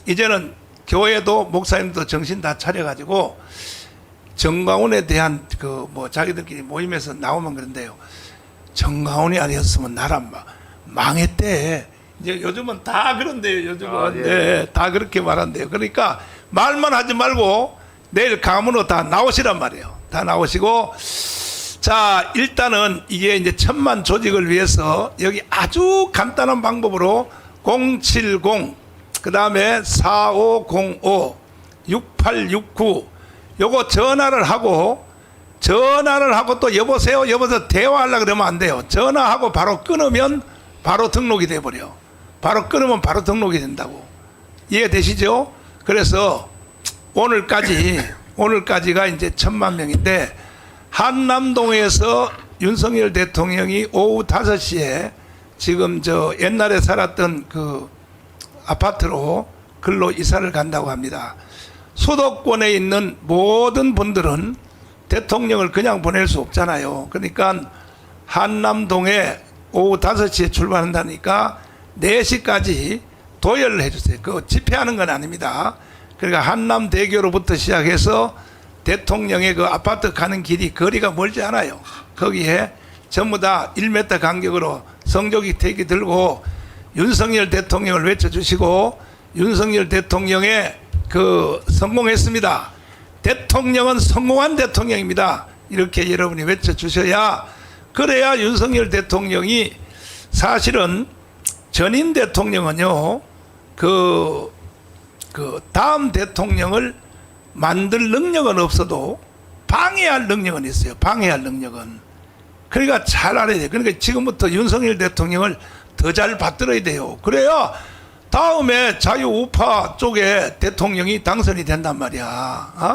이제는 교회도 목사님도 정신 다 차려가지고 정광훈에 대한 자기들끼리 모임에서 나오면 그런데요. 정광훈이 아니었으면 나라 망했대. 이제 요즘은 다 그런데요. 요즘은 네, 다 그렇게 말한대요. 그러니까 말만 하지 말고 내일 강문으로 다 나오시란 말이에요. 다 나오시고 자 일단은 이게 이제 1000만 조직을 위해서 여기 아주 간단한 방법으로 070 그 다음에 4505 6869 요거 전화를 하고 또 여보세요 대화하려고 그러면 안 돼요. 전화하고 바로 끊으면 바로 등록이 돼버려. 바로 끊으면 바로 등록이 된다고. 이해되시죠? 그래서 오늘까지가 이제 1000만 명인데 한남동에서 윤석열 대통령이 오후 5시에 지금 옛날에 살았던 그 아파트로 글로 이사를 간다고 합니다. 수도권에 있는 모든 분들은 대통령을 그냥 보낼 수 없잖아요. 그러니까 한남동에 오후 5시에 출발한다니까 4시까지 도열을 해주세요. 그거 집회하는 건 아닙니다. 그러니까 한남대교로부터 시작해서 대통령의 그 아파트 가는 길이 거리가 멀지 않아요. 거기에 전부 다 1m 간격으로 성조기 태기 들고 윤석열 대통령을 외쳐주시고 윤석열 대통령의 성공했습니다. 대통령은 성공한 대통령입니다. 이렇게 여러분이 외쳐주셔야 그래야 윤석열 대통령이 사실은 전임 대통령은요 다음 대통령을 만들 능력은 없어도 방해할 능력은 있어요. 방해할 능력은. 그러니까 잘 알아야 돼요. 그러니까 지금부터 윤석열 대통령을 더 잘 받들어야 돼요. 그래야 다음에 자유우파 쪽에 대통령이 당선이 된단 말이야. 어?